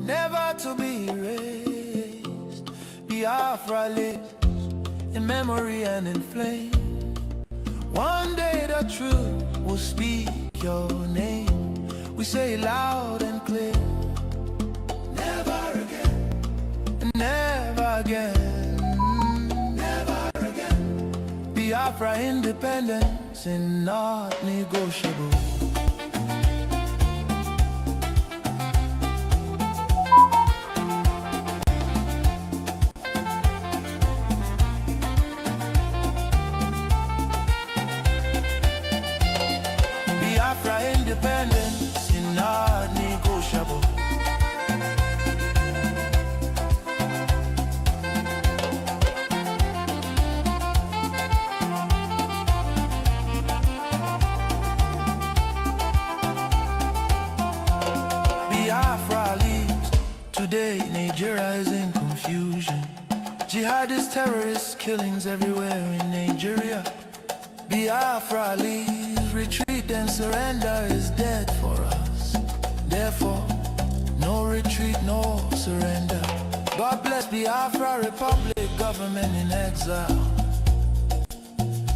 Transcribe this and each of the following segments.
never to be erased. Biafra lives in memory and in flame. One day the truth will speak your name. We say it loud and clear. Never again, never again, never again. Biafra independence is not negotiable. Biafra independence is not negotiable. Biafra leaves. Today Nigeria is in confusion. Jihadist terrorist killings everywhere in Nigeria. Biafra leaves. Retreat and surrender is dead for us. Therefore, no retreat, no surrender. God bless Biafra Republic, government in exile.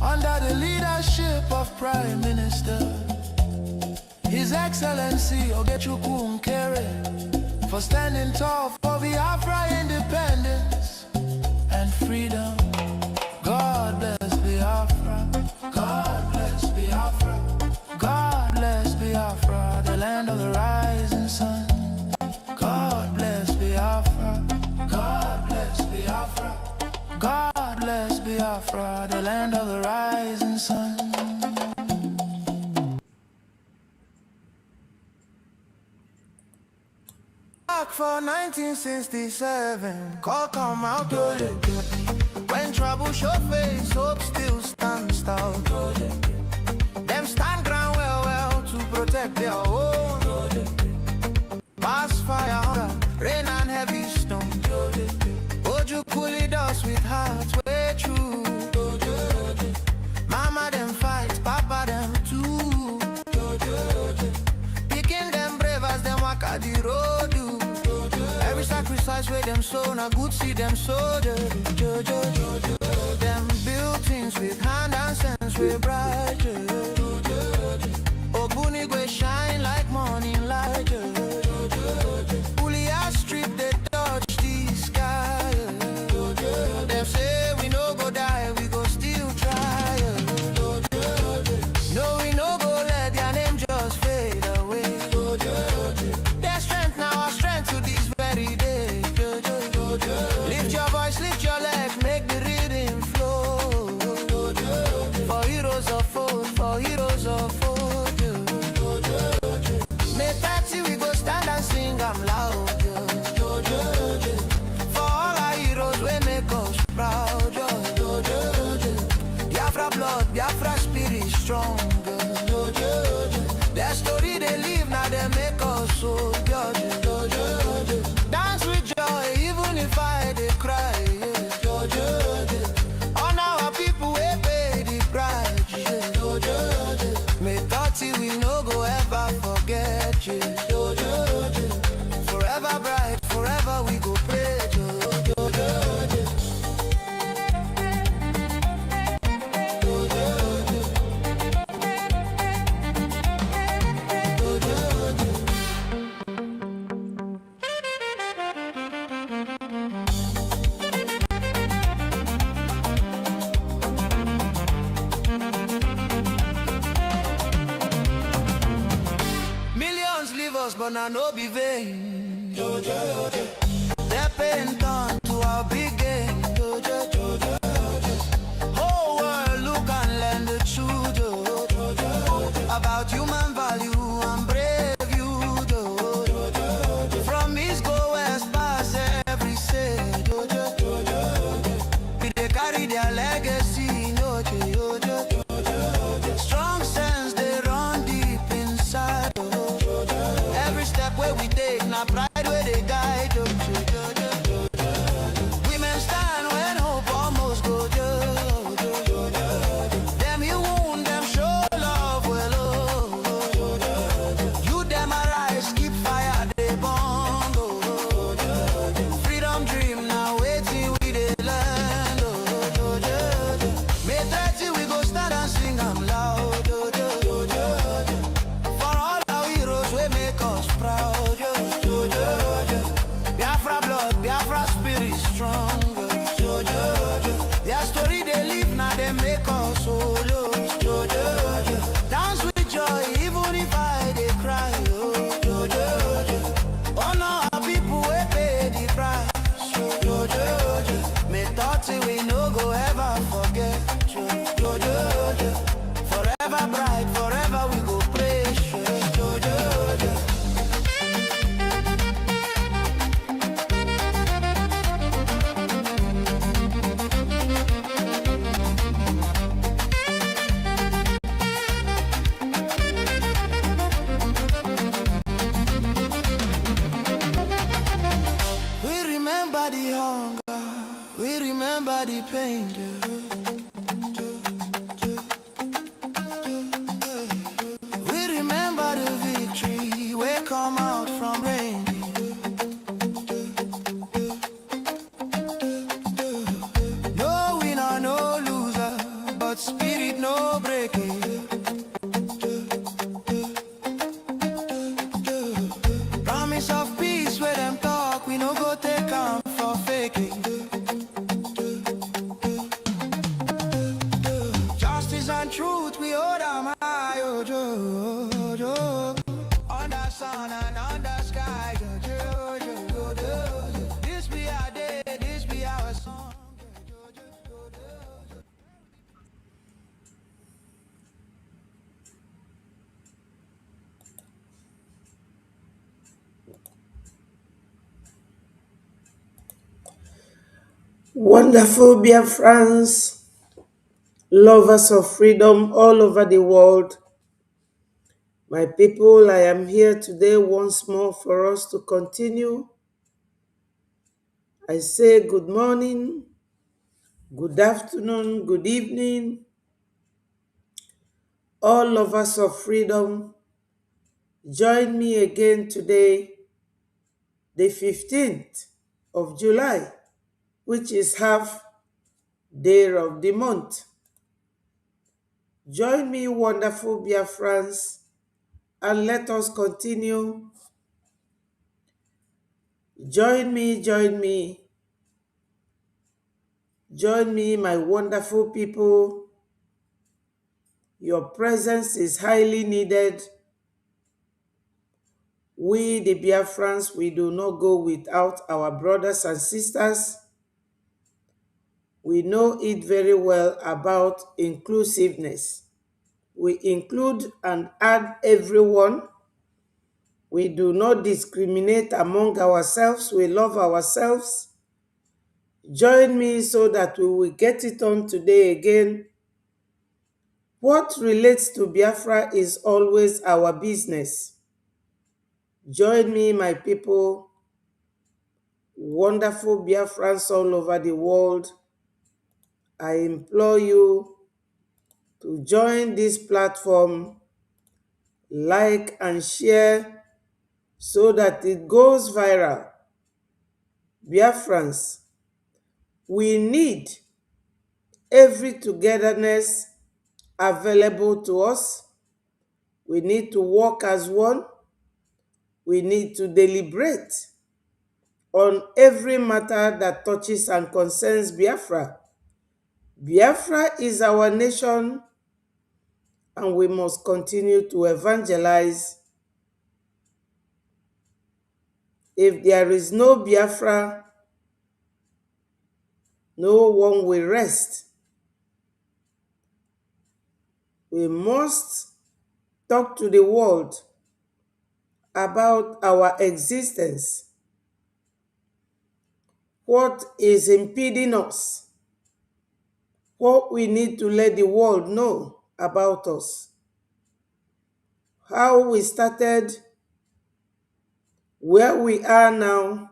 Under the leadership of Prime Minister His Excellency Ogechukwu Nkere, for standing tall for Biafra independence and freedom. God bless Biafra. God bless Biafra. God bless Biafra, the land of the rising sun. God bless Biafra. God bless Biafra. God bless Biafra, the land of the rising sun. Back for 1967, call come out. When trouble show face, hope still stands tall. Them stand ground well to protect their own. Pass fire, hunger, rain and heavy stone. Oju coolie dust with hearts way true. Mama them fight, papa them too. Picking them brave as them walk at the road. Every sacrifice where them sow, na good see them soldier. Them buildings with hand and sense we bright. Obunigwe shine like morning light. Pulia strip they touch the sky. Them say we no go die, we go still try. No, we no go let their name just fade away. Their strength now, our strength to this very day. Lift your voice, lift your leg, make the rhythm flow. For heroes of old, for heroes of old. May 30 we go stand and sing, I'm loud. For all our heroes, we make us proud. Biafra blood, Biafra spirit strong. Their story they live, now they make us so good. Dance with joy, even if I they cry. On our people, we pay the price. May 30 we no go ever forget you. Forever bright, forever we go pray. Millions leave us, but now no be vain. Their pain turn to our big gain. Whole world look and learn the truth about human value and brave you. From east go west past every state. They carry their legacy. Strong sense they run deep inside. Every step where we take, now pride where they guide. Women stand when hope almost go. Them you wound, them show love well. You them arise, keep fire they burn. remember the pain. We remember the victory. We come out from rain. No winner, no loser, but spirit no breaking. Promise of peace where them talk, we no go take them for faking. Justice and truth, we hold them high, oh, Joe. Under sun and under sky, Joe. This be our day, this be our song. Wonderful Biafrans, lovers of freedom all over the world. My people, I am here today once more for us to continue. I say good morning, good afternoon, good evening. All lovers of freedom, join me again today, the 15th of July, which is half day of the month. Join me, wonderful Biafrans, and let us continue. Join me, my wonderful people. Your presence is highly needed. We, the Biafrans, we do not go without our brothers and sisters. We know it very well about inclusiveness. We include and add everyone. We do not discriminate among ourselves. We love ourselves. Join me so that we will get it on today again. What relates to Biafra is always our business. Join me, my people, wonderful Biafrans all over the world. I implore you to join this platform, like and share so that it goes viral. Biafrans, we need every togetherness available to us. We need to work as one. We need to deliberate on every matter that touches and concerns Biafra. Biafra is our nation, and we must continue to evangelize. If there is no Biafra, no one will rest. We must talk to the world about our existence. What is impeding us? What we need to let the world know about us. How we started, where we are now,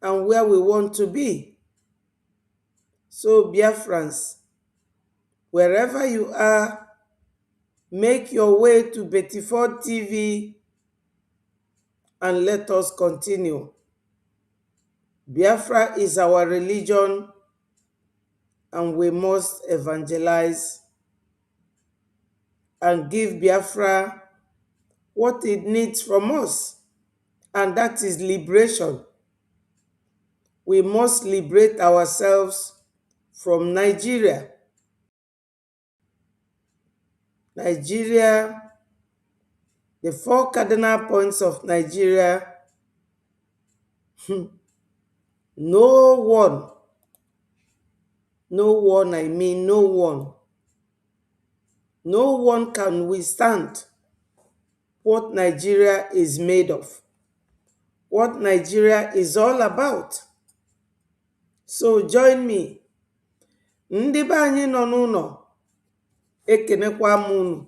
and where we want to be. So, Biafrans, wherever you are, make your way to Betiford TV and let us continue. Biafra is our religion, and we must evangelize and give Biafra what it needs from us, and that is liberation. We must liberate ourselves from Nigeria. Nigeria, the 4 cardinal points of Nigeria, no one, no one can withstand what Nigeria is made of, what Nigeria is all about. So join me. Ndị be anyị nọ n'ụlọ, ekenekwa m unu.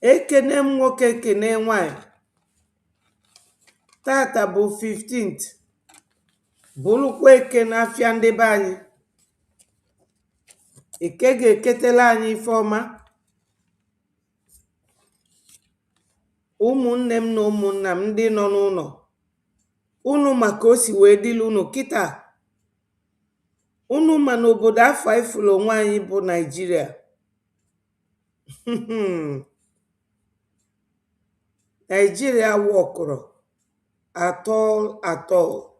Ekene m nwoke, ekene nwanyị. Tata bụ 15th bụrụkwa eke n'afịa ndị be anyị. Eke ga-eketela anyị ife ọma. Ụmụnne m na ụmụnna m ndị nọ n'ụlọ, unu maka o si wee dịla unu kịta. Unu ma n'obodo afọ ifụlụ onwe anyị bụ Naijiria. Nigeria worked at all,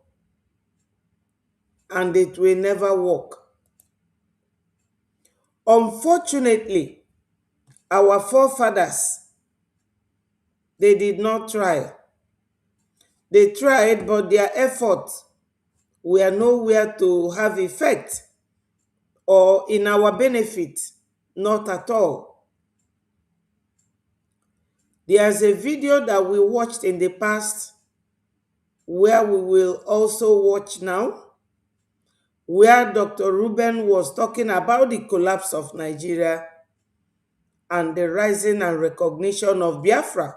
and it will never work. Unfortunately, our forefathers, they did not try. They tried, but their efforts were nowhere to have effect or in our benefit, not at all. There's a video that we watched in the past, where we will also watch now, where Dr. Ruben was talking about the collapse of Nigeria and the rising and recognition of Biafra.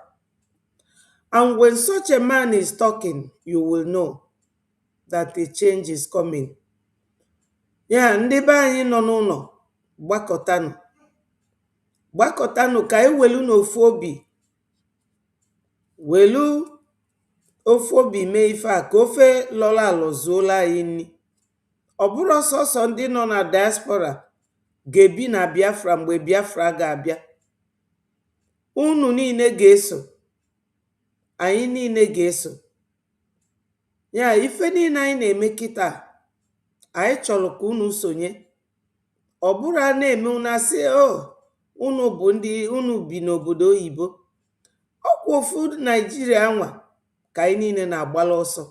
And when such a man is talking, you will know that a change is coming. Ya ndị be anyị nọ n'ụlọ, gbakọtanụ. Gbakọtanụ ka anyị welu n'ofu obi. Welu ofu obi mee ife a, ka ofe lọla alọ zuola anyị nni. Ọ bụrụ sọsọ ndị nọ na diaspora ga-ebi na Biafra mgbe Biafra ga-abịa. Unu niile ga-eso. Anyị niile ga-eso. Ya ife niile anyị na-eme kịta, anyị chọrọ ka unu sonye. Ọ bụrụ a na-eme unu asị, unu bi n'obodo oyibo. Ọkwa ofu Naijiria nwa ka anyị niile na-agbala ọsọ.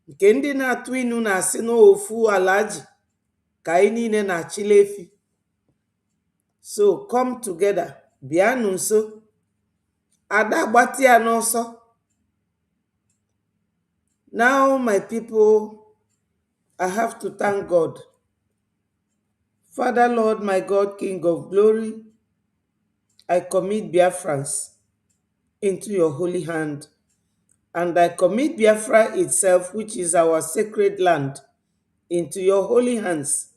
Nke ndị na-atụ inu na-asị n'ofu alaji ka anyị niile na-achịla efi. So come together, bịanụ nso. Ada gbati ya n'ọsọ. Now, my people, I have to thank God. Father, Lord, my God, King of glory, I commit Biafrans into your holy hand. And I commit Biafra itself, which is our sacred land, into your holy hands.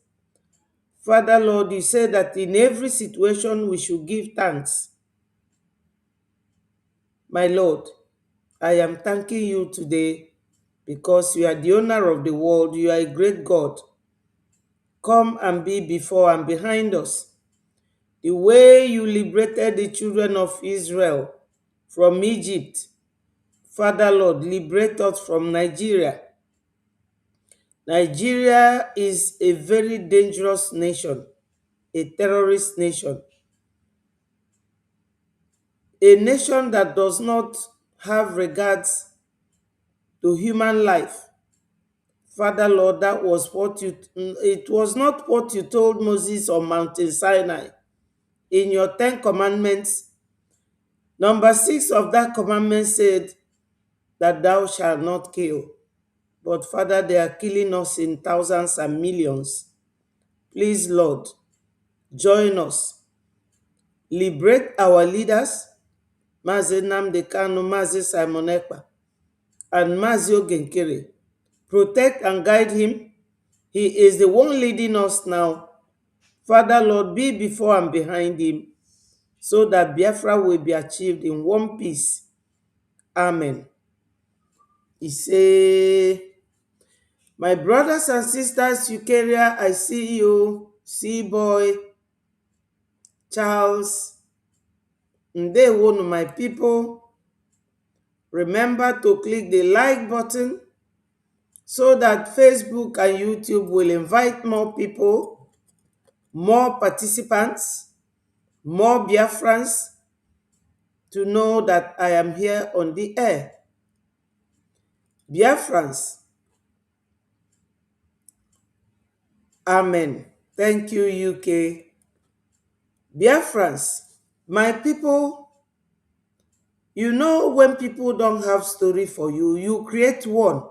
Father, Lord, you say that in every situation we should give thanks. My Lord, I am thanking you today because you are the owner of the world. You are a great God. Come and be before and behind us. The way you liberated the children of Israel from Egypt, Father, Lord, liberate us from Nigeria. Nigeria is a very dangerous nation, a terrorist nation, a nation that does not have regards to human life. Father, Lord, that was it was not what you told Moses on Mountain Sinai. In your 10 commandments, number 6 of that commandment said that thou shalt not kill. But Father, they are killing us in thousands and millions. Please, Lord, join us. Liberate our leaders, Mazi Nnamdi Kanu, Mazi Simon Ekpa, and Mazi Ogenkere. Protect and guide him. He is the one leading us now. Father, Lord, be before and behind him, so that Biafra will be achieved in one piece. Amen. He say, my brothers and sisters, Eukarya, I see you. See boy, Charles, Ndewo, my people. Remember to click the like button so that Facebook and YouTube will invite more people, more participants, more Biafrans to know that I am here on the air. Biafrans, amen. Thank you, UK. Biafrans, my people, you know when people don't have story for you, you create one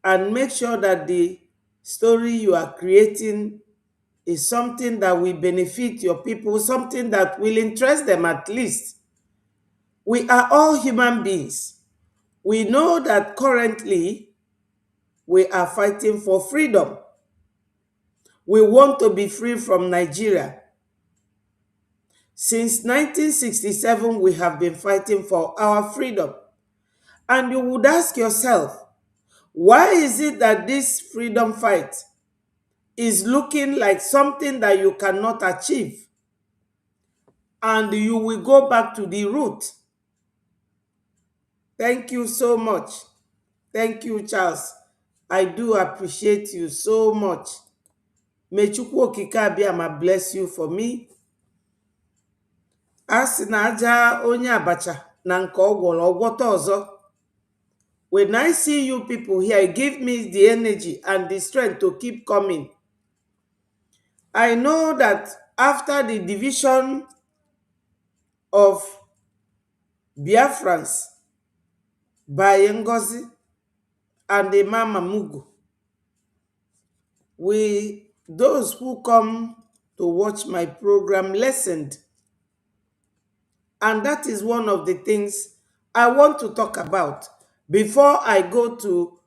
and make sure that the story you are creating is something that will benefit your people, something that will interest them at least. We are all human beings. We know that currently we are fighting for freedom. We want to be free from Nigeria. Since 1967, we have been fighting for our freedom. And you would ask yourself, why is it that this freedom fight is looking like something that you cannot achieve? And you will go back to the root. Thank you so much. Thank you, Charles. I do appreciate you so much. May Chukwu Okike Abiama bless you for me. A sị na aja onye abacha na nke ọgwọrọ ọgwọta ọzọ. When I see you people here, it gives me the energy and the strength to keep coming. I know that after the division of Biafrans by Ngozi and Imam Mugu, those who come to watch my program listened. And that is one of the things I want to talk about before I go to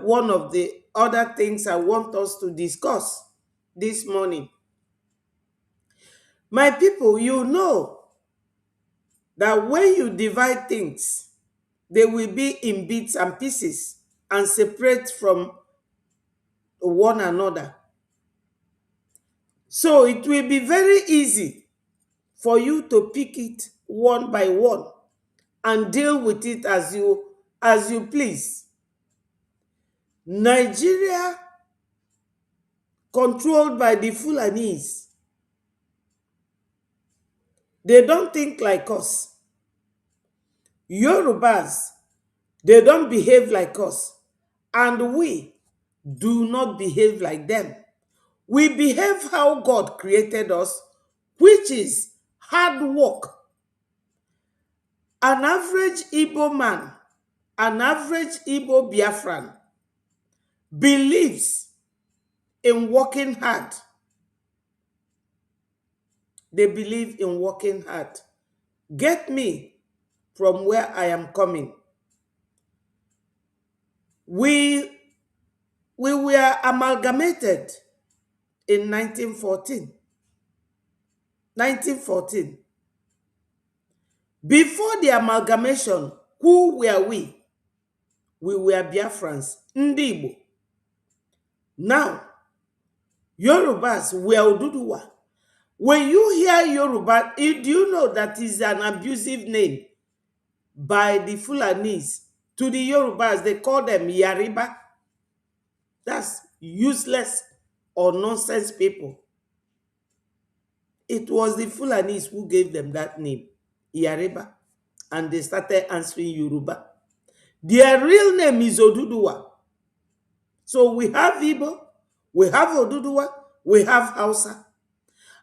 one of the other things I want us to discuss this morning. My people, you know that when you divide things, they will be in bits and pieces and separate from one another. So it will be very easy for you to pick it one by one and deal with it as you please. Nigeria, controlled by the Fulanis, they don't think like us. Yorubas, they don't behave like us. And we do not behave like them. We behave how God created us, which is hard work. An average Igbo man, an average Igbo Biafran believes in working hard. They believe in working hard. Get me from where I am coming. We were amalgamated in 1914. 1914. Before the amalgamation, who were we? We were Biafrans, Ndi Igbo. Now, Yorubas were Oduduwa. When you hear Yoruba, do you know that is an abusive name by the Fulanis to the Yorubas? They call them Yariba. That's useless or nonsense people. It was the Fulanis who gave them that name, Yariba, and they started answering Yoruba. Their real name is Oduduwa. So we have Igbo, we have Oduduwa, we have Hausa.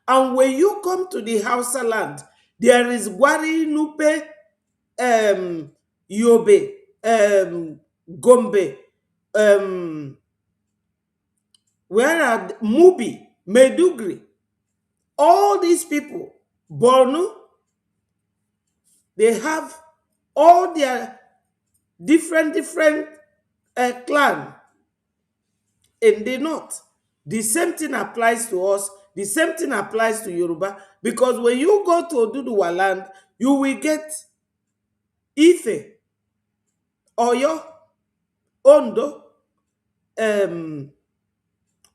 And when you come to the Hausa land, there is Gwari, Nupe, Yobe, Gombe, where are Mubi, Medugri. All these people, Borno, they have all their different clan in the north. The same thing applies to us. The same thing applies to Yoruba. Because when you go to Oduduwa land, you will get Ife, Oyo, Ondo,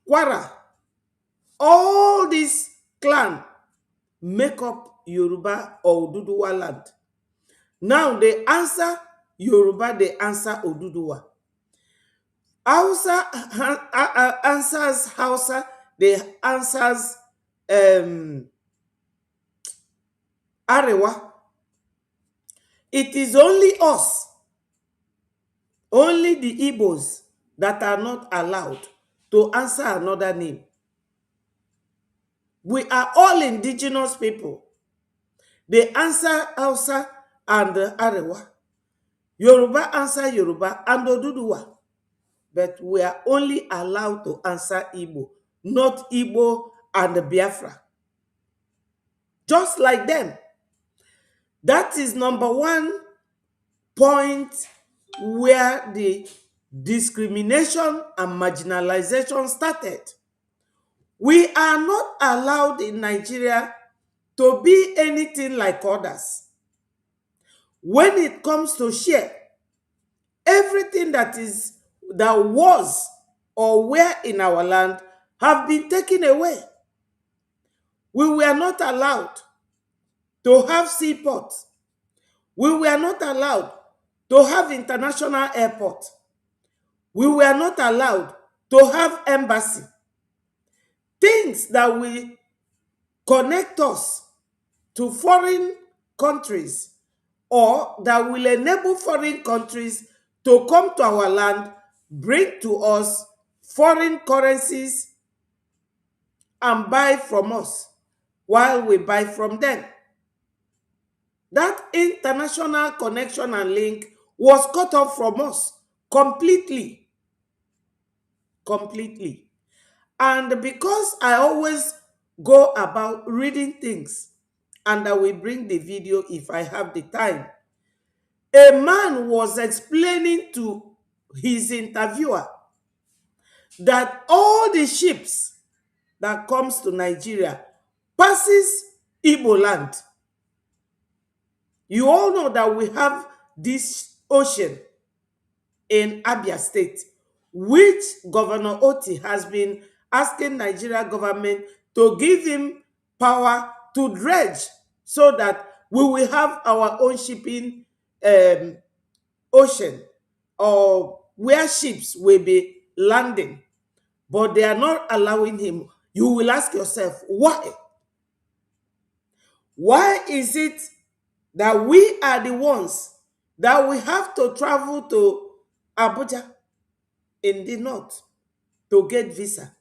Kwara. All these clans make up Yoruba or Oduduwa land. Now they answer Yoruba, they answer Oduduwa. Hausa answers Hausa, they answers Arewa. It is only us, only the Igbos that are not allowed to answer another name. We are all indigenous people. They answer Hausa and Arewa. Yoruba answer Yoruba and Oduduwa. But we are only allowed to answer Igbo, not Igbo and Biafra. Just like them. That is number one point where the discrimination and marginalization started. We are not allowed in Nigeria to be anything like others. When it comes to share, everything that was or were in our land have been taken away. We were not allowed to have seaports. We were not allowed to have international airport. We were not allowed to have embassy. Things that will connect us to foreign countries or that will enable foreign countries to come to our land, bring to us foreign currencies and buy from us while we buy from them. That international connection and link was cut off from us completely. Completely. And because I always go about reading things, and I will bring the video if I have the time, a man was explaining to his interviewer that all the ships that comes to Nigeria passes Igbo land. You all know that we have this ocean in Abia State, which Governor Oti has been asking Nigeria government to give him power to dredge so that we will have our own shipping um, ocean or where ships will be landing. But they are not allowing him. You will ask yourself, why? Why is it that we are the ones that we have to travel to Abuja in the north to get visa?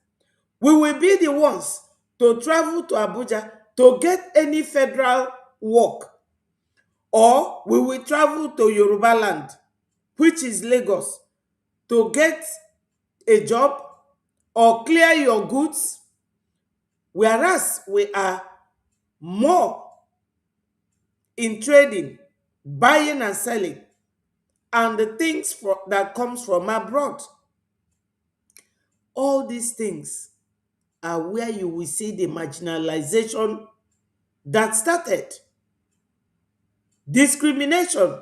We will be the ones to travel to Abuja to get any federal work, or we will travel to Yoruba land, which is Lagos, to get a job or clear your goods, whereas we are more in trading, buying and selling, and the things that comes from abroad. All these things are where you will see the marginalization that started. Discrimination.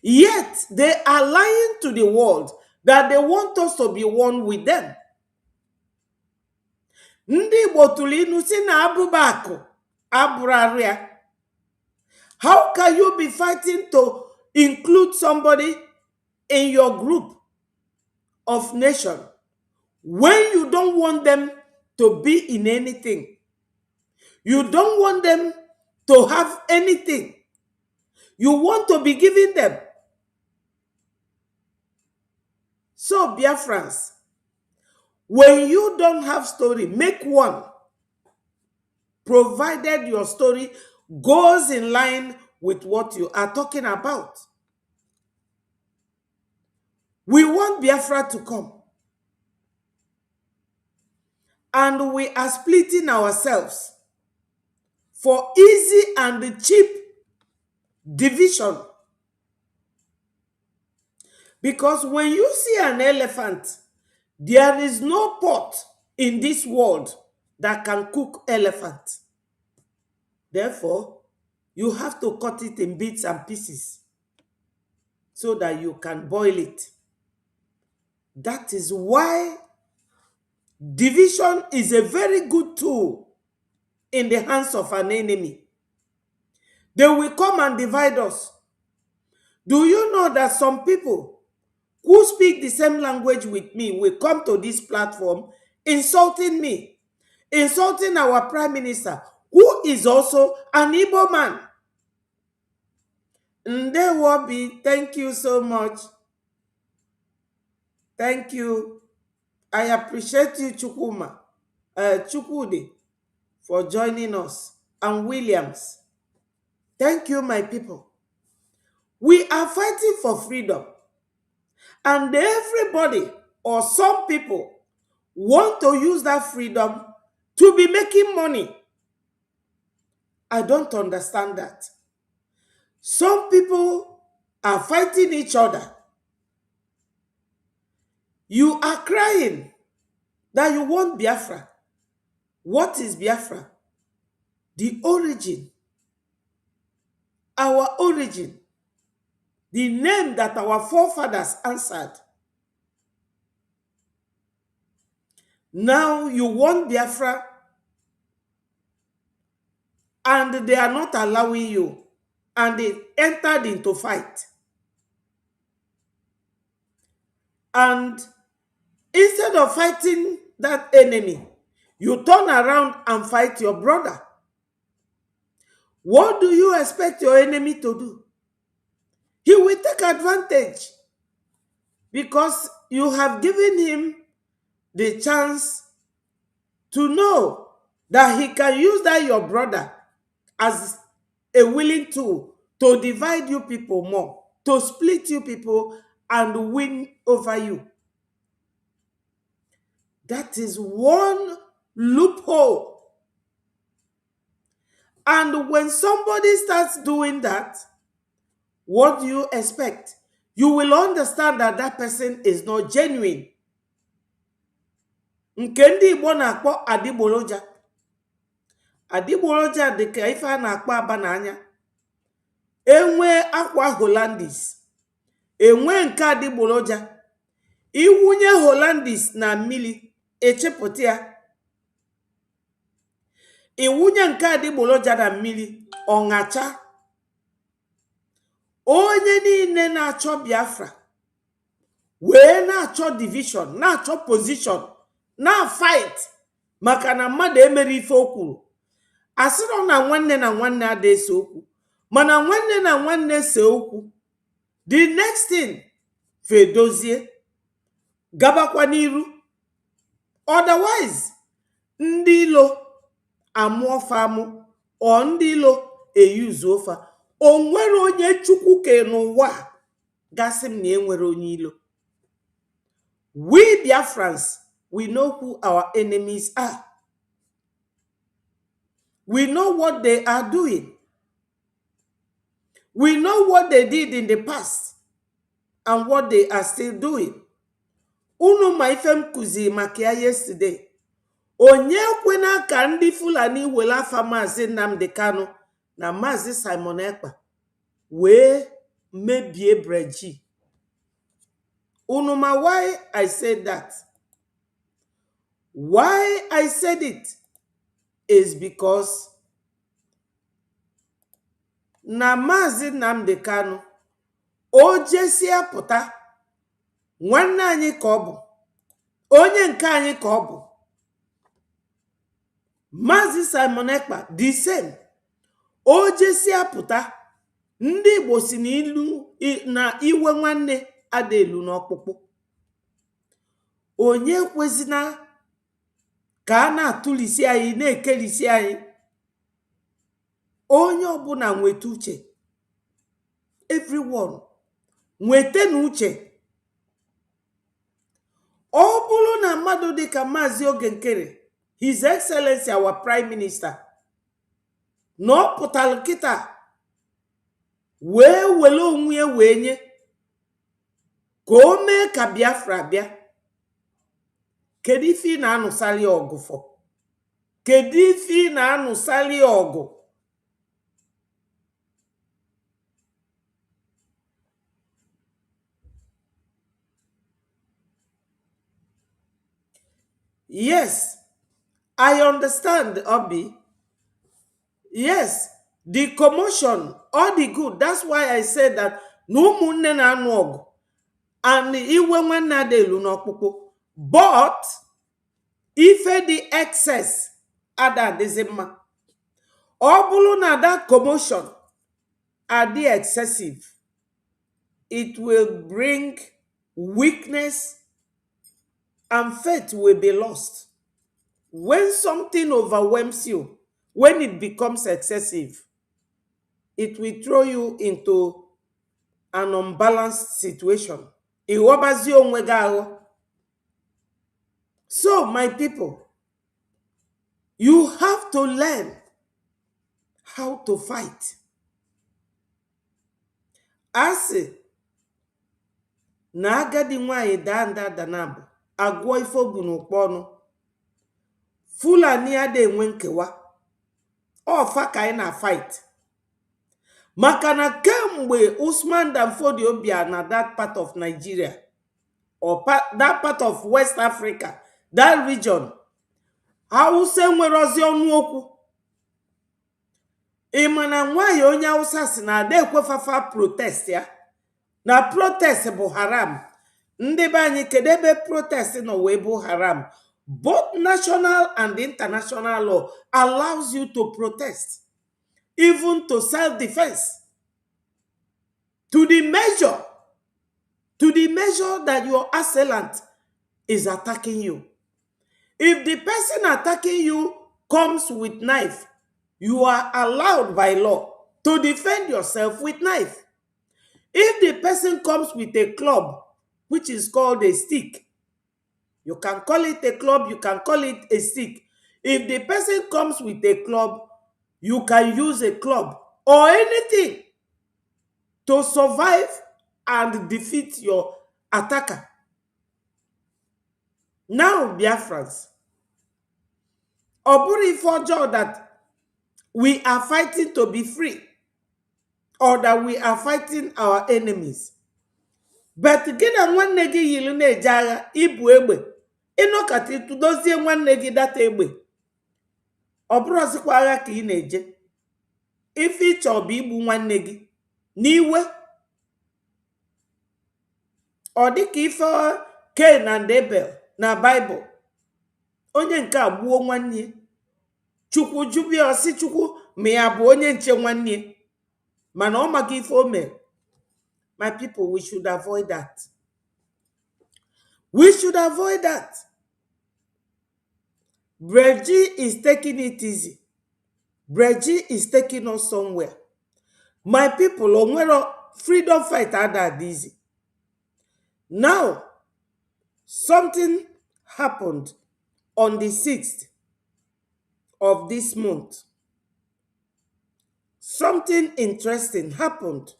Yet they are lying to the world that they want us to be one with them. Ndị Igbo tụrụ inu si na abụba akụ abụrụ arịa. How can you be fighting to include somebody in your group of nation when you don't want them to be in anything? You don't want them to have anything. You want to be giving them. So, Biafrans, when you don't have story, make one, provided your story goes in line with what you are talking about. We want Biafra to come. And we are splitting ourselves for easy and cheap division. Because when you see an elephant, there is no pot in this world that can cook elephant. Therefore, you have to cut it in bits and pieces so that you can boil it. That is why division is a very good tool in the hands of an enemy. They will come and divide us. Do you know that some people who speak the same language with me will come to this platform insulting me, insulting our Prime Minister, who is also an Igbo man? Ndewobi, thank you so much. Thank you. I appreciate you, Chukwudi, for joining us, and Williams. Thank you, my people. We are fighting for freedom. And everybody or some people want to use that freedom to be making money. I don't understand that. Some people are fighting each other You are crying that you want Biafra. What is Biafra? The origin, our origin, the name that our forefathers answered. Now you want Biafra and they are not allowing you, and they entered into fight. And instead of fighting that enemy, you turn around and fight your brother. What do you expect your enemy to do? He will take advantage because you have given him the chance to know that he can use that your brother as a willing tool to divide you people more, to split you people and win over you. That is one loophole. And when somebody starts doing that, what do you expect? You will understand that that person is not genuine. Nke ndị Igbo na-akpọ adịgboroja. Adịgboroja dị ka ife a na-akpọ aba n'anya. Enwe akwa Hollandis, enwe nke adịgboroja. Iwunye Hollandis na mmiri, echepụta ya. Iwunye nke adịgboroja na mmiri, ọṅacha. Onye niile na-achọ Biafra wee na-achọ division, na-achọ position, na-fight maka na mmadụ emere ife o kwuru. Asịrọ na nwanne na nwanne ada ese okwu, mana nwanne na nwanne se okwu. The next thing fedozie gabakwa n'iru. Otherwise, ndị ilo amụọ fa amụ ọ ndị ilo eyuzu ofa. O nwere onye Chukwu ke n'ụwa gasị m na enwere onye ilo. We Biafrans, we know who our enemies are. We know what they are doing. We know what they did in the past and what they are still doing. Unu ma ife m kuzi maka ya yesterday. Onye kwena ka ndị Fulani wele afa Maazị Nnamdi Kanu na Maazị Simon Ekpa wee mebie breji. Unu ma why I said that? Why I said it is because na Maazị Nnamdi Kanu o jesia pụta nwanne anyị ka ọ bụ, onye nke anyị ka ọ bụ. Maazị Simon Ekpa the same. O jesia pụta, ndị Igbo si n'ilu na iwe nwanne ada elu n'ọkpụkpụ. Onye kwezina ka a na-atụlisi anyị na-ekelisi anyị. Onye ọbụla nweta uche. Everyone nweta na uche. Ọ bụrụ na mmadụ dịka Maazị Oge Nkere, His Excellency our Prime Minister, na ọ pụtara kịta wee wele onwe wee nye ka o mee ka Biafra bịa. Kedu ife ị na-anụsali ọgụ fọ? Kedu ife ị na-anụsali ọgụ? Yes, I understand, Obi. Yes, the commotion, all the good. That's why I said that no munne na anu ogu and iwe nwanne adelu n'ọkpụkpụ. But if the excess ada dizima, ọ bụrụ na that commotion are the excessive, it will bring weakness and faith will be lost. When something overwhelms you, when it becomes excessive, it will throw you into an unbalanced situation. Iwabazi onwe gị ahụ. So, my people, you have to learn how to fight. Asị na agadi nwanyị daa nda danabụ agụọ ife obu n'ụkpọ ọnụ. Fulani ada enwe nkewa, ọfa ka anyị na fight. Maka na kemgbe Usman Dan Fodio bịa na that part of Nigeria or that part of West Africa, that region, Hausa nwere ozi ọnụ okwu. Ịma na nwanyị onye Hausa si na ada ekwefafa protest ya, na protest bụ haram. Ndị be anyị kedu ebe protest nọ wee bụ haram? Both national and international law allows you to protest, even to self-defense, to the measure that your assailant is attacking you. If the person attacking you comes with knife, you are allowed by law to defend yourself with knife. If the person comes with a club, which is called a stick, you can call it a club, you can call it a stick. If the person comes with a club, you can use a club or anything to survive and defeat your attacker. Now, Biafrans, or if for joy that we are fighting to be free, or that we are fighting our enemies. But gị na nwanne gị yiri na-eje agha ibu egbe, ịnọkata ịtụdozie nwanne gị data egbe, ọ bụrụzikwa agha ka ị na-eje. Ife ịchọ bụ igbu nwanne gị n'iwe. Ọ dịka ife Cain and Abel na Bible, onye nke a gbuo nwanne, Chukwu jubie osi Chukwu ma ya bụ onye nche nwanne, mana ọ maka ife o mere. My people, we should avoid that. We should avoid that. Breji is taking it easy. Breji is taking us somewhere. My people, onwero freedom fight that easy. Now, something happened on the 6th of this month. Something interesting happened.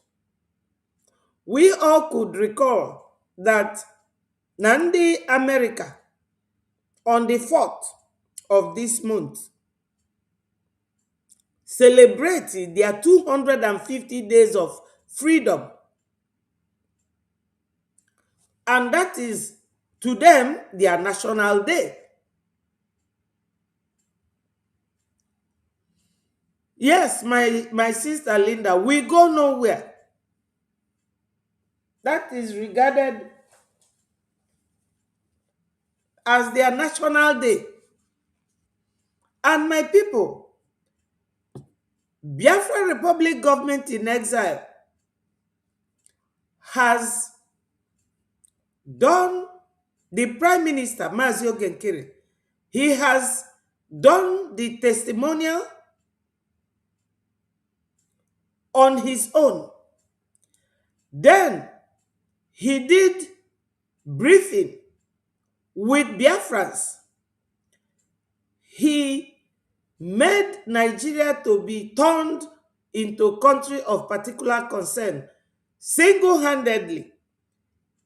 We all could recall that Nandi America on the 4th of this month celebrated their 250 days of freedom. And that is, to them, their national day. Yes, my sister Linda, we go nowhere. That is regarded as their national day. And my people, Biafra Republic government in exile has done, the Prime Minister, Mazi Ogenkere, he has done the testimonial on his own. Then he did briefing with Biafrans. He made Nigeria to be turned into a country of particular concern single-handedly.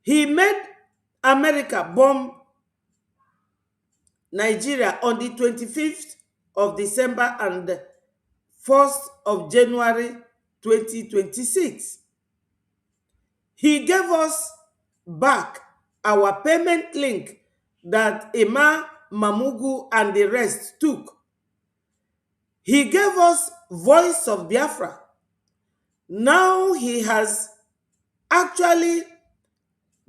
He made America bomb Nigeria on the 25th of December and 1st of January 2026. He gave us back our payment link that Emma, Mamugu, and the rest took. He gave us Voice of Biafra. Now he has actually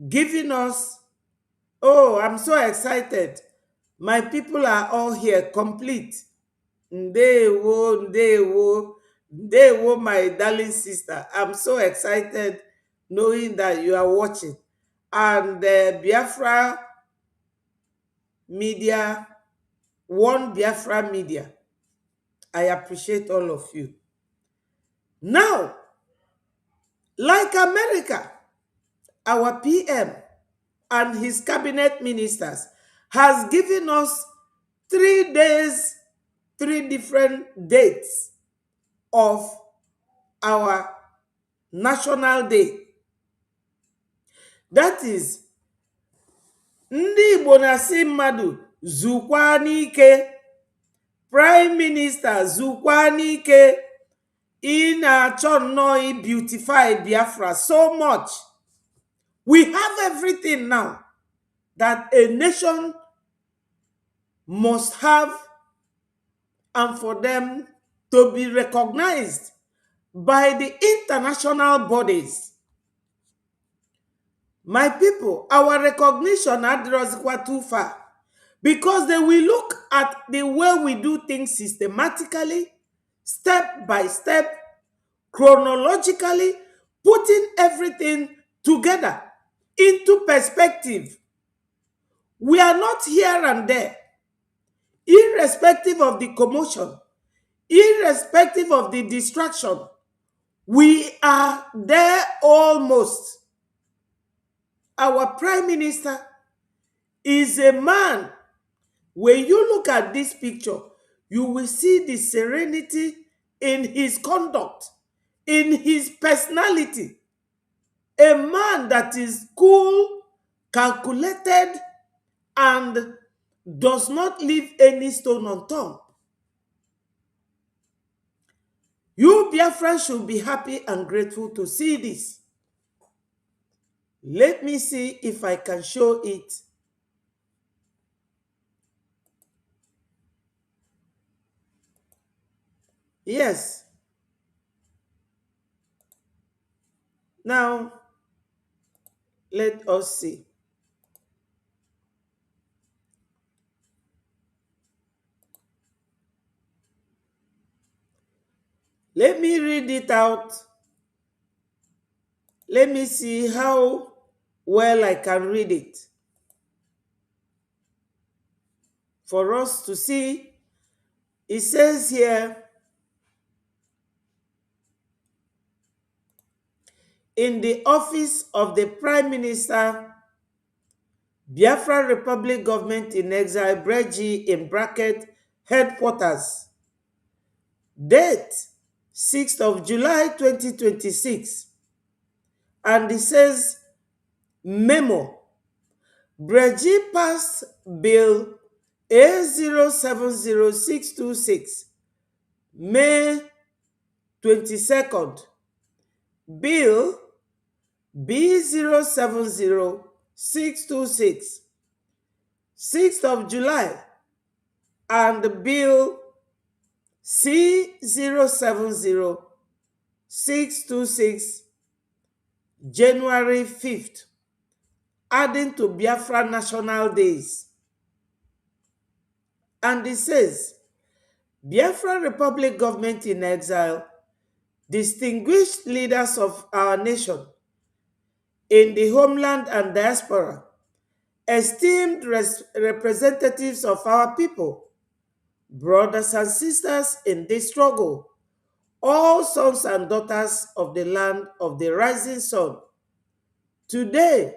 given us, oh, I'm so excited. My people are all here, complete. Ndewo, ndewo, ndewo, my darling sister. I'm so excited knowing that you are watching. And Biafra Media, One Biafra Media, I appreciate all of you. Now, like America, our PM and his cabinet ministers has given us 3 days, 3 different dates of our national day. That is, ndị Igbo na-asị mmadụ zukwa n'ike, prime minister zukwa n'ike, ị na-achọ nnọọ beautify Biafra so much. We have everything now that a nation must have, and for them to be recognized by the international bodies. My people, our recognition adrosikwa too far, because they will look at the way we do things systematically, step by step, chronologically, putting everything together into perspective. We are not here and there, irrespective of the commotion, irrespective of the distraction. We are there almost. Our prime minister is a man. When you look at this picture, you will see the serenity in his conduct, in his personality. A man that is cool, calculated, and does not leave any stone unturned. You Biafrans should be happy and grateful to see this. Let me see if I can show it. Yes. Now, let us see. Let me read it out. Let me see how well I can read it for us to see. It says here, in the office of the Prime Minister, Biafra Republic Government in Exile, Breji, in bracket, headquarters, date 6th of July 2026. And it says, memo, Breji passed Bill A070626, May 22nd, Bill B070626, 6th of July, and Bill C070626, January 5th, adding to Biafra National Days. And it says, Biafra Republic Government in Exile, distinguished leaders of our nation in the homeland and diaspora, esteemed representatives of our people, brothers and sisters in this struggle, all sons and daughters of the land of the rising sun. Today,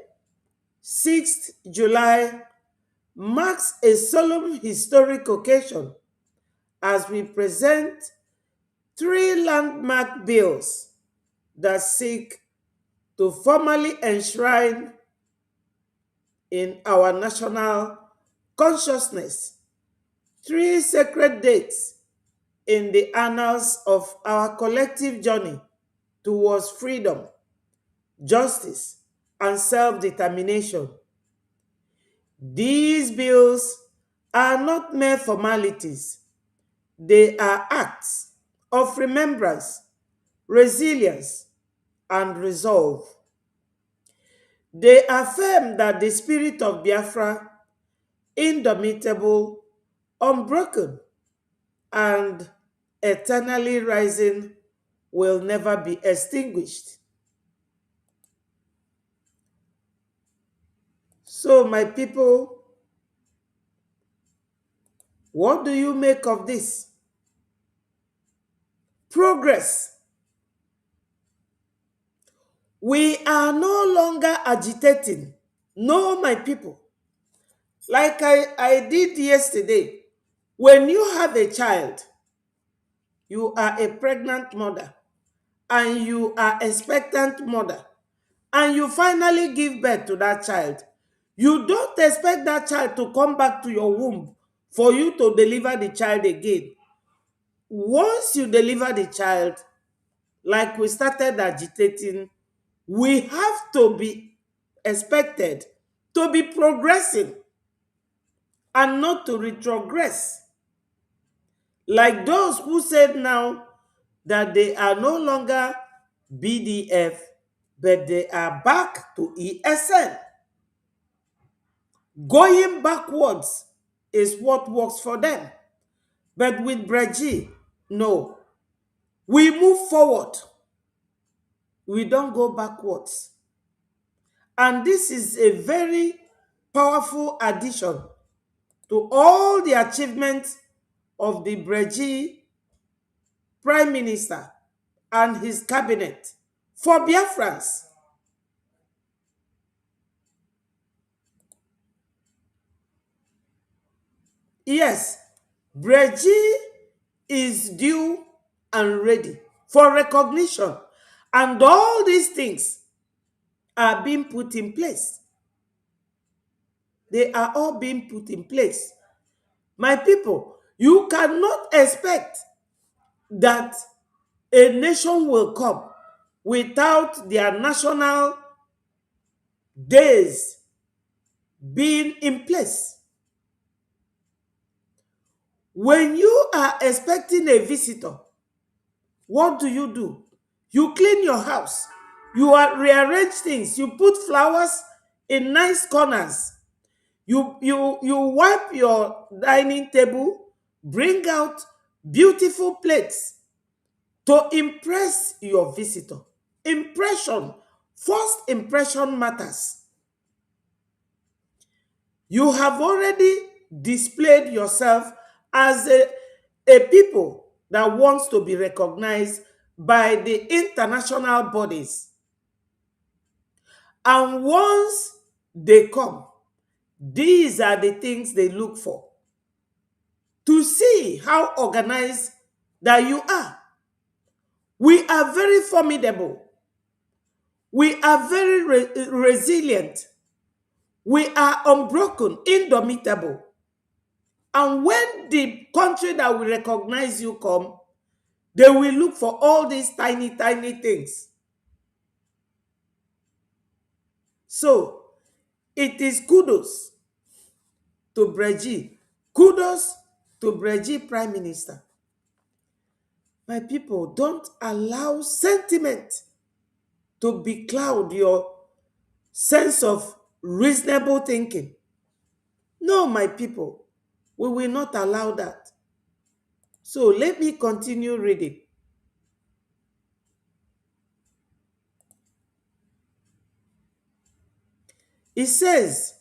6th July, marks a solemn historic occasion as we present three landmark bills that seek to formally enshrine in our national consciousness three sacred dates in the annals of our collective journey towards freedom, justice, and self-determination. These bills are not mere formalities. They are acts of remembrance, resilience, and resolve. They affirm that the spirit of Biafra, indomitable, unbroken, and eternally rising, will never be extinguished. So, my people, what do you make of this? Progress. We are no longer agitating. No, my people. Like I did yesterday, when you have a child, you are a pregnant mother, and you are expectant mother, and you finally give birth to that child, you don't expect that child to come back to your womb for you to deliver the child again. Once you deliver the child, like we started agitating, we have to be expected to be progressing and not to retrogress. Like those who said now that they are no longer BDF, but they are back to ESN. Going backwards is what works for them. But with Breji, no. We move forward. We don't go backwards. And this is a very powerful addition to all the achievements of the Breji Prime Minister and his cabinet for Biafrans. Yes, Breji is due and ready for recognition. And all these things are being put in place. They are all being put in place. My people, you cannot expect that a nation will come without their national days being in place. When you are expecting a visitor, what do? You clean your house. You rearrange things. You put flowers in nice corners. You wipe your dining table, bring out beautiful plates to impress your visitor. Impression, first impression matters. You have already displayed yourself as a people that wants to be recognized by the international bodies. And once they come, these are the things they look for to see how organized that you are. We are very formidable. We are very resilient. We are unbroken, indomitable. And when the country that will recognize you come, they will look for all these tiny, tiny things. So, it is kudos to Breji. Kudos to Breji Prime Minister. My people, don't allow sentiment to becloud your sense of reasonable thinking. No, my people, we will not allow that. So let me continue reading. It says,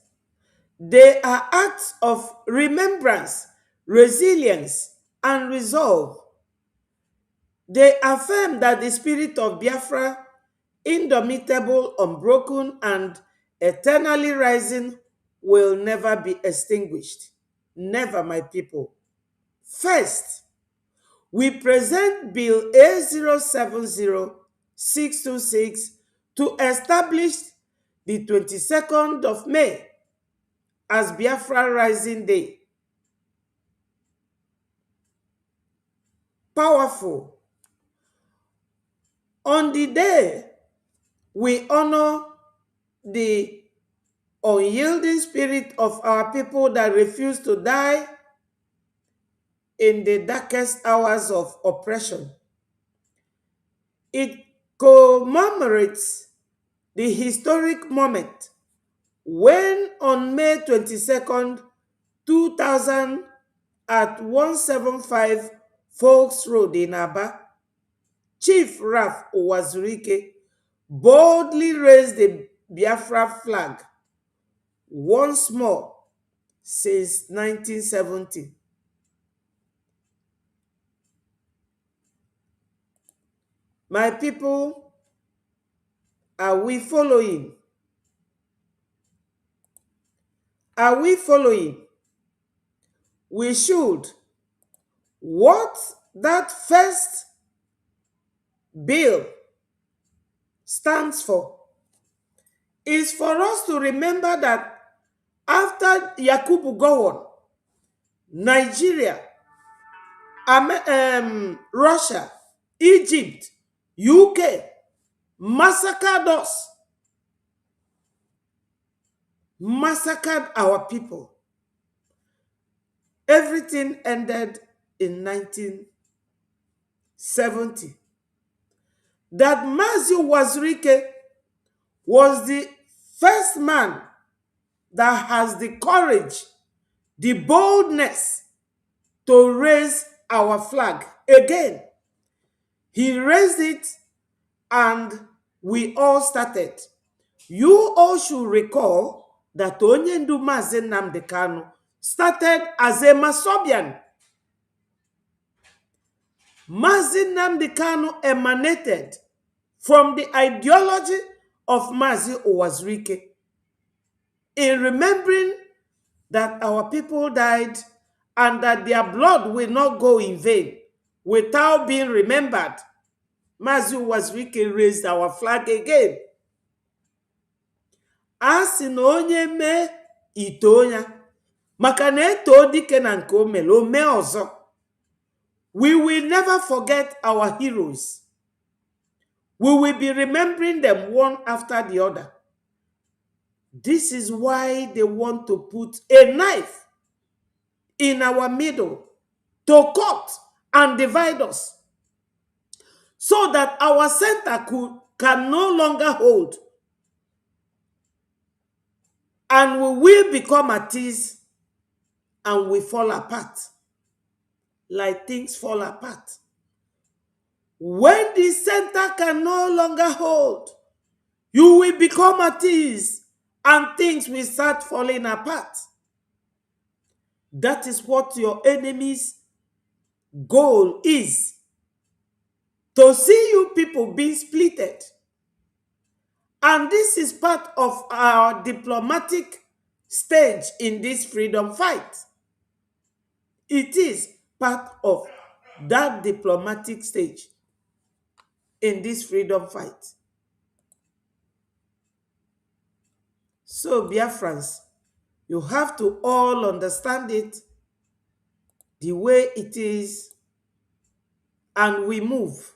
they are acts of remembrance, resilience, and resolve. They affirm that the spirit of Biafra, indomitable, unbroken, and eternally rising, will never be extinguished. Never, my people. First, we present Bill A070626 to establish the 22nd of May as Biafra Rising Day. Powerful. On the day, we honor the unyielding spirit of our people that refuse to die in the darkest hours of oppression. It commemorates the historic moment when on May 22nd, 2000, at 175 Folks Road in Aba, Chief Raf Owazurike boldly raised the Biafra flag once more since 1970. My people, are we following? Are we following? We should. What that first bill stands for is for us to remember that after Yakubu Gowon, Nigeria, Russia, Egypt, UK massacred us, massacred our people. Everything ended in 1970. That Mazi Wazirike was the first man that has the courage, the boldness to raise our flag again. He raised it and we all started. You all should recall that Onyendu Mazi Nnamdi Kanu started as a Masobian. Mazi Nnamdi Kanu emanated from the ideology of Mazi Owazirike in remembering that our people died and that their blood will not go in vain without being remembered. Mazi Owazirike raised our flag again. Asị na onye mee itonya maka na eto dike na nke o mere o mee ọzọ. We will never forget our heroes. We will be remembering them one after the other. This is why they want to put a knife in our middle to cut and divide us so that our center can no longer hold and we will become at ease and we fall apart like things fall apart. When the center can no longer hold, you will become at ease and things will start falling apart. That is what your enemy's goal is. To see you people being splitted. And this is part of our diplomatic stage in this freedom fight. It is part of that diplomatic stage in this freedom fight. So, Biafrans, you have to all understand it the way it is, and we move.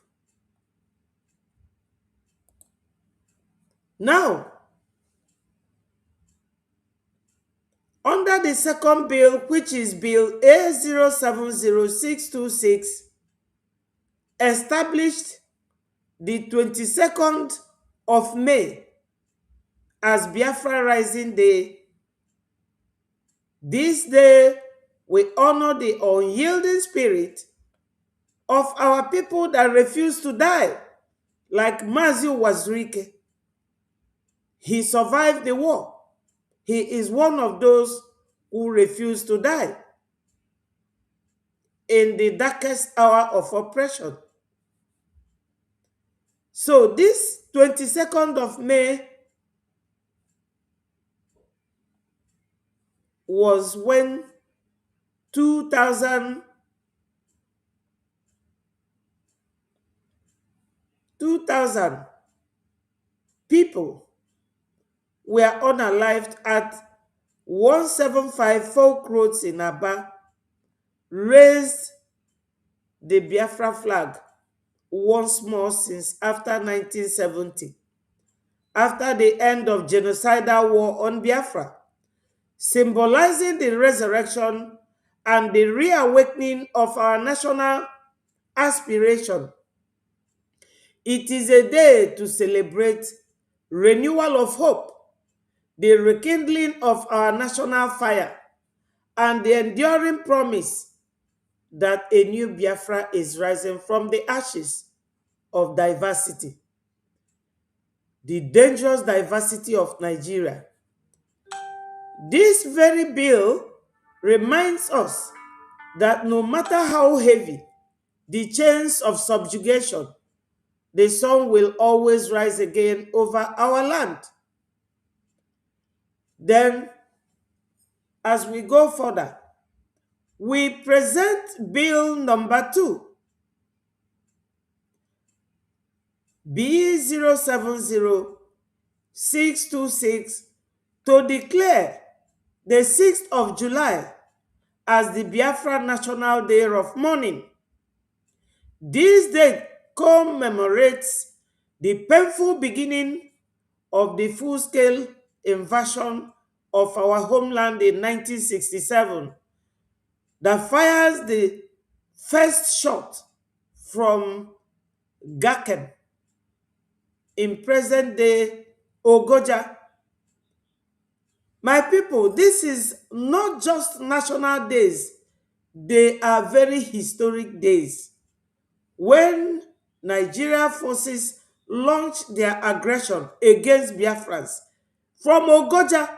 Now, under the second bill, which is Bill A070626, established the 22nd of May as Biafra Rising Day. This day, we honor the unyielding spirit of our people that refuse to die, like Mazi Wazirike. He survived the war. He is one of those who refused to die in the darkest hour of oppression. So this 22nd of May was when 2,000 people were unalived at 175 Folk Roads in Aba, raised the Biafra flag once more since after 1970, after the end of genocidal war on Biafra, symbolizing the resurrection and the reawakening of our national aspiration. It is a day to celebrate renewal of hope, the rekindling of our national fire, and the enduring promise that a new Biafra is rising from the ashes of diversity, the dangerous diversity of Nigeria. This very bill reminds us that no matter how heavy the chains of subjugation, the sun will always rise again over our land. Then, as we go further, we present Bill number 2, B070626, 626 to declare the 6th of July as the Biafra National Day of Mourning. This date commemorates the painful beginning of the full-scale invasion of our homeland in 1967 that fires the first shot from Gakem in present-day Ogoja. My people, this is not just national days, they are very historic days. When Nigeria forces launched their aggression against Biafrans from Ogoja,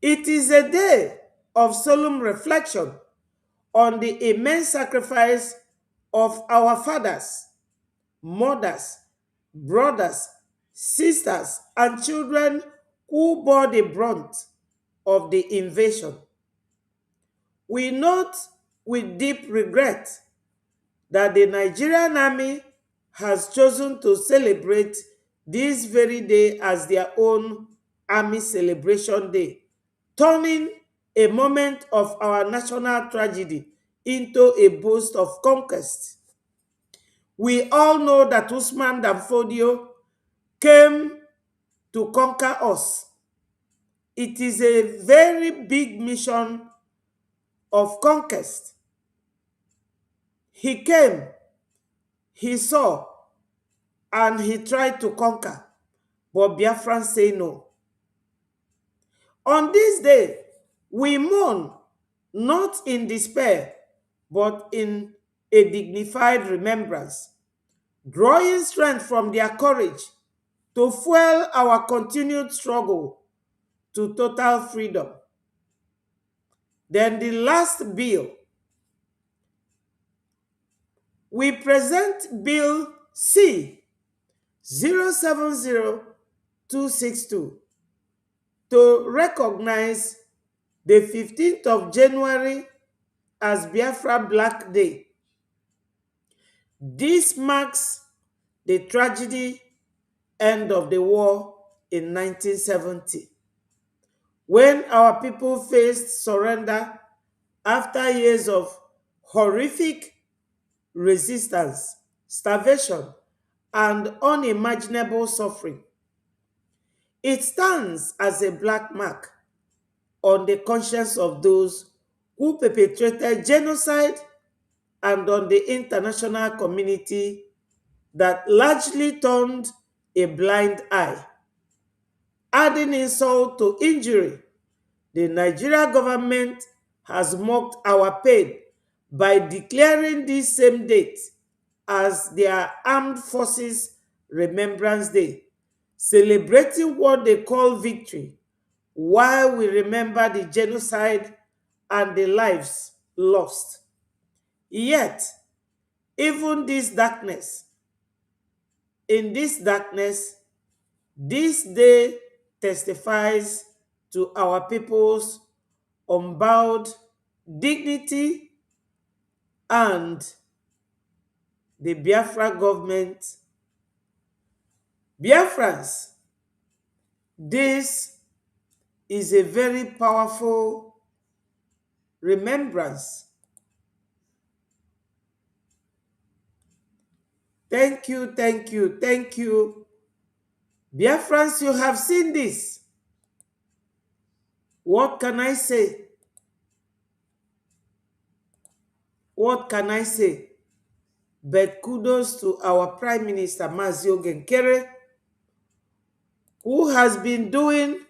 it is a day of solemn reflection on the immense sacrifice of our fathers, mothers, brothers, sisters, and children who bore the brunt of the invasion. We note with deep regret that the Nigerian army has chosen to celebrate this very day as their own Army Celebration Day, turning a moment of our national tragedy into a boast of conquest. We all know that Usman Danfodio came to conquer us. It is a very big mission of conquest. He came, he saw, and he tried to conquer, but Biafrans say no. On this day, we mourn not in despair, but in a dignified remembrance, drawing strength from their courage to fuel our continued struggle to total freedom. Then the last bill, we present Bill C 070262 to recognize the 15th of January as Biafra Black Day. This marks the tragedy end of the war in 1970, when our people faced surrender after years of horrific resistance, starvation, and unimaginable suffering. It stands as a black mark on the conscience of those who perpetrated genocide and on the international community that largely turned a blind eye. Adding insult to injury, the Nigeria government has mocked our pain by declaring this same date as their Armed Forces Remembrance Day, celebrating what they call victory, while we remember the genocide and the lives lost. Yet, even in this darkness, this day testifies to our people's unbowed dignity and the Biafra government. Biafrans, this is a very powerful remembrance. Thank you, thank you, thank you. Biafrans, you have seen this. What can I say? What can I say? But kudos to our Prime Minister, Mazio Genkere, who has been doing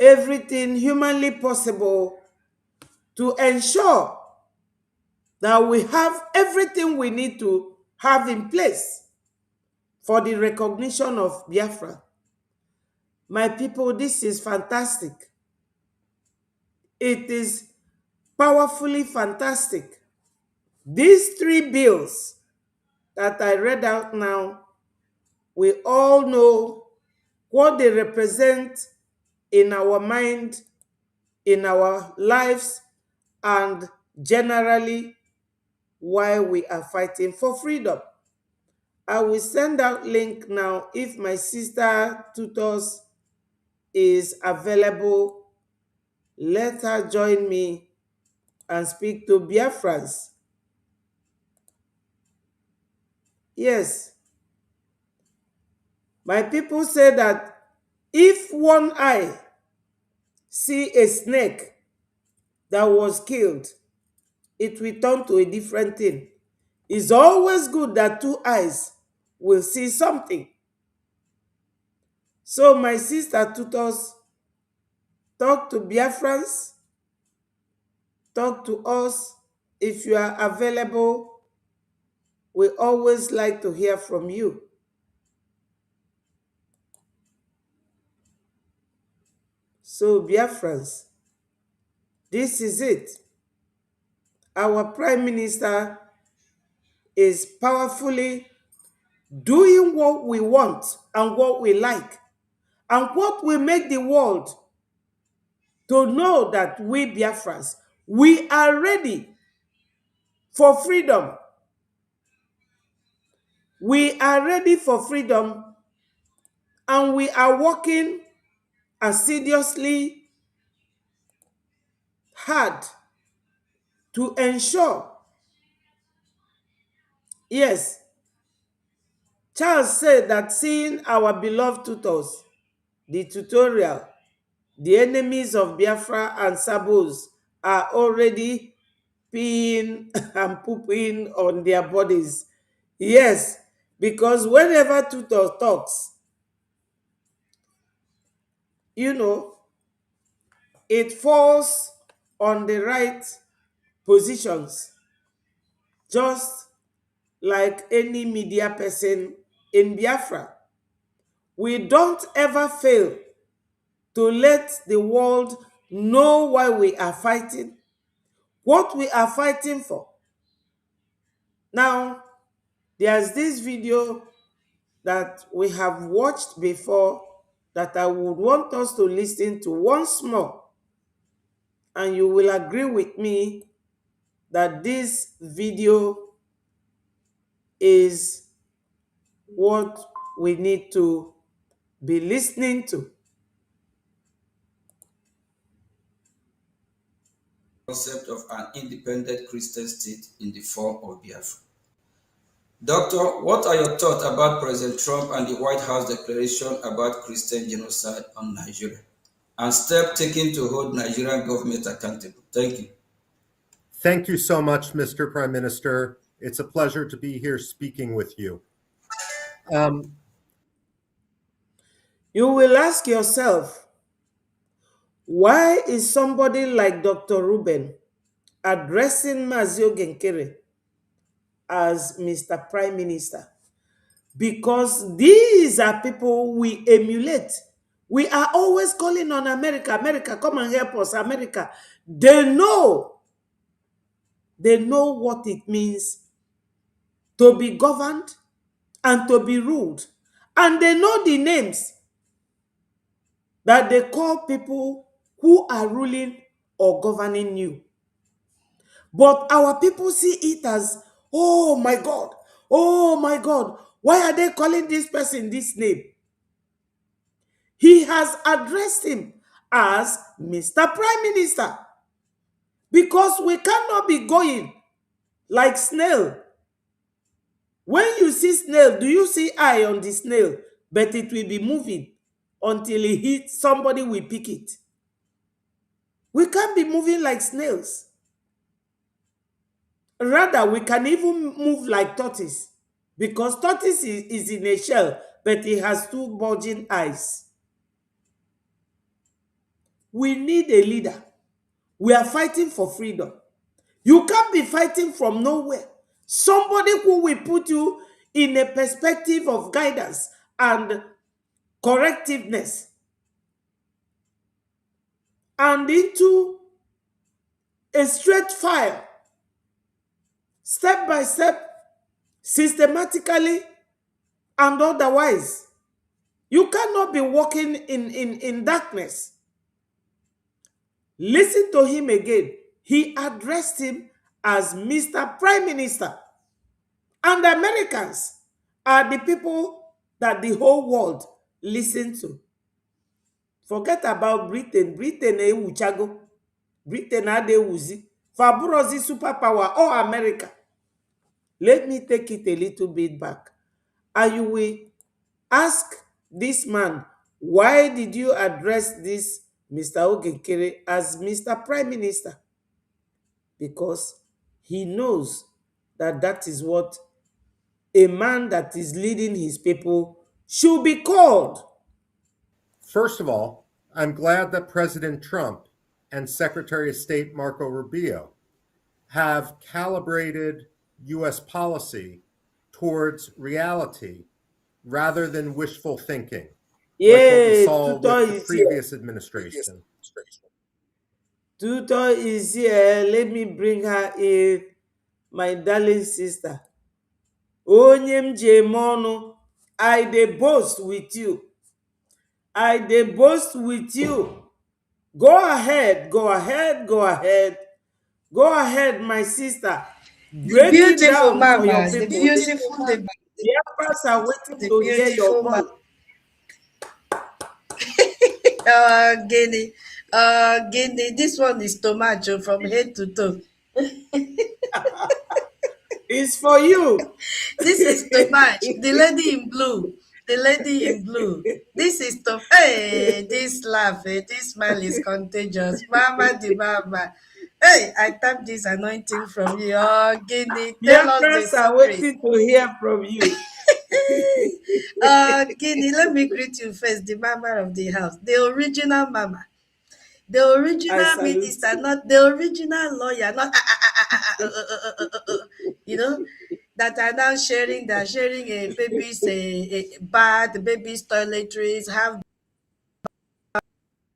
everything humanly possible to ensure that we have everything we need to have in place for the recognition of Biafra. My people, this is fantastic. It is powerfully fantastic. These three bills that I read out now, we all know what they represent in our mind, in our lives, and generally why we are fighting for freedom. I will send out link now. If my sister tutors is available, let her join me and speak to Biafrans. Yes, my people say that if one eye see a snake that was killed, it will turn to a different thing. It's always good that two eyes will see something. So my sister tutors, talk to Biafrans, talk to us. If you are available, we always like to hear from you. So Biafrans, this is it. Our Prime Minister is powerfully doing what we want and what we like and what will make the world to know that we Biafrans, we are ready for freedom. We are ready for freedom and we are working assiduously hard to ensure. Yes, Charles said that seeing our beloved tutors, the tutorial, the enemies of Biafra and Sabos are already peeing and pooping on their bodies. Yes, because whenever tutor talks, you know, it falls on the right positions, just like any media person in Biafra. We don't ever fail to let the world know why we are fighting, what we are fighting for. Now, there's this video that we have watched before that I would want us to listen to once more. And you will agree with me that this video is what we need to be listening to. Concept of an independent Christian state in the form of Biafra. Doctor, what are your thoughts about President Trump and the White House declaration about Christian genocide on Nigeria and steps taken to hold Nigerian government accountable? Thank you. Thank you so much, Mr. Prime Minister. It's a pleasure to be here speaking with you. You will ask yourself, why is somebody like Dr. Ruben addressing Mazio Genkere as Mr. Prime Minister? Because these are people we emulate. We are always calling on America. America, come and help us. America. They know what it means to be governed and to be ruled. And they know the names that they call people who are ruling or governing you. But our people see it as, oh my God, why are they calling this person this name? He has addressed him as Mr. Prime Minister because we cannot be going like snail. When you see snail, do you see eye on the snail? But it will be moving until it hits somebody will pick it. We can't be moving like snails. Rather, we can even move like tortoise because tortoise is in a shell, but it has two bulging eyes. We need a leader. We are fighting for freedom. You can't be fighting from nowhere. Somebody who will put you in a perspective of guidance and correctiveness and into a straight fire, step by step, systematically and otherwise. You cannot be walking in darkness. Listen to him again. He addressed him as Mr. Prime Minister. And Americans are the people that the whole world listen to. Forget about Britain. Britain ewuchago. Britain adewuzi. Faburozi superpower or America. Let me take it a little bit back. And you will ask this man, why did you address this Mr. Ogekere as Mr. Prime Minister? Because he knows that that is what a man that is leading his people should be called. First of all, I'm glad that President Trump and Secretary of State Marco Rubio have calibrated U.S. policy towards reality rather than wishful thinking, like what we Yeah, saw tutor with the is here. previous administration. Tutor is here. Let me bring her in, my darling sister. Onye m ji eme ọnụ, I dey boast with you. I dey boast with you. Go ahead, go ahead, go ahead. Go ahead, my sister. The Break it beautiful down for your mama, the people. beautiful, The Biafras are waiting the to hear your beautiful voice. Guinea, Guinea. This one is tomato from head to toe. It's for you. This is tomato. The lady in blue. The lady in blue. This is to. Hey, this laugh, this smile is contagious. Mama, the mama. Hey, I tap this anointing from you. Oh, Guinea, tell us the Biafras are secret. waiting to hear from you. Guinea, let me greet you first, the mama of the house, the original mama, the I original salute minister, you. not the original lawyer, not you know, that are now sharing. They're sharing a baby's a bath, baby's toiletries, have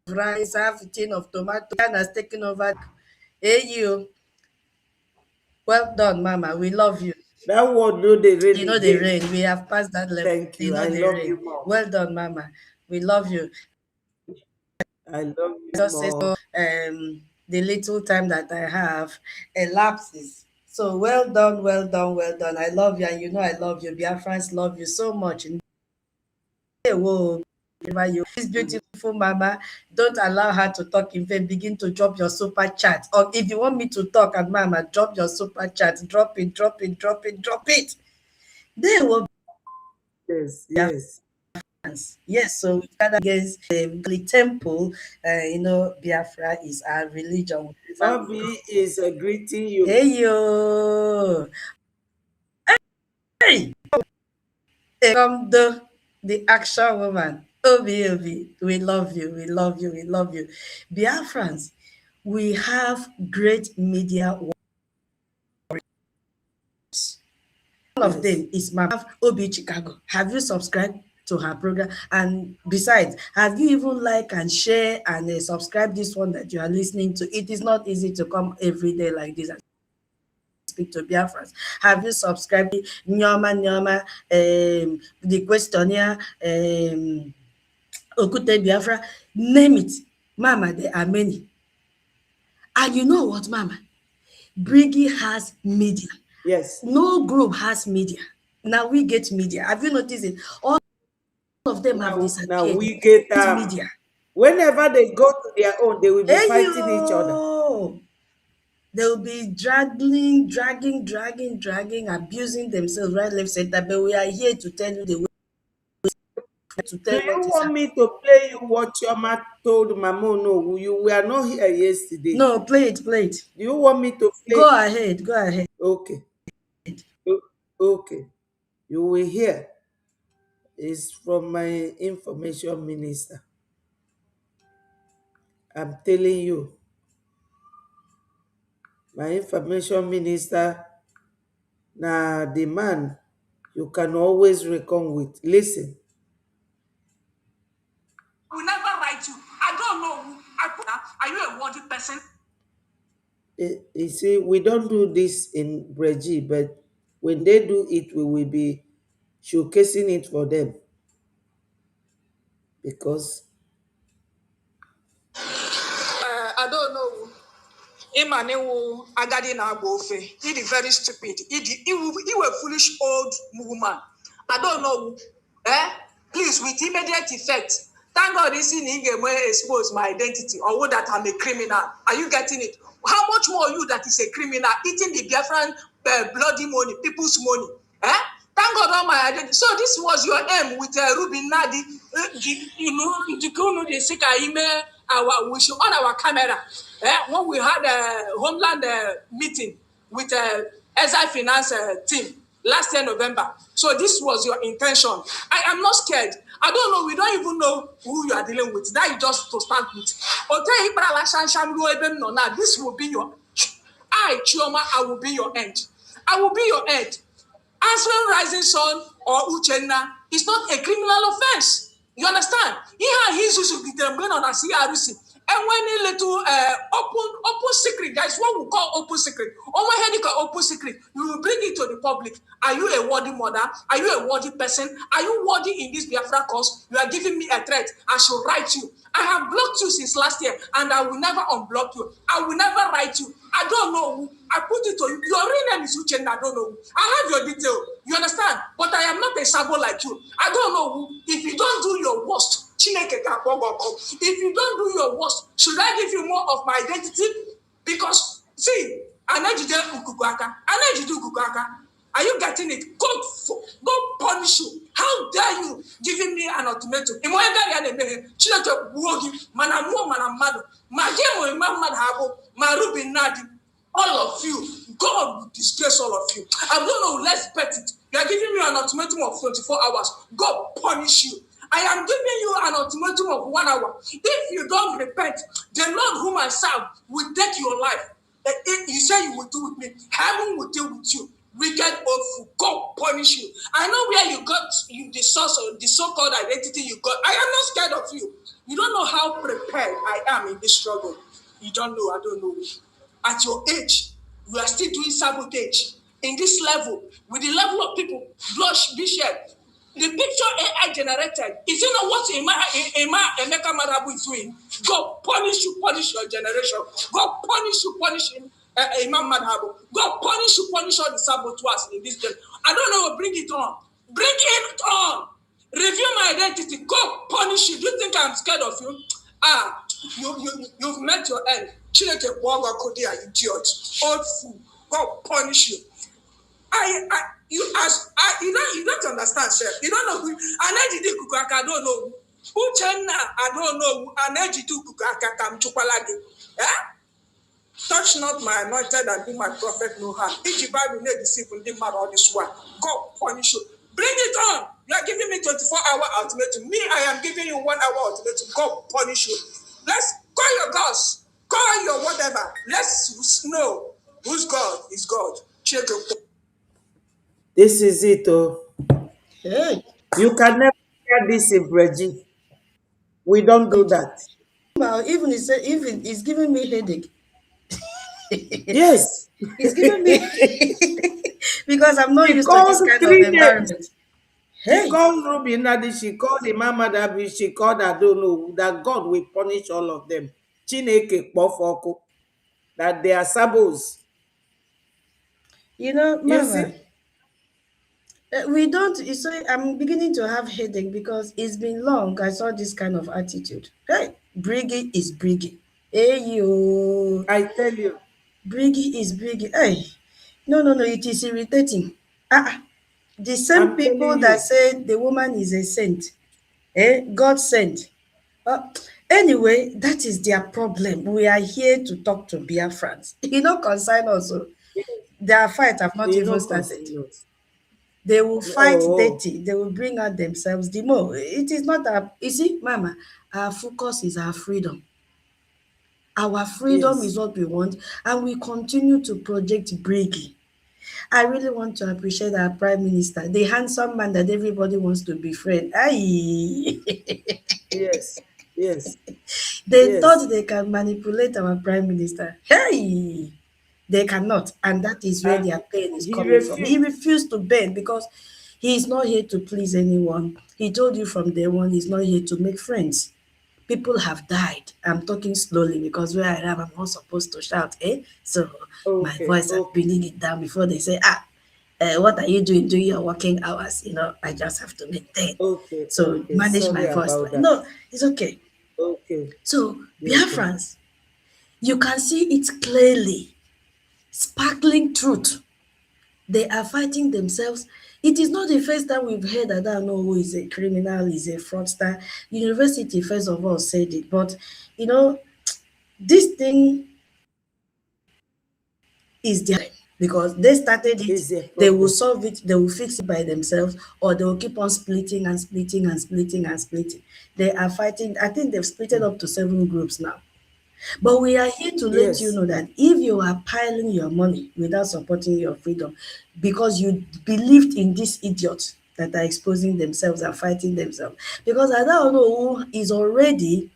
rice, have a tin of tomato, and has taken over. Hey, you, well done, mama. We love you. That word no dey rain You know the again. rain. We have passed that level. Thank You you. know I the love you rain. more. Well done, mama. We love you. I love you Just say so, more. the little time that I have elapses. So well done, well done, well done. I love you, and you know I love you. Biafrans love you so much. And whoa, you, this beautiful mama, don't allow her to talk in vain. Begin to drop your super chat. Or if you want me to talk, and mama, drop your super chat. Drop it, drop it, drop it, drop it. There will Yes, be yes. yes, so we gather against the temple. Biafra is our religion. Obi is greeting you. Hey yo, hey, come the action woman. Obi, Obi, we love you, we love you, we love you. Biafrans, we have great media. One of Yes. them is Mama Obi Chicago. Have you subscribed to her program? And besides, have you even like and share and subscribe this one that you are listening to? It is not easy to come every day like this and speak to Biafrans. Have you subscribed to Nyoma Nyoma, the questionnaire, Okute Biafra? Name it. Mama, there are many. And you know what, Mama? Briggy has media. Yes. No group has media. Now we get media. Have you noticed it? All of them have Now disappeared. we get Media. whenever they go to their own, they will be Hey fighting each other. yo! They'll be dragging, abusing themselves right, left, center. But we are here to tell you the way to Do tell you what is want happening. me to play you what your mama told Mama? No, you were not here yesterday. No, play it, play it. Do you want me to play? Go ahead, go ahead. Okay. Okay. You will hear. It's from my information minister. I'm telling you, my information minister, now the man you can always reckon with. Listen. I will never write you. I don't know who. Are you a worthy person? You see, we don't do this in Breji, but when they do it, we will be showcasing it for them. Because I don't know. Imaniwu agadi na agba ofe. He is very stupid. He a foolish old woman. I don't know. Eh? Please, with immediate effect. Thank God this in expose my identity or that I'm a criminal. Are you getting it? How much more you that is a criminal eating the Biafran bloody money, people's money? Eh? Thank God all my identity. So this was your aim with Ruby Nadi. You know, the sick email we should on our camera. When we had a homeland meeting with SI Finance team last year November. So this was your intention. I am not scared. I don't know. We don't even know who you are dealing with. That is just to start with. Now this will be your. I Chioma, I will be your end. I will be your end. Answering rising sun or Uchenna is not a criminal offense. You understand? Here he's used to them going on a CRC. And when a little open secret, that's what we call open secret. On my head, you call open secret. You will bring it to the public. Are you a worthy mother? Are you a worthy person? Are you worthy in this Biafra cause? You are giving me a threat. I should write you. I have blocked you since last year, and I will never unblock you. I will never write you. I don't know who. I put it to you. Your real name is Uchenna. I don't know who. I have your detail. You understand? But I am not a sabo like you. I don't know who. If you don't do your worst, Chineke can come. If you don't do your worst, should I give you more of my identity? Because, see, I need you to do ukukuaka. I need you to do ukukuaka. Are you getting it? Go punish you. How dare you giving me an ultimatum? Chineke wogi manamu manamado. Magemo imamad habo. Marubi nadi. All of you, God will disgrace all of you. I don't know, let's bet it. You are giving me an ultimatum of 24 hours. God punish you. I am giving you an ultimatum of 1 hour. If you don't repent, the Lord whom I serve will take your life. You say you will do with me. Heaven will deal with you. Wicked oath, God punish you. I know where you got the source of the so-called identity you got. I am not scared of you. You don't know how prepared I am in this struggle. You don't know, I don't know. At your age, you are still doing sabotage in this level, with the level of people, blood be shed. The picture AI generated, is it not what Emeka Marabu is doing? God punish you, punish your generation. God punish him, Imam Madhabu. God punish all the saboteurs in this day. I don't know, bring it on. Bring it on. Review my identity. God punish you. Do you think I'm scared of you? You've met your end. Chineke Bwaga Kodia, idiot. Old fool. God punish you. You don't understand, sir. You don't know who. Anejide Kukaka, I don't know. Uchenna, I don't know. Anejidu Kukaka Kam Chupalagi. Eh? Touch not my anointed and do my prophet no harm. If the Bible need disciple, the matter all this one. God punish you. Bring it on. You are giving me 24-hour ultimatum. Me, I am giving you 1 hour ultimatum. God punish you. Let's call your gods. Call your whatever. Let's know whose God is God. Check it. This is it, oh. Hey. You can never hear this in Brazil. We don't do that. Well, even it's giving me headache. Yes. It's giving me because I'm not She used to this called kind of 3 names. environment. She Hey, called Ruby Nadi, she called Imam Adabi, she called I don't know, that God will punish all of them. Chineke Kpofoko, that they are sabos. you know, You see? Mama, we don't. You see, I'm beginning to have headache because it's been long. I saw this kind of attitude. Hey, Briggy is Briggy. Hey, you. I tell you, Briggy is Briggy. Hey, no, no, no. It is irritating. Ah, the same I'm people telling that you. say the woman is a saint, God sent. Uh, anyway, that is their problem. We are here to talk to Biafrans. You know, concern also. Their fight have not You even know, started. continuous. They will fight Oh, dirty. They will bring out themselves the more. It is not a, you see, Mama, our focus is our freedom. Our freedom yes. is what we want, and we continue to project bravely. I really want to appreciate our Prime Minister, the handsome man that everybody wants to befriend. Aye. Yes. Yes. They Yes. thought they can manipulate our Prime Minister. Hey! They cannot, and that is where And their pain is he coming from. He refused. refused to bend because he is not here to please anyone. He told you from day one he's not here to make friends. People have died. I'm talking slowly because where I am, I'm not supposed to shout, eh? So my Okay. voice, I'm Okay. bringing it down before they say, what are you doing? Do your working hours? I just have to maintain. Okay, So okay. manage Sorry my voice. about that. No, it's okay. Okay, So okay. Biafrans, you can see it clearly, sparkling truth. They are fighting themselves. It is not the first time we've heard that I don't know who is a criminal, is a fraudster. University, first of all, said it. But, you know, this thing is there because they started it. Is a They will problem. solve it, they will fix it by themselves, or they will keep on splitting and splitting and splitting and splitting. They are fighting. I think they've splitted Mm. up to 7 groups now. But we are here to let you Yes, know that if you are piling your money without supporting your freedom because you believed in these idiots that are exposing themselves and fighting themselves, because I don't know who is already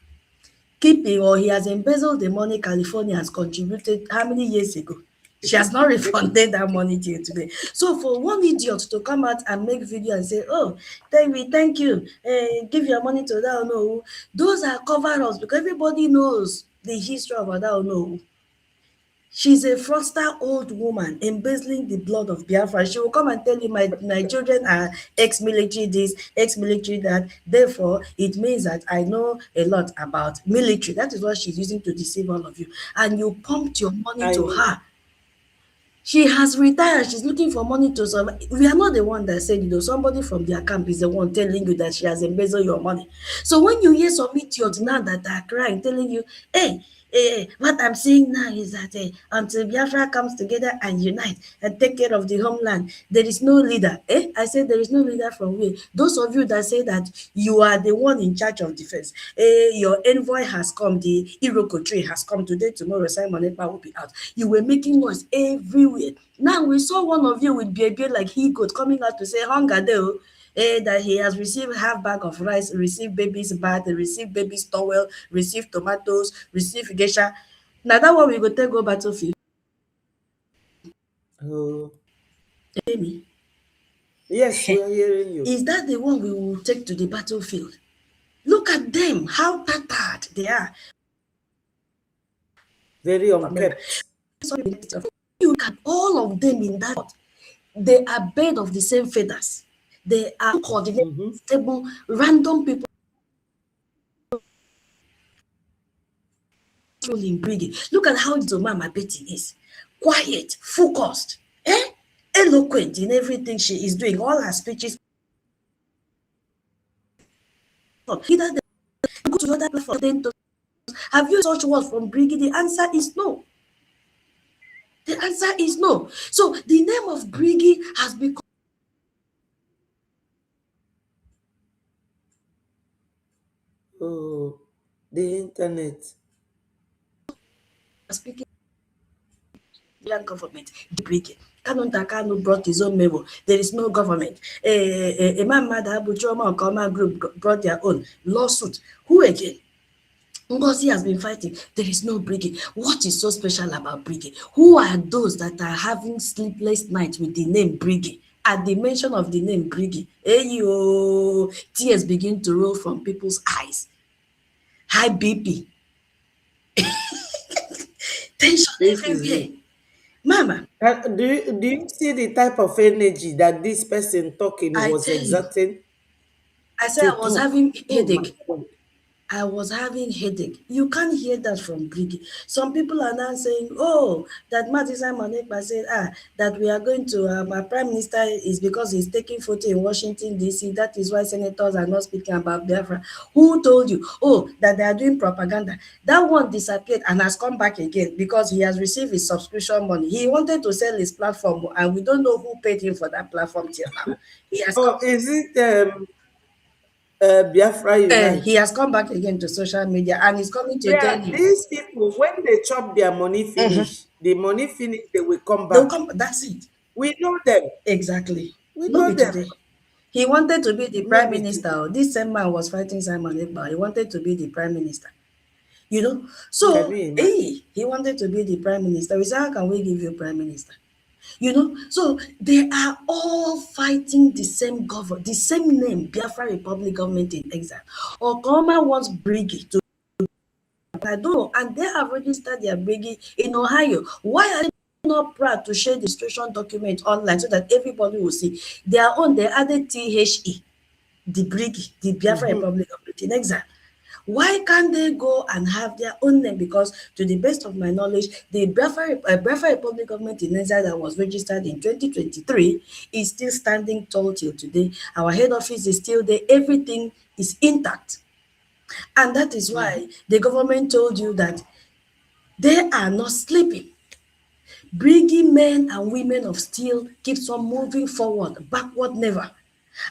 keeping or he has embezzled the money California has contributed how many years ago? She has not refunded that money till today. So for one idiot to come out and make video and say, "Oh, thank you, give your money to that no," those are cover-ups because everybody knows the history of that no. She's a fraudster old woman embezzling the blood of Biafra. She will come and tell you my children are ex-military this, ex-military that. Therefore, it means that I know a lot about military. That is what she's using to deceive all of you. And you pumped your money I to know. her. She has retired. She's looking for money to survive. We are not the one that said, somebody from their camp is the one telling you that she has embezzled your money. So when you hear some idiots now that are crying, telling you, hey, what I'm saying now is that until Biafra comes together and unite and take care of the homeland, there is no leader. I said there is no leader from where? Those of you that say that you are the one in charge of defense, your envoy has come, the Iroko tree has come today, tomorrow, Simon Ekpa will be out. You were making noise everywhere. Now we saw one of you with beard like he goat coming out to say hunger there. That he has received half bag of rice, received baby's bath, received baby's towel, received tomatoes, received geisha. Now that one we go take go battlefield. Oh, Hear me? yes, we are hearing you. Is that the one we will take to the battlefield? Look at them, how tattered they are. Very America. unkept. You look at all of them in that pot. They are bed of the same feathers. They are coordinated, Mm-hmm. stable, random people in brigade. Look at how Zomama Betty is. Quiet, focused, eloquent in everything she is doing. All her speeches. Either they go to other platform. Have you such words from brigade? The answer is no. The answer is no. So the name of brigade has become Oh, the internet. speaking government, the brigade. Kanu brought his own memo. There is no government. Imam Mada Abu Choma Okoma group brought their own lawsuit. Who again? Ngozi has been fighting. There is no brigade. What is so special about brigade? Who are those that are having sleepless nights with the name brigade? At the mention of the name brigade, tears begin to roll from people's eyes. High BP, tension This is everywhere. it. Mama, Do you see the type of energy that this person talking I was tell you, exerting I said to I was talk? having Oh my headache. God. I was having headache. You can't hear that from Briggy. Some people are now saying, oh, that Matisa Manekpa said, that we are going to, our prime minister is because he's taking photo in Washington, D.C. That is why senators are not speaking about Biafra. Who told you? Oh, that they are doing propaganda. That one disappeared and has come back again because he has received his subscription money. He wanted to sell his platform and we don't know who paid him for that platform till now. He has come Oh, is it Biafra he Unite? has come back again to social media and he's coming to tell Yeah, you. these people, when they chop their money Mhm. finish, the money finish, they will come They'll back. come. That's it. We know them. Exactly. We No know be them. today. He wanted to be the No prime be minister. today. Oh. This same man was fighting Simon Ekpa. He wanted to be the prime minister. You know. Can So, you imagine? hey, he wanted to be the prime minister. We said, how can we give you prime minister? You know. So they are all fighting the same government, the same name, Biafra Republic government in exile. Okoma wants Briggy to. I don't know, and they have registered their Briggy in Ohio. Why are they not proud to share the registration document online so that everybody will see. Their own, they added THE, the brig, the Biafra Mhm. Republic of Britain Exile. Why can't they go and have their own name? Because to the best of my knowledge, the Biafra Republic Government in Exile that was registered in 2023 is still standing tall till today. Our head office is still there. Everything is intact. And that is why the government told you that they are not sleeping. Bringing men and women of steel keeps on moving forward, backward never.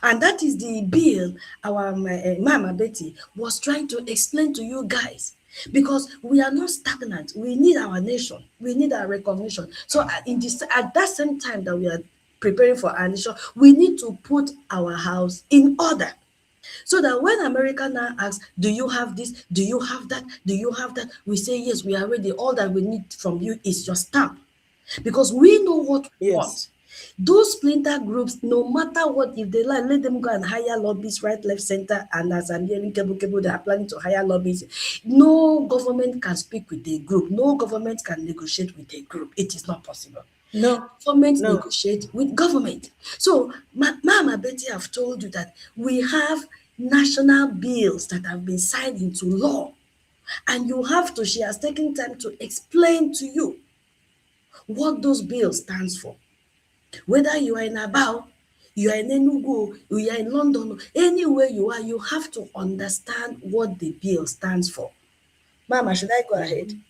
And that is the bill our Mama Betty was trying to explain to you guys. Because we are not stagnant. We need our nation. We need our recognition. So at that same time that we are preparing for our nation, we need to put our house in order. So that when America now asks, do you have this? Do you have that? Do you have that? We say, yes, we are ready. All that we need from you is your stamp. Because we know what we Yes. want. Those splinter groups, no matter what, if they like, let them go and hire lobbies right, left, center, and as I'm hearing cable, they are planning to hire lobbies. No government can speak with a group. No government can negotiate with a group. It is not possible. No. Government No. negotiate with government. So, Mama Betty have told you that we have national bills that have been signed into law. And you have to, she has taken time to explain to you what those bills stands for. Whether you are in Abao, you are in Enugu, you are in London, anywhere you are, you have to understand what the bill stands for. Mama, should I go ahead? Mhm.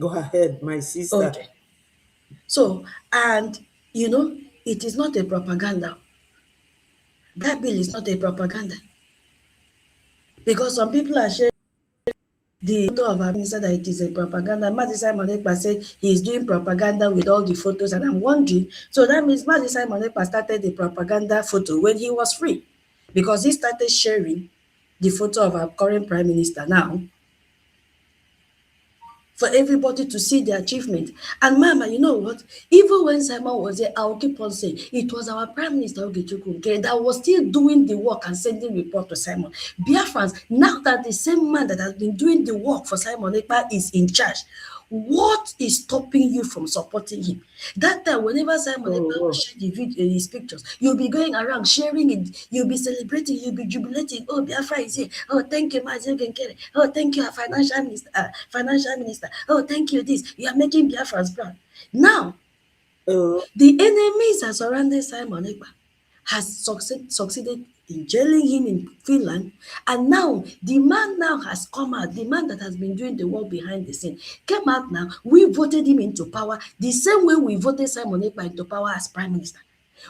Go ahead, my sister. Okay. So, and it is not a propaganda. That bill is not a propaganda. Because some people are sharing the photo of our minister that it is a propaganda. Mazi Simon Ekpa said he is doing propaganda with all the photos, and I'm wondering, so that means Mazi Simon Ekpa started the propaganda photo when he was free, because he started sharing the photo of our current prime minister now for everybody to see the achievement. And Mama, you know what? Even when Simon was there, I'll keep on saying it was our Prime Minister Ogechukwu Nkere that was still doing the work and sending report to Simon. Biafrans, now that the same man that has been doing the work for Simon Ekpa is in charge, what is stopping you from supporting him? That time, whenever Simon Oh, Ekpa will oh, share the video, his pictures, you'll be going around sharing it, you'll be celebrating, you'll be jubilating. Oh, Biafra is here. Oh, thank you, Mazi Nkere. Oh, thank you, our financial minister. Financial minister. Oh, thank you, this. You are making Biafrans proud. Now, oh, the enemies that surrounded Simon Ekpa has succeeded in jailing him in Finland, and now the man now has come out, the man that has been doing the work behind the scene came out now. We voted him into power the same way we voted Simon Ekpa into power as prime minister.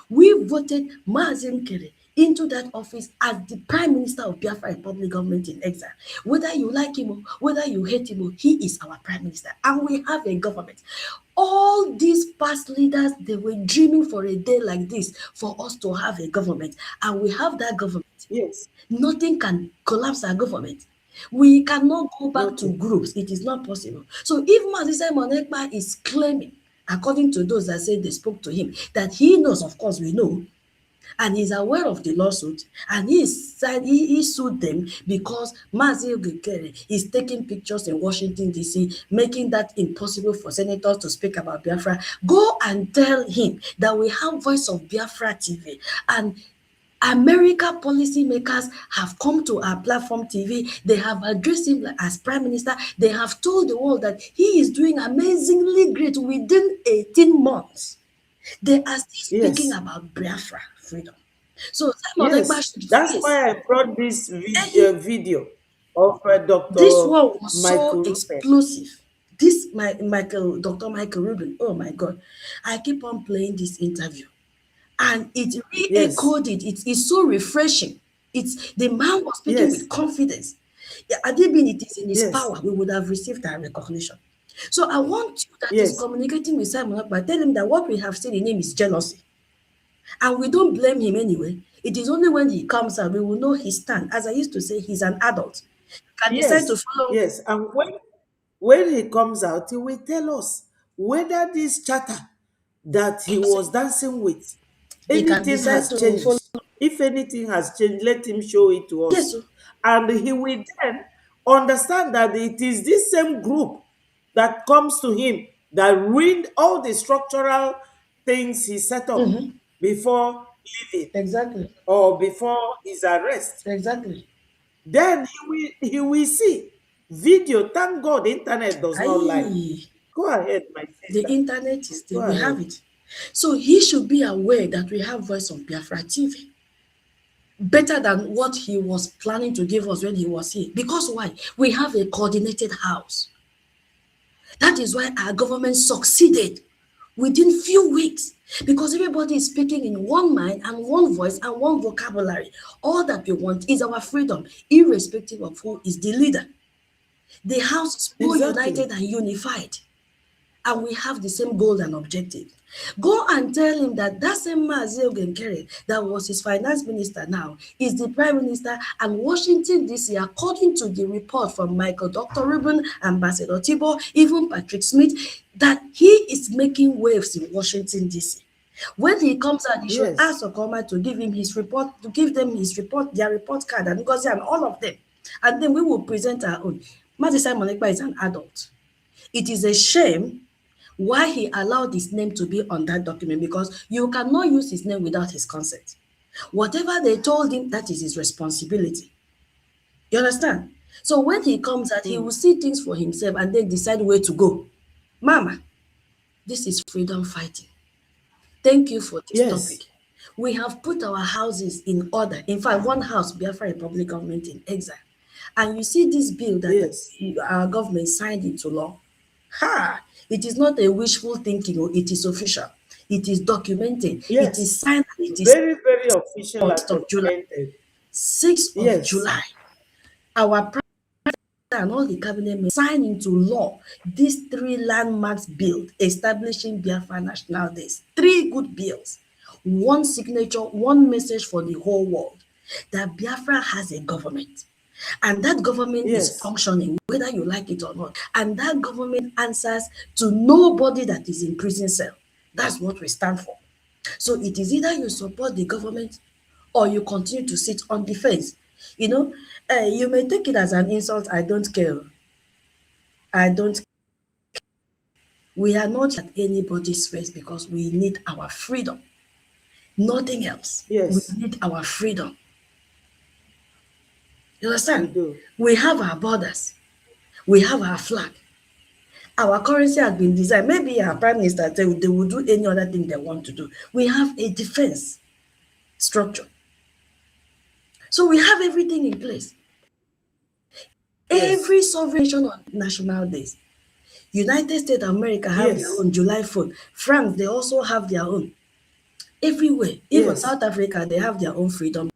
We voted Mazi Nkere into that office as the prime minister of Biafra Republic government in exile. Whether you like him or whether you hate him, he is our prime minister, and we have a government. All these past leaders, they were dreaming for a day like this for us to have a government, and we have that government. yes. Nothing can collapse our government. We cannot go back to Nothing. groups. It is not possible. So if Mazi Simon Ekpa is claiming, according to those that say they spoke to him, that he knows, of course we know, and he's aware of the lawsuit, and he sued them because Mazi Ogekere is taking pictures in Washington DC, making that impossible for senators to speak about Biafra. Go and tell him that we have Voice of Biafra TV, and America policymakers have come to our platform TV. They have addressed him as prime minister. They have told the world that he is doing amazingly great within 18 months. They are still speaking Yes. about Biafra freedom. So Simon Ekpa Yes. should That's face why I brought this any. video of This Dr. one was so Michael Rupert. explosive. This Dr. Michael Rubin. Oh my God, I keep on playing this interview, and it Yes. re-echoed it. It is so refreshing. It's the man was speaking with Yes. confidence. Yeah, had it been it is in his Yes. power, we would have received our recognition. So I want you that is Yes. communicating with Simon Ekpa, tell him that what we have seen in him is jealousy. And we don't blame him anyway. It is only when he comes out we will know his stand. As I used to say, he's an adult. You can decide to Yes. follow. Yes. And when he comes out, he will tell us whether this chatter that he was dancing with, He can anything decide has to follow. changed. If anything has changed, let him show it to Yes, us. so And he will then understand that it is this same group that comes to him that ruined all the structural things he set up before leaving Exactly. or before his arrest. Exactly. Then he will see video. Thank God the internet does not lie. Aye. Go ahead, my The sister. internet is Go there. We have ahead. it. So he should be aware that we have Voice of Biafra TV. Better than what he was planning to give us when he was here. Because why? We have a coordinated house. That is why our government succeeded within few weeks, because everybody is speaking in one mind and one voice and one vocabulary. All that we want is our freedom, irrespective of who is the leader. The house is more Exactly. united and unified, and we have the same goal and objective. Go and tell him that that same Mazi Ogenkere that was his finance minister now is the prime minister, and Washington DC, according to the report from Michael Dr. Rubin, Ambassador Tibo, even Patrick Smith, that he is making waves in Washington DC. When he comes out, he should Yes. ask Okoma to give him his report, to give them his report, their report card, and Ngozi and all of them. And then we will present our own. Mazi Simon Ekpa is an adult. It is a shame why he allowed his name to be on that document, because you cannot use his name without his consent. Whatever they told him, that is his responsibility. You understand? So when he comes out, he will see things for himself and then decide where to go. Mama, this is freedom fighting. Thank you for this Yes. topic. We have put our houses in order. In fact, one house, Biafra Republic government in exile. And you see this bill that Yes. our government signed into law. Ha! It is not a wishful thinking, or it is official. It is documented. It Yes. is signed, and it is Very, very official on and 6th of July. documented. 6th of Yes. July. Our and all the cabinet members signed into law these three landmarks bill establishing Biafra National Days. Three good bills, one signature, one message for the whole world that Biafra has a government. And that government is Yes. functioning, whether you like it or not. And that government answers to nobody that is in prison cell. That's what we stand for. So it is either you support the government or you continue to sit on the fence. You know, you may take it as an insult. I don't care. I don't. We are not at anybody's face, because we need our freedom. Nothing else. We Yes. need our freedom. You We understand? do. We have our borders. We have our flag. Our currency has been designed. Maybe our prime minister they will do any other thing they want to do. We have a defense structure. So we have everything in place. Yes. Every sovereign nation on national days. United States of America have their Yes. own July 4th. France, they also have their own. Everywhere, even Yes. South Africa, they have their own freedom.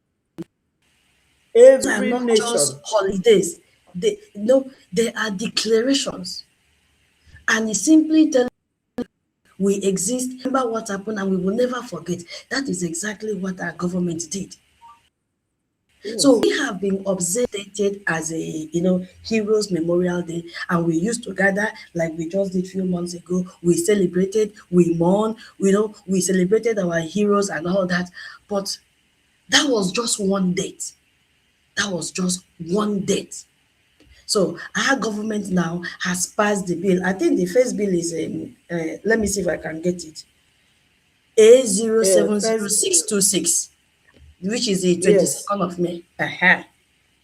These are Every not just nation. holidays. They no, they are declarations. And it's simply telling we exist, remember what happened, and we will never forget. That is exactly what our government did. So Yes. we have been observed as a Heroes Memorial Day, and we used to gather like we just did few months ago. We celebrated, we mourn, we celebrated our heroes and all that. But that was just one date. That was just one date. So our government now has passed the bill. I think the first bill is let me see if I can get it. A zero seven zero First six bill. two six, which is the Yes. 22nd of May.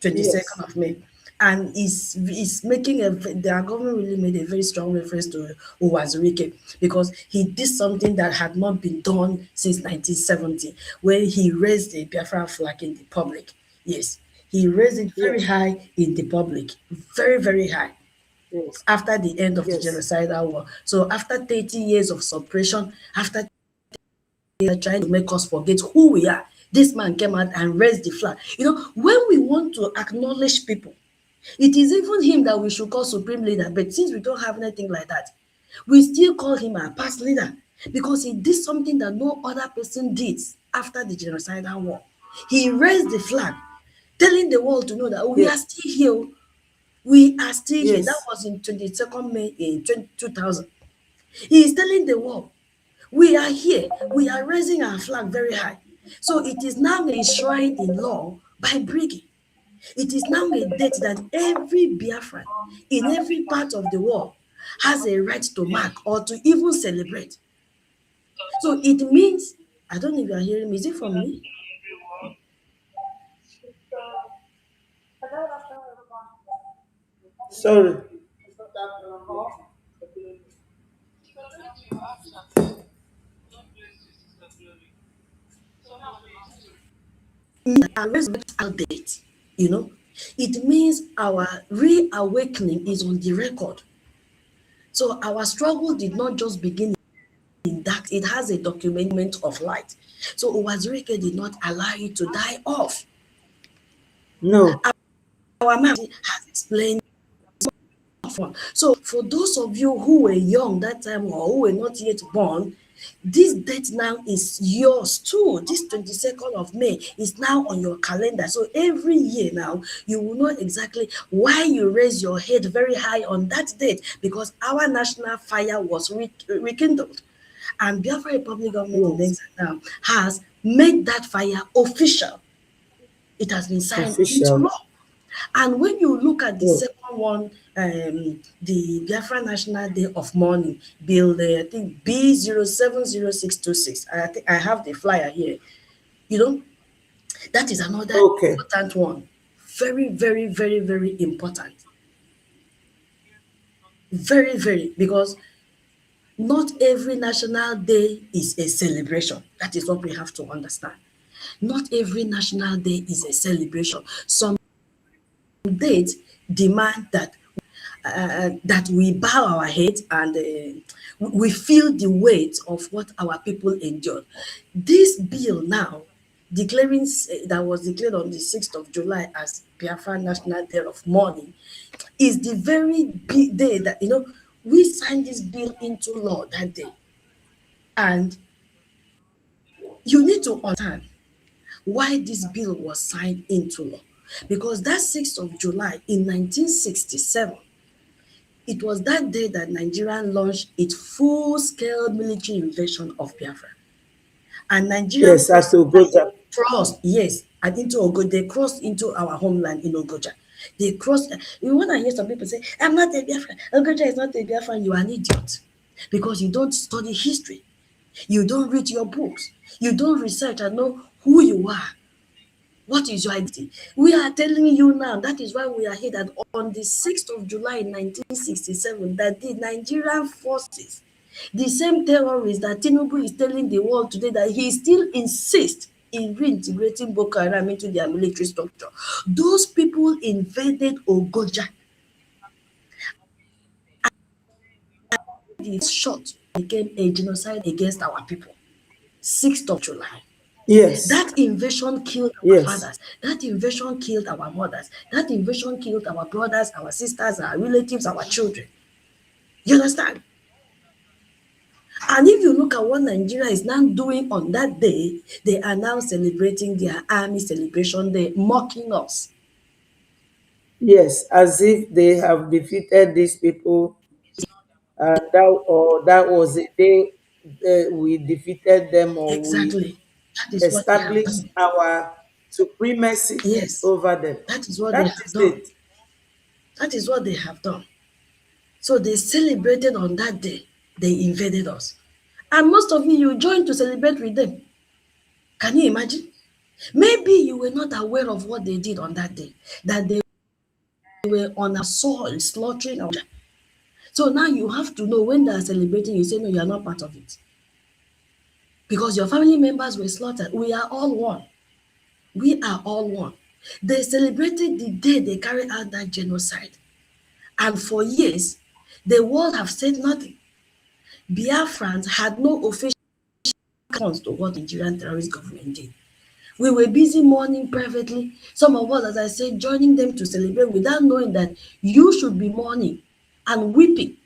22nd Yes. of May. And is making their government really made a very strong reference to Uwazurike, because he did something that had not been done since 1970, when he raised the Biafra flag in the public. Yes, he raised it very Yes. high in the public, very, very high, Yes. after the end of the Yes. genocidal war. So after 30 years of suppression, after they are trying to make us forget who we are, this man came out and raised the flag. When we want to acknowledge people, it is even him that we should call supreme leader. But since we don't have anything like that, we still call him our past leader, because he did something that no other person did after the genocidal war. He raised the flag, telling the world to know that we are Yes. still here. We are still here. That Yes. was in 22nd May in 2000. He is telling the world, we are here. We are raising our flag very high. So it is now enshrined in law by Briggy. It is now a date that every Biafran in every part of the world has a right to mark or to even celebrate. So it means, I don't know if you are hearing me. Is it from me? Sorry. Our outdate, you know, it means our reawakening is on the record. So our struggle did not just begin in that, it has a document of light. So Uwazurike did not allow it to die off. No. Our man has explained. So for those of you who were young that time or who were not yet born, this date now is yours too. This 22nd of May is now on your calendar. So every year now, you will know exactly why you raise your head very high on that date, because our national fire was rekindled. And Biafra Republic government in Yes. exile now has made that fire official. It has been signed into Official. law. And when you look at the Yes. second one, the Biafra National Day of Mourning, Bill, I think B070626, I think I have the flyer here. You know, that is another Okay. important one. Very, very, very, very important. Very, very, because not every national day is a celebration. That is what we have to understand. Not every national day is a celebration. Some dates demand that we bow our head and we feel the weight of what our people endured. This bill now, that was declared on the 6th of July as Biafra National Day of Mourning, is the very big day that, we signed this bill into law that day. And you need to understand why this bill was signed into law. Because that 6th of July in 1967, it was that day that Nigeria launched its full-scale military invasion of Biafra. And Nigerian Yes, forces at Ogoja. crossed, yes, and into Ogoja. They crossed into our homeland in Ogoja. They crossed. When I hear some people say, I'm not a Biafran, Ogoja is not a Biafran, you are an idiot. Because you don't study history. You don't read your books. You don't research and know who you are. What is your identity? We are telling you now, that is why we are here, that on the 6th of July 1967, that the Nigerian forces, the same terrorists that Tinubu is telling the world today that he still insists in reintegrating Boko Haram into their military structure. Those people invaded Ogoja. This shot became a genocide against our people. 6th of July. Yes. That invasion killed our Yes. fathers. That invasion killed our mothers. That invasion killed our brothers, our sisters, our relatives, our children. You understand? And if you look at what Nigeria is now doing on that day, they are now celebrating their army celebration day, mocking us. Yes. As if they have defeated these people, and that was a day we defeated them, or we Exactly. That is what they have established done. our supremacy Yes, over them. that is what they That have is done. it. That is what they have done. So they celebrated on that day. They invaded us. And most of you joined to celebrate with them. Can you imagine? Maybe you were not aware of what they did on that day, that they were on our soil slaughtering our. So now you have to know, when they are celebrating, you say, no, you are not part of it. Because your family members were slaughtered. We are all one. We are all one. They celebrated the day they carried out that genocide. And for years, the world have said nothing. Biafrans had no official response to what the Nigerian terrorist government did. We were busy mourning privately. Some of us, as I said, joining them to celebrate without knowing that you should be mourning and weeping.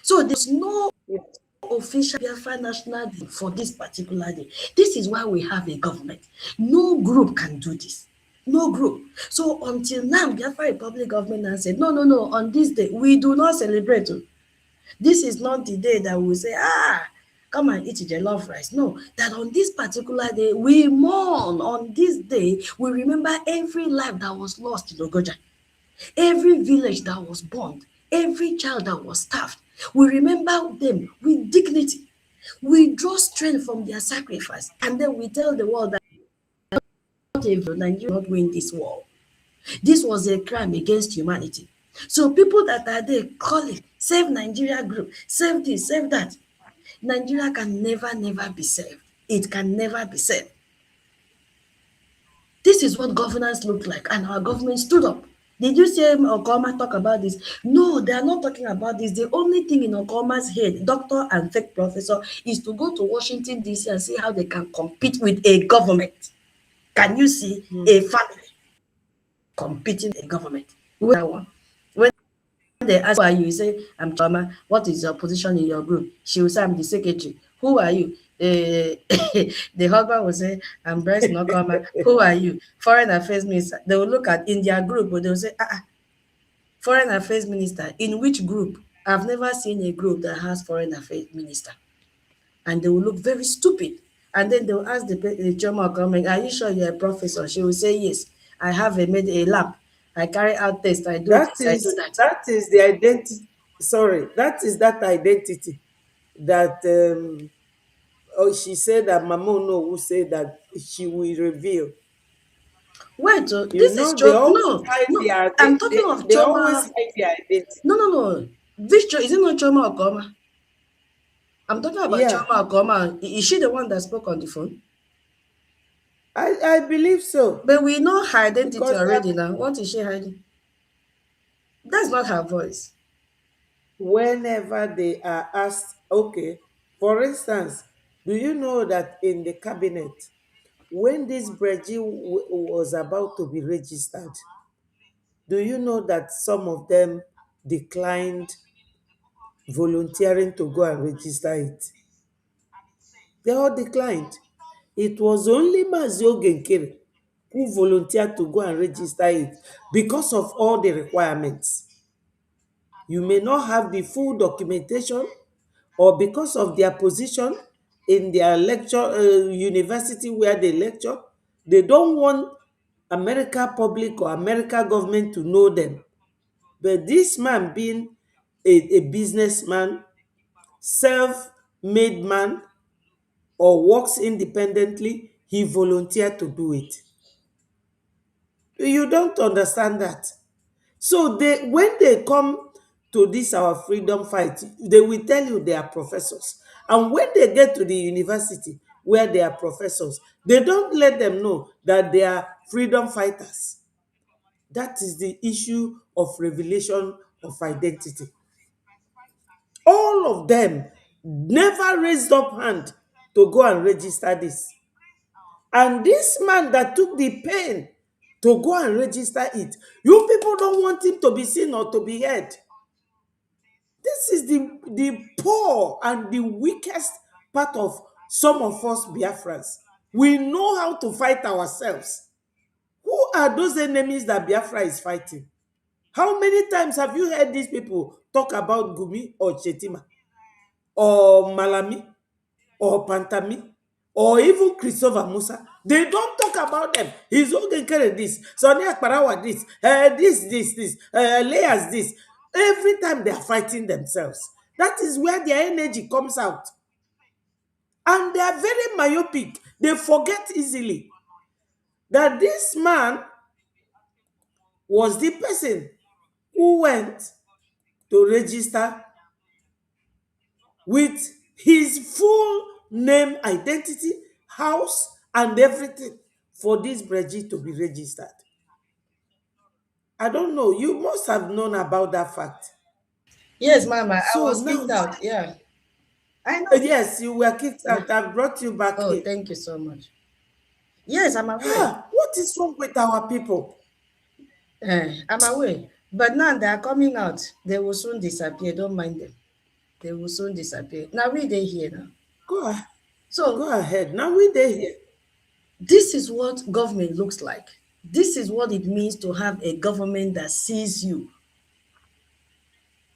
So there's no Yes. official Biafra National Day for this particular day. This is why we have a government. No group can do this. No group. So until now, Biafra Republic government has said, no, no, no, on this day, we do not celebrate. This is not the day that we say, come and eat jollof rice. No, that on this particular day, we mourn. On this day, we remember every life that was lost in Ogoja, every village that was burned, every child that was starved. We remember them with dignity. We draw strength from their sacrifice, and then we tell the world that not evil, Nigeria will not win this war. This was a crime against humanity. So people that are there calling, save Nigeria group, save this, save that. Nigeria can never, never be saved. It can never be saved. This is what governance looked like, and our government stood up. Did you see Okoma talk about this? No, they are not talking about this. The only thing in Okoma's head, doctor and fake professor, is to go to Washington, D.C. and see how they can compete with a government. Can you see a family competing with a government? When they ask who are you, you say, I'm Choma. What is your position in your group? She will say, I'm the secretary. Who are you? The husband will say, I'm Bryce Nokoma. Who are you? Foreign Affairs Minister. They will look at in their group, but they will say, Foreign Affairs Minister. In which group? I've never seen a group that has Foreign Affairs Minister. And they will look very stupid. And then they will ask the Choma comment, are you sure you're a professor? She will say, yes. I have made a lab. I carry out tests. I do That this, I do is that. that is the identity. Sorry, that is that identity that oh, she said that Mama no who said that she will reveal. Wait, oh, You this is know, they Choma. always No, hide no, their I'm talking of they always Choma. hide their No, identity. no, no. Which Is it not Choma Okoma? I'm talking about Yeah, Choma Okoma. Is she the one that spoke on the phone? I believe so But we know her identity because already now. What is she hiding? That's not her voice. whenever they are asked, okay, for instance, do you know that in the cabinet, when this Breji was about to be registered, do you know that some of them declined volunteering to go and register it? They all declined. It was only Mazio Genkere who volunteered to go and register it because of all the requirements. You may not have the full documentation, or because of their position in their lecture university where they lecture, they don't want America public or America government to know them. But this man being a businessman, self-made man, or works independently, he volunteered to do it. You don't understand that. So they, when they come to this our freedom fight, they will tell you they are professors. And when they get to the university where they are professors, they don't let them know that they are freedom fighters. That is the issue of revelation of identity. All of them never raised up hand to go and register this. And this man that took the pain to go and register it, you people don't want him to be seen or to be heard. This is the poor and the weakest part of some of us Biafrans. We know how to fight ourselves. Who are those enemies that Biafra is fighting? How many times have you heard these people talk about Gumi or Chetima or Malami or Pantami or even Christopher Musa? They don't talk about them. He's okay carry this, Sonia Parawa this, this, Layers this. Every time they are fighting themselves. That is where their energy comes out. And they are very myopic. They forget easily that this man was the person who went to register with his full name, identity, house, and everything for this Breji to be registered. I don't know. You must have known about that fact. Yes, Mama, I So was now, kicked out. Yeah, I know. yes, you were kicked Yeah. out. I brought you back Oh, in. thank you so much. Yes, I'm aware. Ah, what is wrong with our people? I'm aware. But now they are coming out. They will soon disappear. Don't mind them. They will soon disappear. Now we they here now. Go, ah- So go ahead. Now we there here. this is what government looks like. This is what it means to have a government that sees you.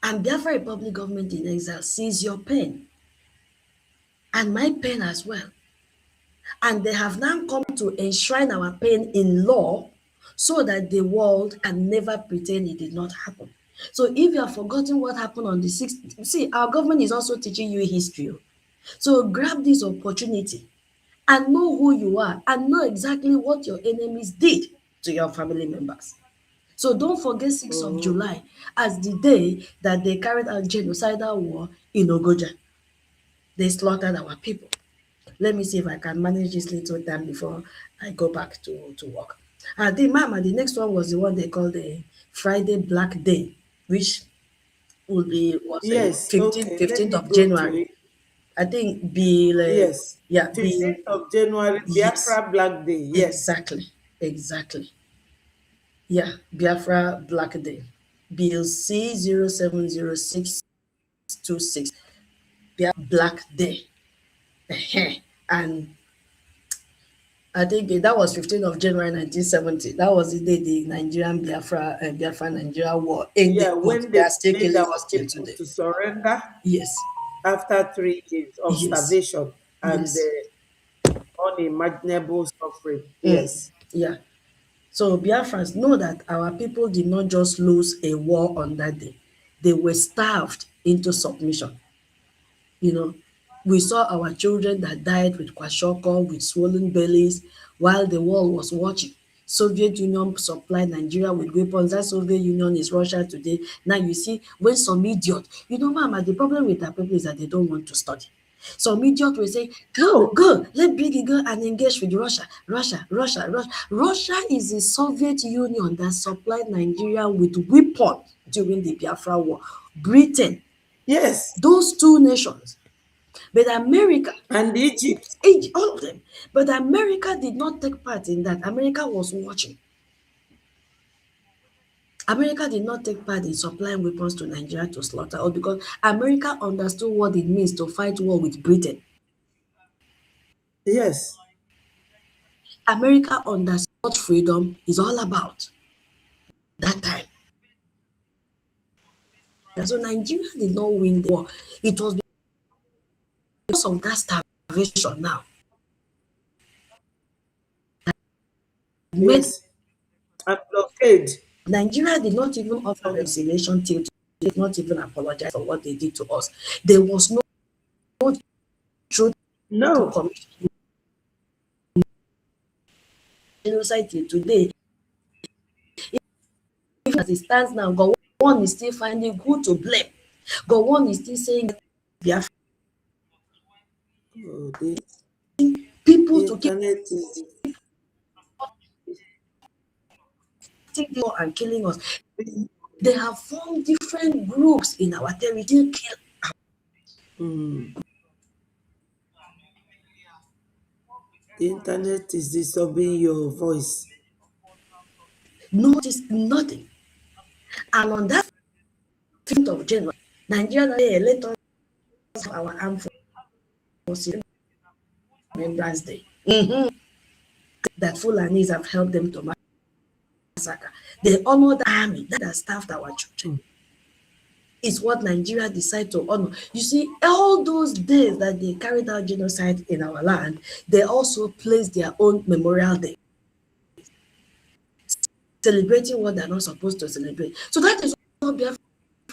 And Biafra Republic government in exile sees your pain. and my pain as well. And they have now come to enshrine our pain in law so that the world can never pretend it did not happen. So if you have forgotten what happened on the 6th, see, our government is also teaching you history. So grab this opportunity and know who you are and know exactly what your enemies did to your family members. So don't forget 6th of Oh, July as the day that they carried out genocidal war in Ogoja. They slaughtered our people. Let me see if I can manage this little time before I go back to work. The next one was the one they called the Friday Black Day, which will be was a yes. Okay. Let 15th me of go to January. it. I think Bill, Yes. yeah, Bill, 15th of January, yes, Biafra Black Day. Yes. exactly, exactly. Yeah, Biafra Black Day. Bill C070626, Biafra Black Day. Ehen. And I think that was 15th of January 1970. That was the day the Nigerian Biafra Nigeria war Yeah, ended, but when they they are still made killing our us till people today. to surrender Yes, after 3 years of yes, starvation and yes. unimaginable suffering. Yes. Yeah. So Biafrans know that our people did not just lose a war on that day. They were starved into submission. You know, we saw our children that died with kwashiorkor, with swollen bellies, while the world was watching. Soviet Union supplied Nigeria with weapons. That Soviet Union is Russia today. Now you see, when some idiot, mama, the problem with our people is that they don't want to study. Some idiot will say, go, No. go, let Biggie go and engage with Russia. Russia, Russia, Russia. Russia is the Soviet Union that supplied Nigeria with weapons during the Biafra War. Britain, Yes. those two nations. But America, And Egypt. all of them. But America did not take part in that. America was watching. America did not take part in supplying weapons to Nigeria to slaughter us because America understood what it means to fight war with Britain. Yes. America understood what freedom is all about that time. And so Nigeria did not win the war. It was because of that starvation now made Yes. And blockade. Nigeria did not even offer reconciliation till today, did not even apologize for what they did to us. There was no truth to No. commit genocide till today. Even as it stands now, God one is still finding who to blame. God one is still saying Biafra Oh, people the to keep internet is taking us and killing us. They have formed different groups in our territory. mm, the internet is disturbing your voice. Notice nothing. And on that 15th of January, Nigeria let us have our armed forces Remembrance Day. That Fulanis have helped them to massacre. They honor the army that staffed our children. Mm, Is what Nigeria decide to honor. You see, all those days that they carried out genocide in our land, they also placed their own memorial day, celebrating what they're not supposed to celebrate. So that is what Biafra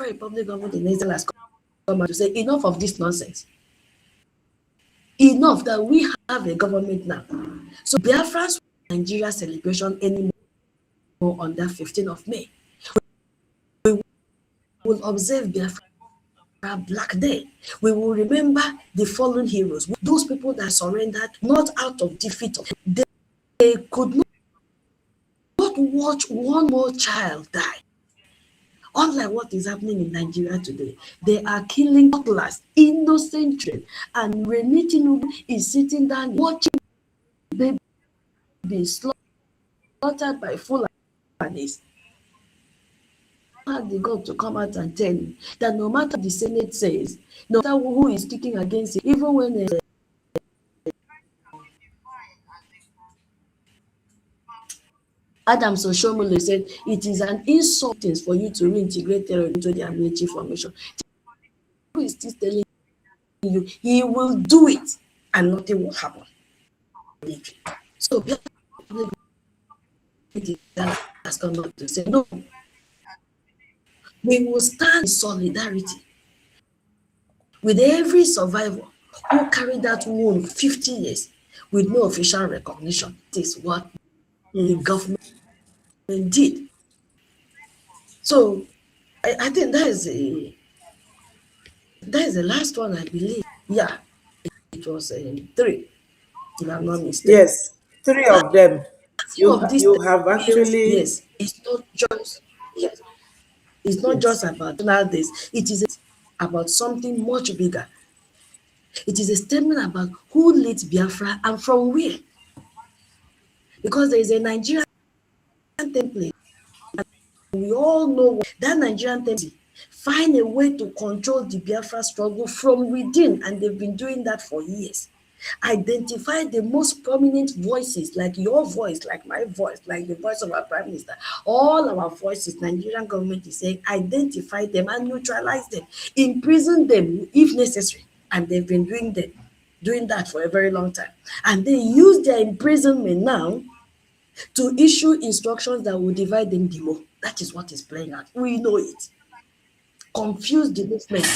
Republic government in Israel has come out to say, enough of this nonsense. Enough that we have a government now. So Biafra's Nigeria celebration anymore on that 15th of May. We will observe Biafra Black Day. We will remember the fallen heroes, those people that surrendered not out of defeat. They could not watch one more child die. Unlike what is happening in Nigeria today, they are killing toddlers, innocent children, and Remi Tinubu is sitting down watching babies slaughtered by Fulanis. Had the God to come out and tell you that no matter the Senate says, no matter who is kicking against it, even when Adams Oshomole said it is an insult for you to reintegrate terror into their military formation. Who is still telling you, he will do it and nothing will happen. So has come out to say, no, we will stand in solidarity with every survivor who carried that wound 50 years with no official recognition. This is what the government did. So I think that is the last one, I believe. Yeah, it was three, if I'm not mistaken. Yes, three of them. Some of these You have bills, actually, yes, it's not just, yes, it's not yes, just about nowadays. It is about something much bigger. It is a statement about who leads Biafra and from where. Because there is a Nigerian template. We all know that Nigerian template find a way to control the Biafra struggle from within, and they've been doing that for years. Identify the most prominent voices, like your voice, like my voice, like the voice of our prime minister. All our voices, Nigerian government is saying, identify them and neutralize them, imprison them if necessary. And they've been doing that for a very long time. And they use their imprisonment now to issue instructions that will divide them the more. That is what is playing out. We know it. Confuse the movement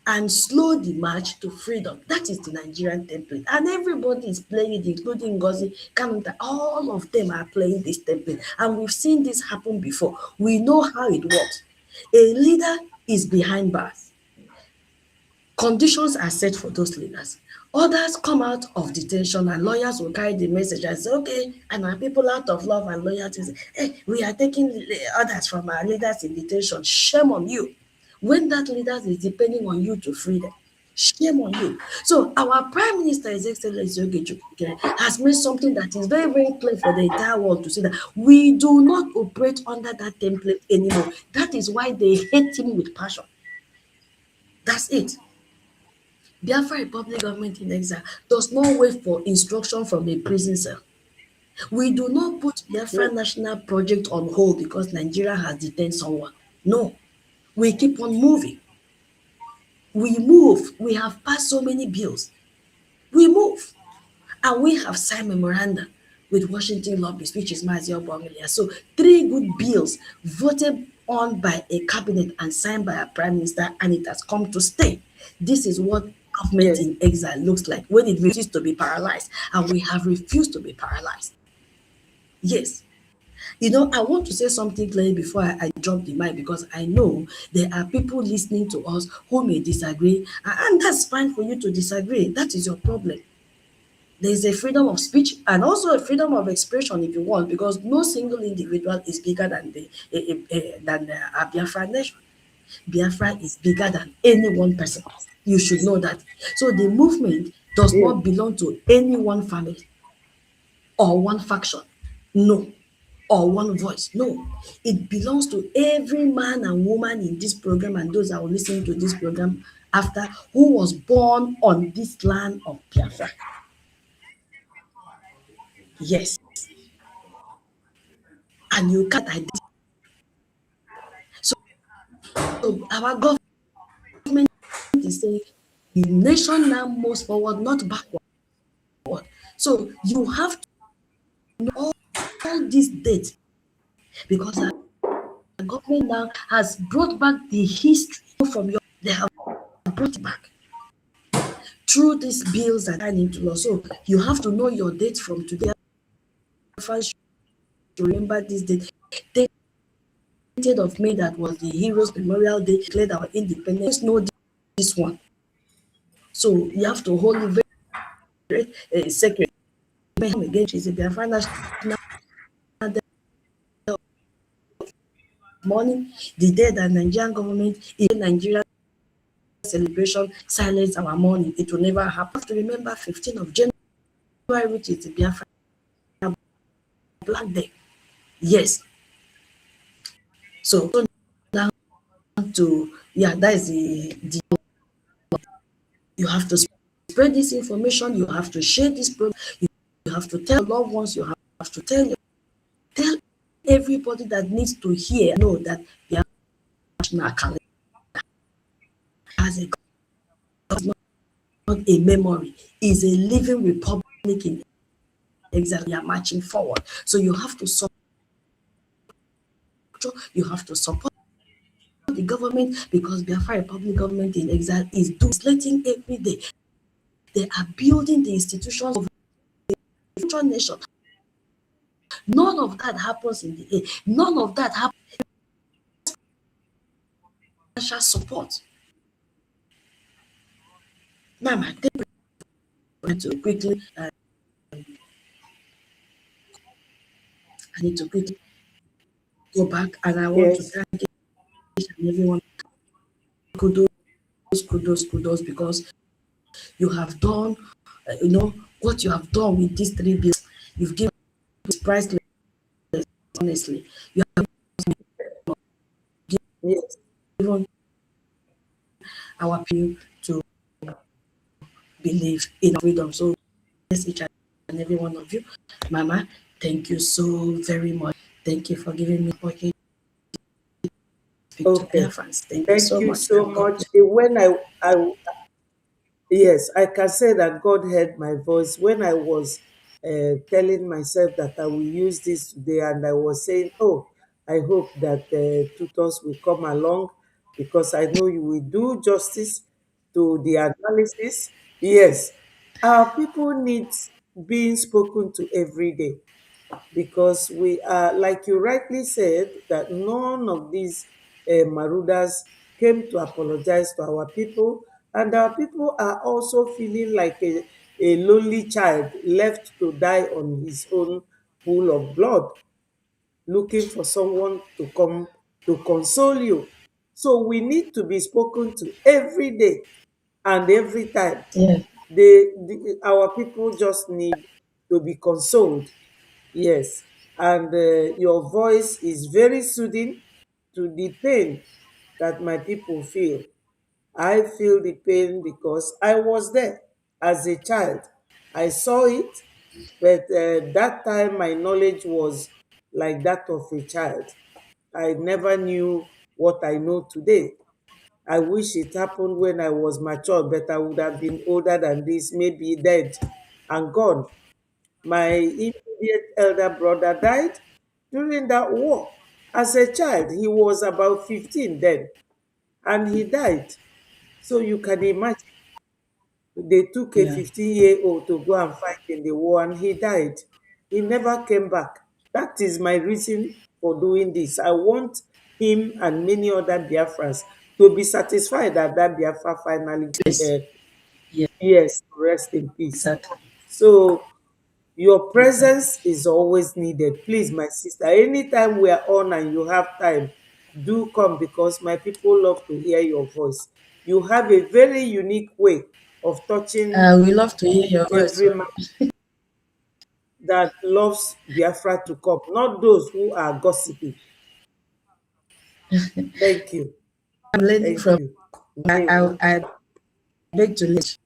and slow the march to freedom. That is the Nigerian template. And everybody is playing it, including Ngozi Kanunta. All of them are playing this template. And we've seen this happen before. We know how it works. A leader is behind bars. Conditions are set for those leaders. Others come out of detention and lawyers will carry the message and say, okay, and our people out of love and loyalty say, hey, we are taking others from our leaders in detention. Shame on you. When that leader is depending on you to free them, shame on you. So our Prime Minister, His Excellency Ogechi, has made something that is very, very clear for the entire world to see that we do not operate under that template anymore. That is why they hate him with passion. That's it. Biafra Republic government in exile does not wait for instruction from a prison cell. We do not put Biafra national project on hold because Nigeria has detained someone. No, we keep on moving. We move. We have passed so many bills. We move. And we have signed memoranda with Washington lobbyists, which is Mazio Bongilia. So 3 good bills voted on by a cabinet and signed by a prime minister, and it has come to stay. This is what government yes, in exile looks like when it refuses to be paralyzed, and we have refused to be paralyzed. Yes. I want to say something clearly before I drop the mic, because I know there are people listening to us who may disagree, and that's fine for you to disagree. That is your problem. There is a freedom of speech and also a freedom of expression if you want, because no single individual is bigger than the Biafra nation. Biafra is bigger than any one person. You should know that. So the movement does yes, not belong to any one family or one faction. No. Or one voice. No. It belongs to every man and woman in this program and those that will listen to this program after, who was born on this land of Biafra. Yes. And you can't identify. So our government is saying the nation now moves forward, not backward. So you have to know all these dates, because our government now has brought back the history from your, they have brought it back through these bills that are into law. So you have to know your dates from today. First, to remember this date. 30th of May, that was the Heroes Memorial Day, declared our independence. Know this one. So you have to hold it very sacred. Again, she's a Biafra national morning, the day that Nigerian government in Nigeria celebration silence our mourning. It will never happen. You have to remember 15th of January, which is the Biafra Black Day. Yes. So now to, yeah, that is the you have to spread this information, you have to share this program, you have to tell loved ones, you have to tell everybody that needs to hear, know that the national calendar has a government not a memory, is a living republic in exile. We are marching forward. So you have to support the government, because Biafra Republic government in exile is legislating every day. They are building the institutions of a future nation. None of that happens in the air. None of that happens financial support. Mama, to quickly, I need to quickly go back, and I want to Yes. thank each and everyone. Kudos, kudos, because you have done, what you have done with these 3 bills. You've given us priceless, honestly. You have Yes. given our people to believe in freedom. So, bless each and every one of you. Mama, thank you so very much. Thank you for giving me the opportunity to speak to Okay. Biafrans. Thank you Thank so you much, so and God much. bless. When yes, I can say that God heard my voice when I was telling myself that I will use this today, and I was saying, "Oh, I hope that tutors will come along because I know you will do justice to the analysis." Yes, our people need being spoken to every day, because we are, like you rightly said, that none of these marauders came to apologize to our people, and our people are also feeling like a lonely child left to die on his own pool of blood, looking for someone to come to console you. So we need to be spoken to every day and every time. Yeah, Our people just need to be consoled. Yes, and your voice is very soothing to the pain that my people feel. I feel the pain because I was there as a child. I saw it, but that time my knowledge was like that of a child. I never knew what I know today. I wish it happened when I was mature, but I would have been older than this, maybe dead and gone. My immediate elder brother died during that war. As a child, he was about 15 then, and he died. So you can imagine, they took a yeah. 15-year-old to go and fight in the war, and he died. He never came back. That is my reason for doing this. I want him and many other Biafrans to be satisfied that that Biafra finally, Yes, yeah, yes, rest in peace. exactly. So your Exactly. presence is always needed. Please, my sister, anytime we are on and you have time, do come, because my people love to hear your voice. You have a very unique way of touching We love to hear your voice. every So man that loves Biafra to come, not those who are gossiping. Thank you. I'm learning Thank from. you. I beg to let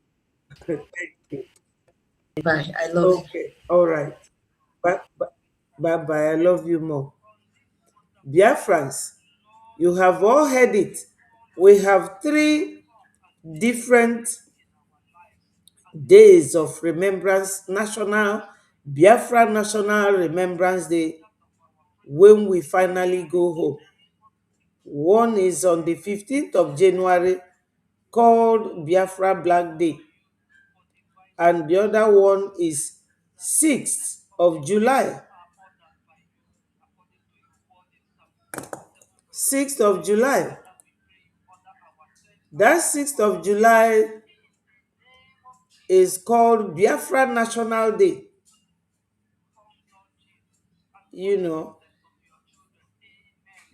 Thank you. you. Bye. I love you. Okay. All right. Bye bye. Bye. I love you more. Biafrans, you have all heard it. We have three different days of remembrance: National Biafra National Remembrance Day, when we finally go home. One is on the 15th of January, called Biafra Black Day, and the other one is 6th of July. 6th of July. That 6th of July is called Biafra National Day. You know,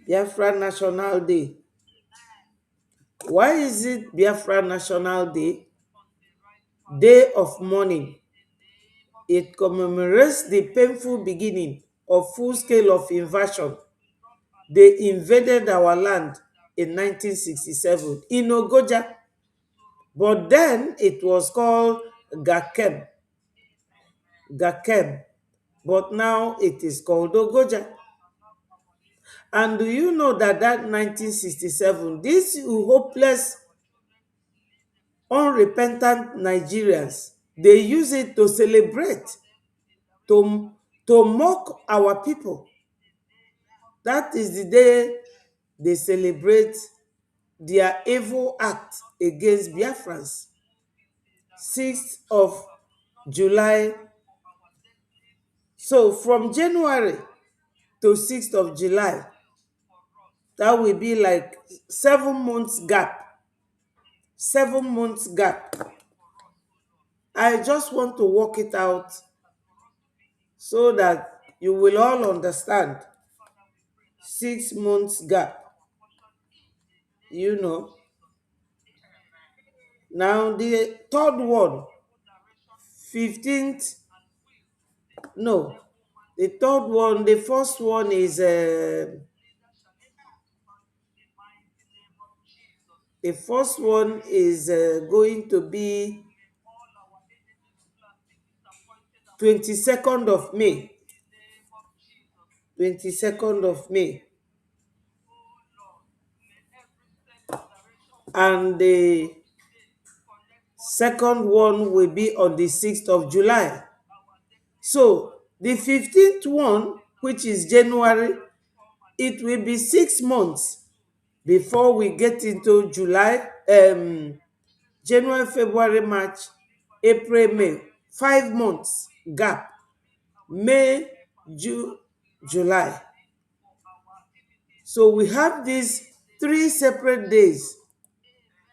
Biafra National Day. Why is it Biafra National Day? Day of mourning. It commemorates the painful beginning of full-scale of invasion. They invaded our land in 1967 in Ogoja, but then it was called Gakem. Gakem, but now it is called Ogoja. And do you know that 1967, this hopeless, unrepentant Nigerians, they use it to celebrate, to, to mock our people. That is the day they celebrate their evil act against Biafrans. 6th of July. So from January to 6th of July, that will be like 7 months gap. 7 months gap. I just want to work it out so that you will all understand. 6 months gap. You know. Now the third one, 15th. No, the third one, the first one is going to be 22nd of May. 22nd of May. And the second one will be on the 6th of July. So the 15th one, which is January, it will be 6 months before we get into July, January, February, March, April, May. 5 months gap. May, June, July. So we have these 3 separate days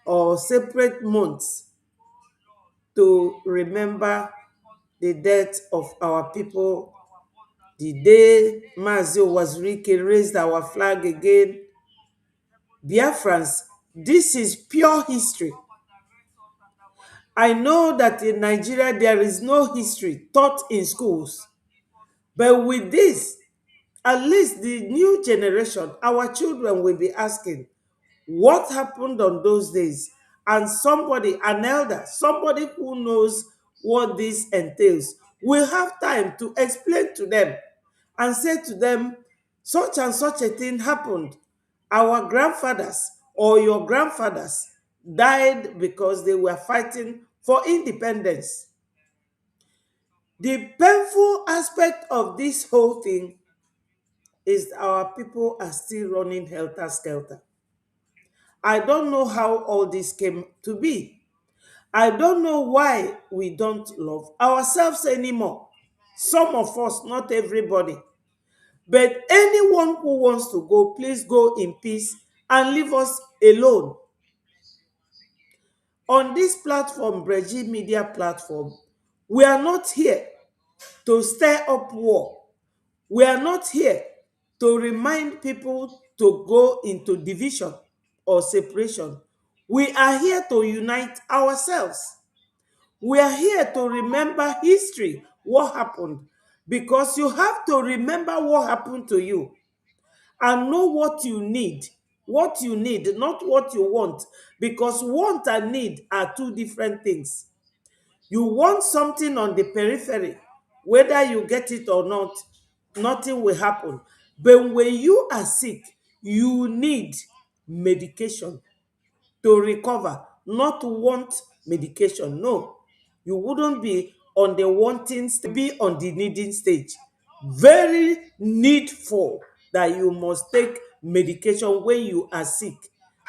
or separate months to remember the death of our people, the day Mazi Owazurike raised our flag again. Biafrans, this is pure history. I know that in Nigeria there is no history taught in schools, but with this, at least the new generation, our children will be asking, what happened on those days? And somebody, an elder, somebody who knows what this entails, will have time to explain to them and say to them, such and such a thing happened. Our grandfathers or your grandfathers died because they were fighting for independence. The painful aspect of this whole thing is our people are still running helter-skelter. I don't know how all this came to be. I don't know why we don't love ourselves anymore. Some of us, not everybody. But anyone who wants to go, please go in peace and leave us alone. On this platform, Breji Media platform, we are not here to stir up war. We are not here to remind people to go into division or separation. We are here to unite ourselves. We are here to remember history, what happened, because you have to remember what happened to you and know what you need. What you need, not what you want, because want and need are two different things. You want something on the periphery, whether you get it or not, nothing will happen. But when you are sick, you need medication to recover, not to want medication. No, you wouldn't be on the wanting stage, be on the needing stage. Very needful that you must take medication when you are sick.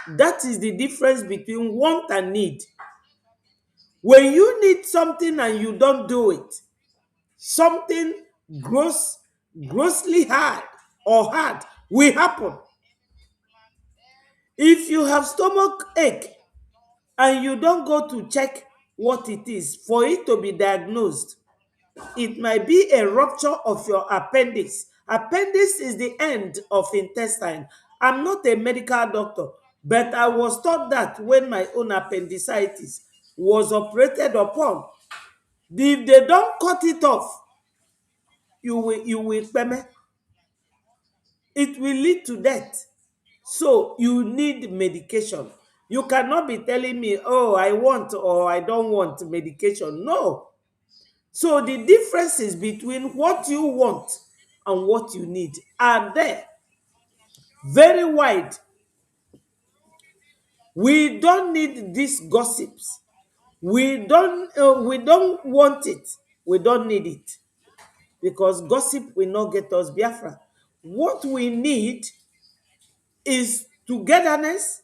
That is the difference between want and need. When you need something and you don't do it, something grossly hard or hard will happen. If you have stomach ache and you don't go to check what it is for it to be diagnosed, it might be a rupture of your appendix. Appendix is the end of intestine. I'm not a medical doctor, but I was taught that when my own appendicitis was operated upon. If they don't cut it off, you will peme. It will lead to death. So you need medication. You cannot be telling me, oh, I want or I don't want medication. No. So the differences between what you want and what you need are there. Very wide. We don't need these gossips. We don't want it. We don't need it, because gossip will not get us Biafra. What we need is togetherness,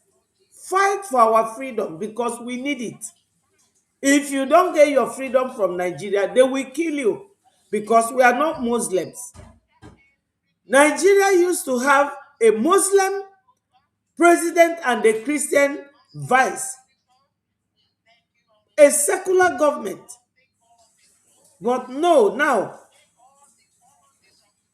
fight for our freedom, because we need it. If you don't get your freedom from Nigeria, they will kill you, because we are not Muslims. Nigeria used to have a Muslim president and a Christian vice, a secular government. But no, now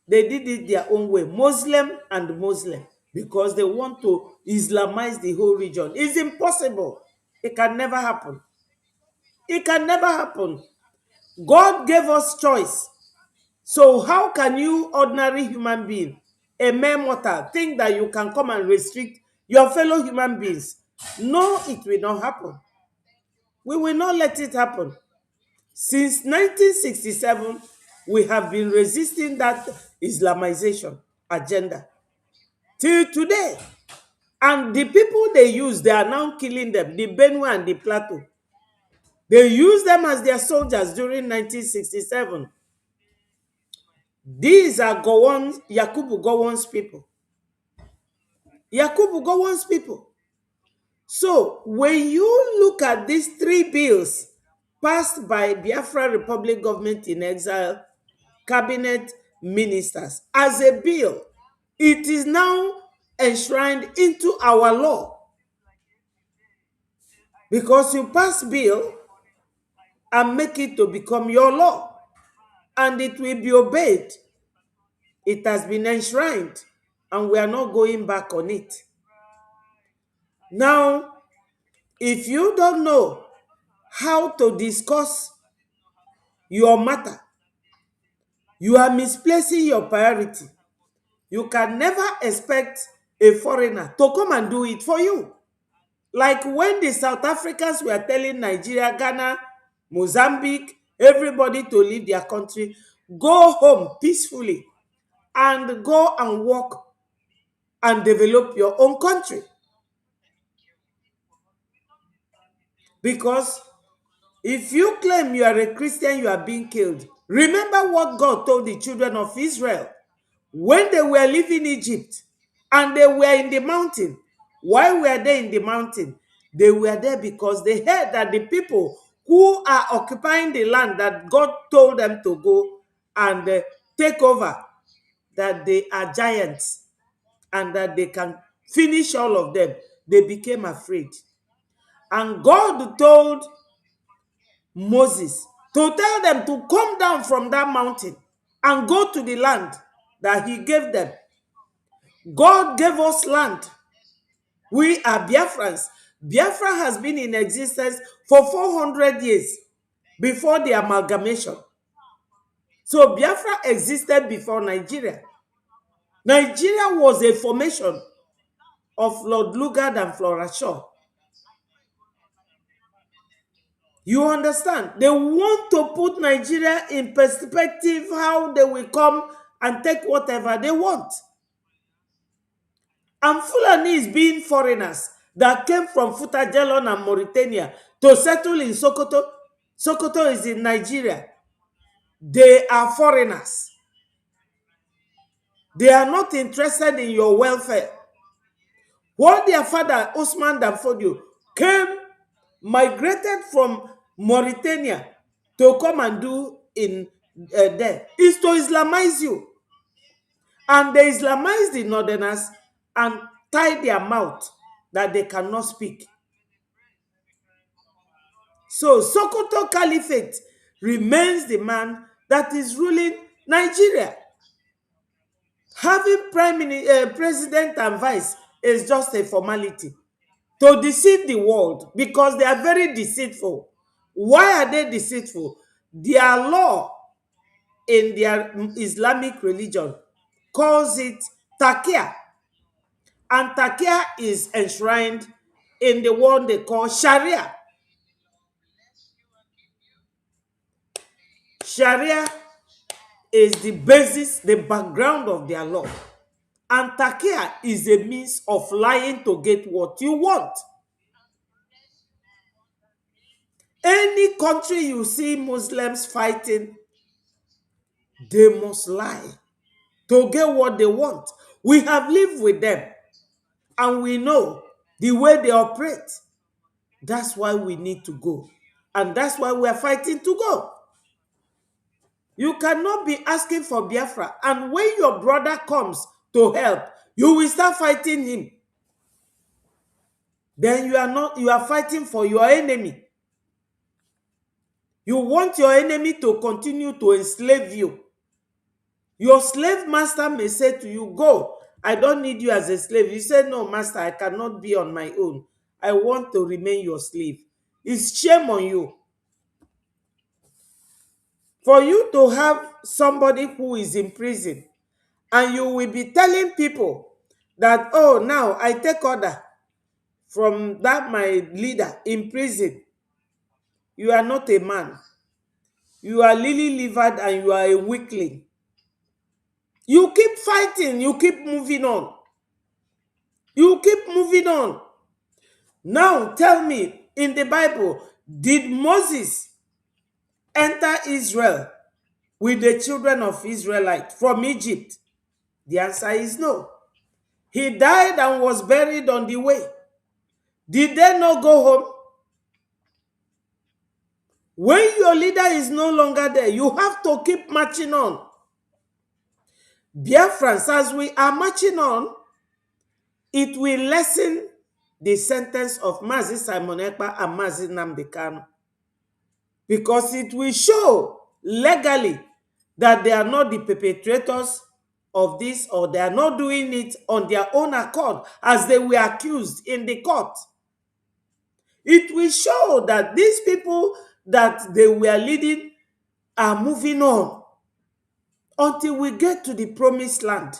they did it their own way, Muslim and Muslim, because they want to Islamize the whole region. It's impossible. It can never happen. It can never happen. God gave us choice. So how can you, ordinary human being, a mere mortal, think that you can come and restrict your fellow human beings? No, it will not happen. We will not let it happen. Since 1967, we have been resisting that Islamization agenda till today. And the people they use, they are now killing them, the Benue and the Plateau. They use them as their soldiers during 1967. These are Gowon's, Yakubu Gowon's people. Yakubu Gowon's people. So when you look at these three bills passed by Biafra Republic government in exile, cabinet ministers, as a bill, it is now enshrined into our law. Because you pass bill and make it to become your law, and it will be obeyed. It has been enshrined, and we are not going back on it. Now, if you don't know how to discuss your matter, you are misplacing your priority. You can never expect a foreigner to come and do it for you. Like when the South Africans were telling Nigeria, Ghana, Mozambique, everybody to leave their country, go home peacefully and go and work and develop your own country. Because if you claim you are a Christian, you are being killed. Remember what God told the children of Israel when they were leaving Egypt and they were in the mountain. Why were they in the mountain? They were there because they heard that the people who are occupying the land that God told them to go and take over, that they are giants and that they can finish all of them. They became afraid. And God told Moses to tell them to come down from that mountain and go to the land that he gave them. God gave us land. We are Biafrans. Biafra has been in existence for 400 years before the amalgamation. So Biafra existed before Nigeria. Nigeria was a formation of Lord Lugard and Flora Shaw. You understand? They want to put Nigeria in perspective, how they will come and take whatever they want. And Fulani being foreigners that came from Futajalon and Mauritania to settle in Sokoto. Sokoto is in Nigeria. They are foreigners. They are not interested in your welfare. What their father, Osman Danfodio, migrated from Mauritania to come and do in there is to Islamize you. And they Islamize the northerners and tie their mouth that they cannot speak. So Sokoto Caliphate remains the man that is ruling Nigeria. Having president and vice is just a formality to deceive the world, because they are very deceitful. Why are they deceitful? Their law in their Islamic religion calls it takia. And takia is enshrined in the one they call Sharia. Sharia is the basis, the background of their law. And takia is a means of lying to get what you want. Any country you see Muslims fighting, they must lie to get what they want. We have lived with them and we know the way they operate. That's why we need to go. And that's why we are fighting to go. You cannot be asking for Biafra, and when your brother comes to help, you will start fighting him. Then you are fighting for your enemy. You want your enemy to continue to enslave you. Your slave master may say to you, go, I don't need you as a slave. You say, no, master, I cannot be on my own. I want to remain your slave. It's shame on you. For you to have somebody who is in prison and you will be telling people that, oh, now I take order from that my leader in prison. You are not a man. You are lily-livered and you are a weakling. You keep fighting. You keep moving on. You keep moving on. Now tell me, in the Bible, did Moses enter Israel with the children of Israelite from Egypt? The answer is no. He died and was buried on the way. Did they not go home? When your leader is no longer there, you have to keep marching on. Biafrans, as we are marching on, it will lessen the sentence of Mazi Simon Ekpa and Mazi Nnamdi Kanu, because it will show legally that they are not the perpetrators of this, or they are not doing it on their own accord as they were accused in the court. It will show that these people that they were leading are moving on until we get to the promised land.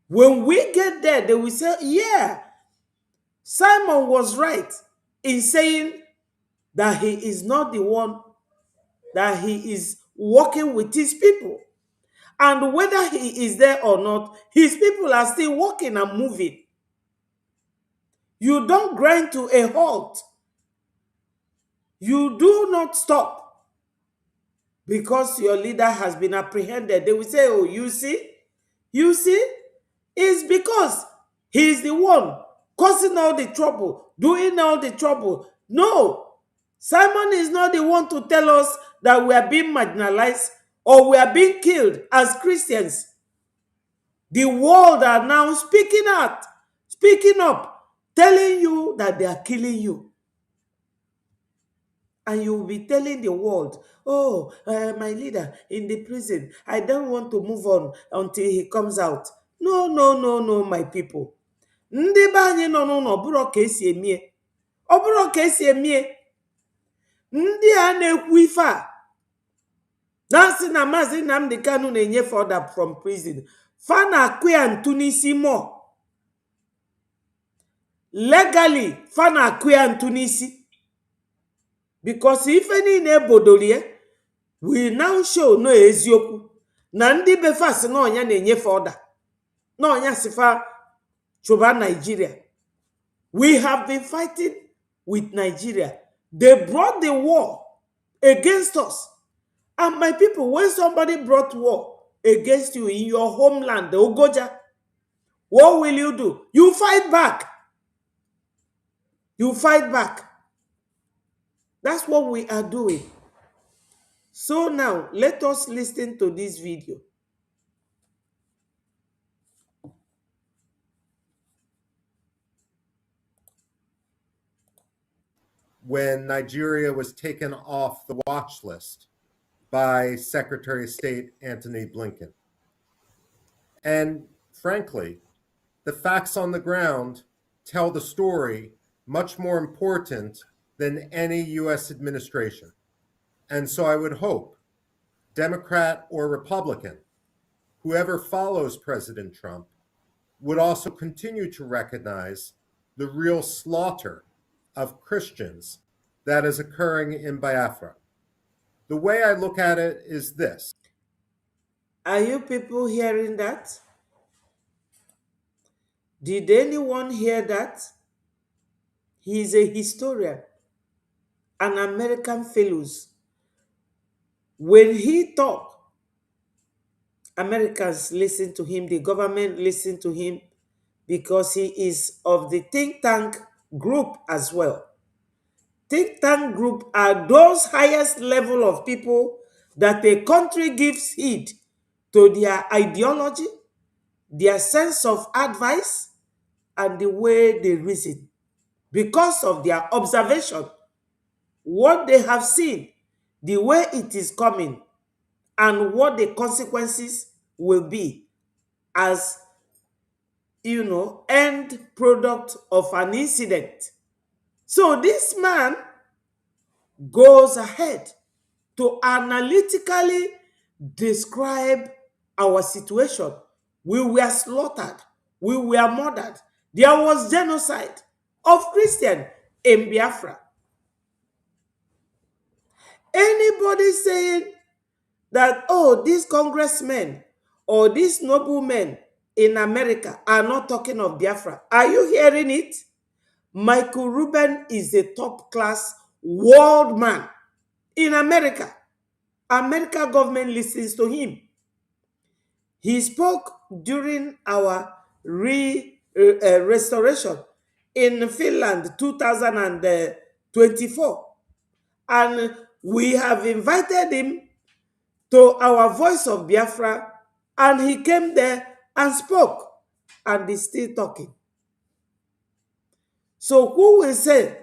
When we get there, they will say, yeah, Simon was right in saying that he is not the one, that he is working with his people. And whether he is there or not, his people are still working and moving. You don't grind to a halt. You do not stop because your leader has been apprehended. They will say, oh, you see? You see? It's because he is the one causing all the trouble, doing all the trouble. No, Simon is not the one to tell us that we are being marginalized or we are being killed as Christians. The world are now speaking out, speaking up, telling you that they are killing you. And you will be telling the world, oh, my leader in the prison, I don't want to move on until he comes out. No, no, no, no, my people. Ndị be anyị nọ n'ụlọ ọbụrụ ka esi emie. Ọbụrụ ka esi emie. Ndị a na-ekwu ife a na-asị na Maazị Nnamdi Kanu na-enyefe order from prison. Fa na-akụ ya ntụ n'isi more. Legally, fa na-akụ ya ntụ n'isi. Because ife niile ebodoro ya, we now show no eziokwu na ndị befa sị na ọnya na-enyefe order. Na ọnya sifa chụba Nigeria. We have been fighting with Nigeria. They brought the war against us. And my people, when somebody brought war against you in your homeland, the Ogoja, what will you do? You fight back. You fight back. That's what we are doing. So now, let us listen to this video. When Nigeria was taken off the watch list by Secretary of State Antony Blinken. And frankly, the facts on the ground tell the story much more important than any US administration. And so I would hope, Democrat or Republican, whoever follows President Trump, would also continue to recognize the real slaughter of Christians that is occurring in Biafra. The way I look at it is this. Are you people hearing that? Did anyone hear that? He is a historian. and American fellows. When he talk, Americans listen to him, the government listen to him because he is of the think tank group as well. Think tank group are those highest level of people that a country gives heed to their ideology, their sense of advice, and the way they reason because of their observation, what they have seen, the way it is coming, and what the consequences will be as end product of an incident. So this man goes ahead to analytically describe our situation. We were slaughtered, we were murdered, there was genocide of Christians in Biafra. Anybody saying that, oh, these congressmen or these noblemen in America are not talking of Biafra, are you hearing it? Michael Rubin is a top class world man in America. American government listens to him. He spoke during our restoration in Finland 2024, and we have invited him to our Voice of Biafra, and he came there and spoke, and he's still talking. So who will say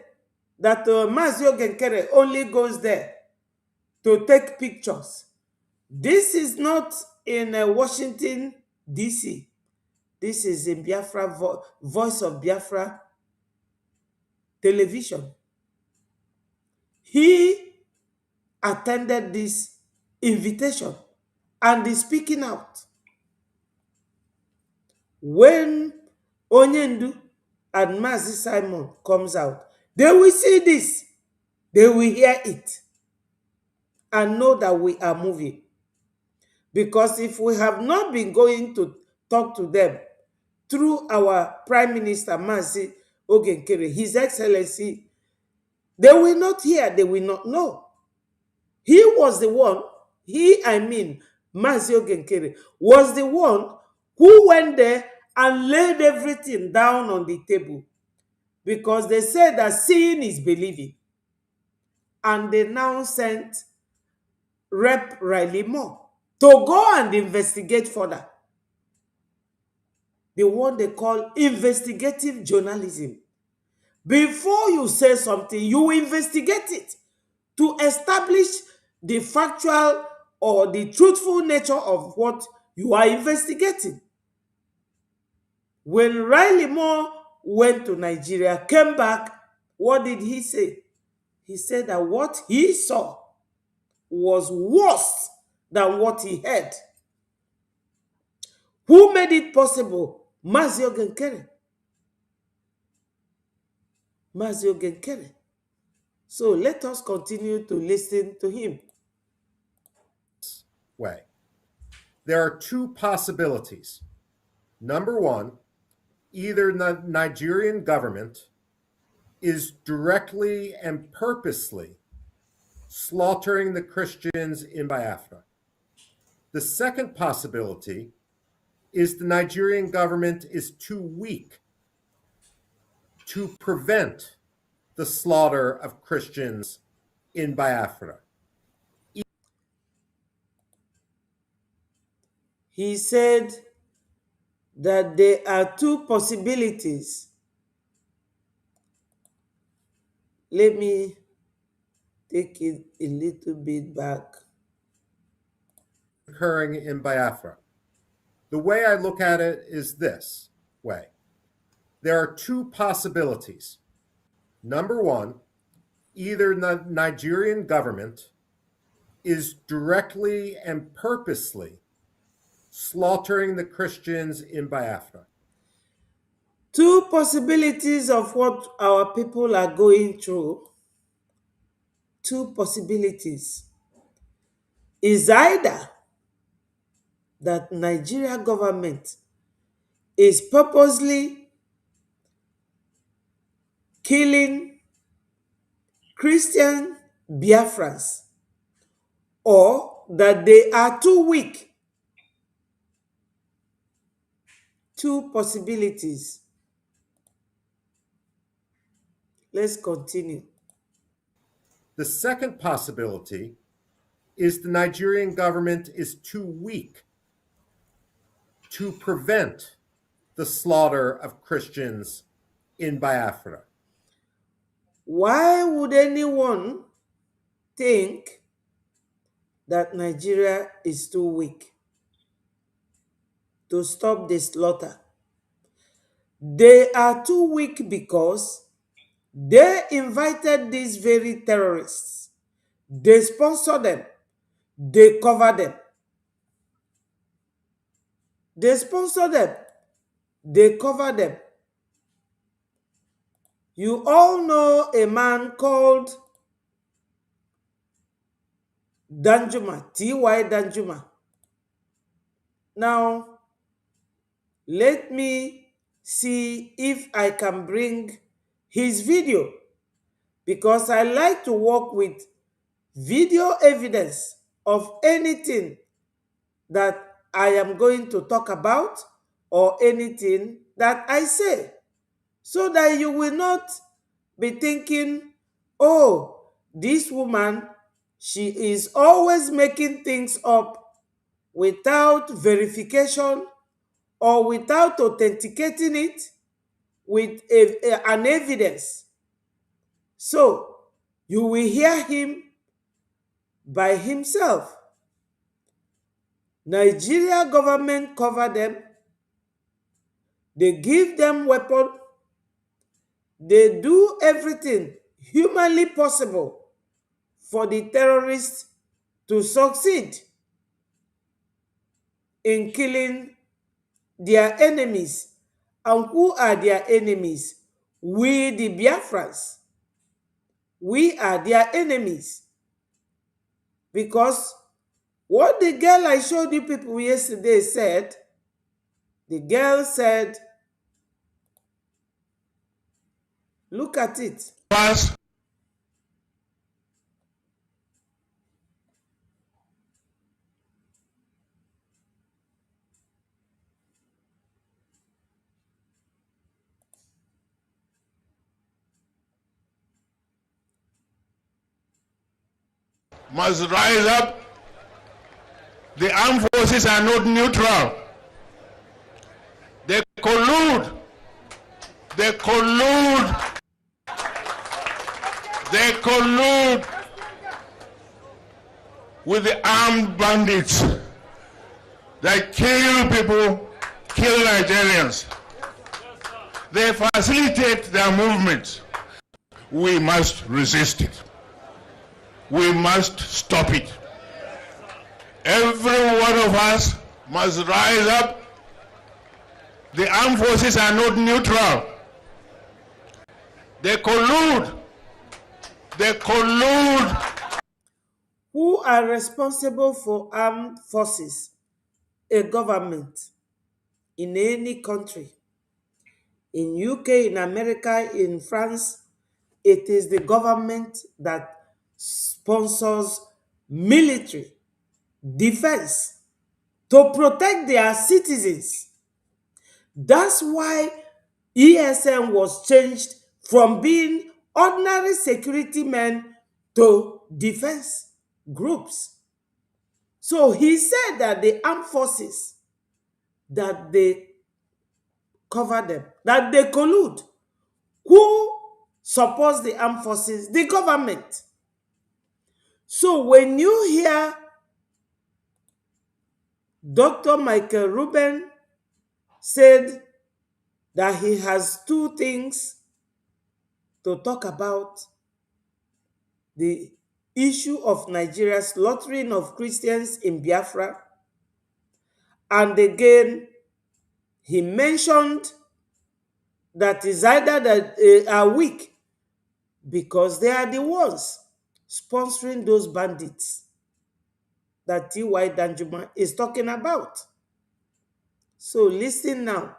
that Mazio Genkere only goes there to take pictures? This is not in Washington, D.C. This is in Biafra, Voice of Biafra television. He attended this invitation and is speaking out. When Onyendu and Mazi Simon comes out, they will see this, they will hear it, and know that we are moving. Because if we have not been going to talk to them through our Prime Minister, Mazi Ogenkere, His Excellency, they will not hear, they will not know. He was the one, Mazi Ogenkere, was the one who went there and laid everything down on the table. Because they said that seeing is believing. And they now sent Rep. Riley Moore to go and investigate further. The one they call investigative journalism. Before you say something, you investigate it to establish the factual or the truthful nature of what you are investigating. When Riley Moore went to Nigeria, came back, what did he say? He said that what he saw was worse than what he heard. Who made it possible? Mazi Ogenkere. Mazi Ogenkere. So let us continue to listen to him. Way. There are two possibilities. Number one, either the Nigerian government is directly and purposely slaughtering the Christians in Biafra. The second possibility is the Nigerian government is too weak to prevent the slaughter of Christians in Biafra. He said that there are two possibilities. Let me take it a little bit back. Occurring in Biafra. The way I look at it is this way. There are two possibilities. Number one, either the Nigerian government is directly and purposely slaughtering the Christians in Biafra. Two possibilities of what our people are going through. Two possibilities is either that Nigeria government is purposely killing Christian Biafrans or that they are too weak. Two possibilities. Let's continue. The second possibility is the Nigerian government is too weak to prevent the slaughter of Christians in Biafra. Why would anyone think that Nigeria is too weak to stop the slaughter? They are too weak because they invited these very terrorists. They sponsored them. They covered them. They sponsored them. They covered them. You all know a man called Danjuma, T.Y. Danjuma. Now, let me see if I can bring his video because I like to work with video evidence of anything that I am going to talk about or anything that I say, so that you will not be thinking, oh, this woman, she is always making things up without verification or without authenticating it with an evidence. So you will hear him by himself. Nigeria government cover them. They give them weapon. They do everything humanly possible for the terrorists to succeed in killing their enemies. And who are their enemies? We, the Biafrans. We are their enemies. Because what the girl I showed you people yesterday said, the girl said, look at it. First, must rise up. The armed forces are not neutral. They collude. They collude. They collude with the armed bandits that kill people, kill Nigerians. They facilitate their movement. We must resist it. We must stop it. Every one of us must rise up. The armed forces are not neutral. They collude. They collude. Who are responsible for armed forces? A government in any country. In UK, in America, in France, it is the government that sponsors military defense to protect their citizens. That's why ESN was changed from being ordinary security men to defense groups. So he said that the armed forces, that they cover them, that they collude. Who supports the armed forces? The government. So when you hear Dr. Michael Rubin said that he has two things to talk about: the issue of Nigeria's slaughtering of Christians in Biafra, and again, he mentioned that is either that they are weak because they are the ones sponsoring those bandits that T.Y. Danjuma is talking about. So listen now.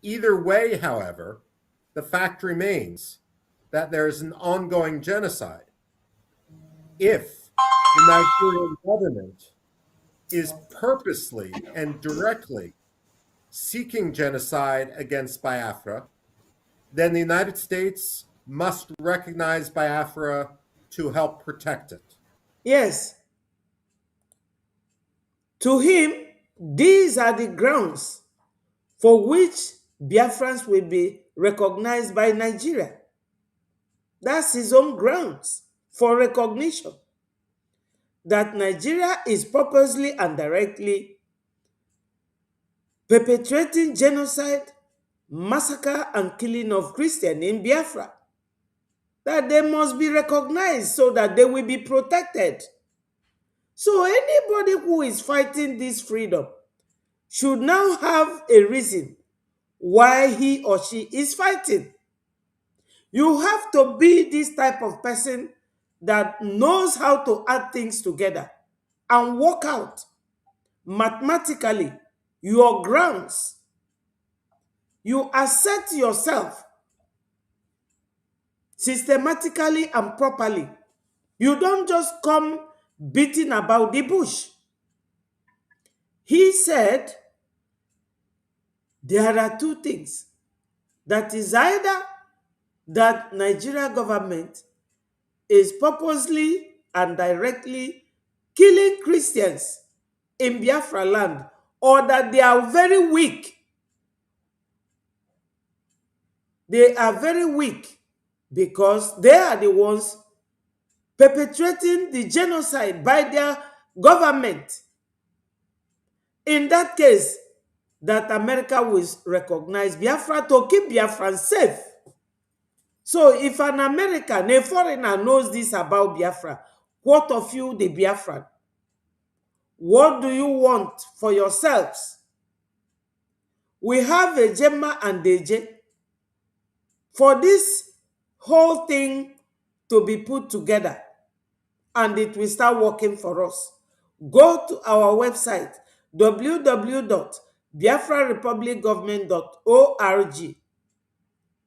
Either way, however, the fact remains that there is an ongoing genocide. If the Nigerian government is purposely and directly seeking genocide against Biafra, then the United States must recognize Biafra to help protect it. Yes, to him, these are the grounds for which Biafrans will be recognized by Nigeria. That's his own grounds for recognition. That Nigeria is purposely and directly perpetrating genocide, massacre, and killing of Christians in Biafra. That they must be recognized so that they will be protected. So anybody who is fighting this freedom should now have a reason why he or she is fighting. You have to be this type of person that knows how to add things together and work out mathematically your grounds. You assert yourself systematically and properly. You don't just come beating about the bush. He said there are two things. That is either that Nigeria government is purposely and directly killing Christians in Biafra land, or that they are very weak. They are very weak because they are the ones perpetrating the genocide by their government. In that case, that America will recognize Biafra to keep Biafrans safe. So if an American, a foreigner knows this about Biafra, what of you, the Biafran? What do you want for yourselves? We have a Gemma and Deje. For this whole thing to be put together and it will start working for us, go to our website www.biafrarepublicgovernment.org.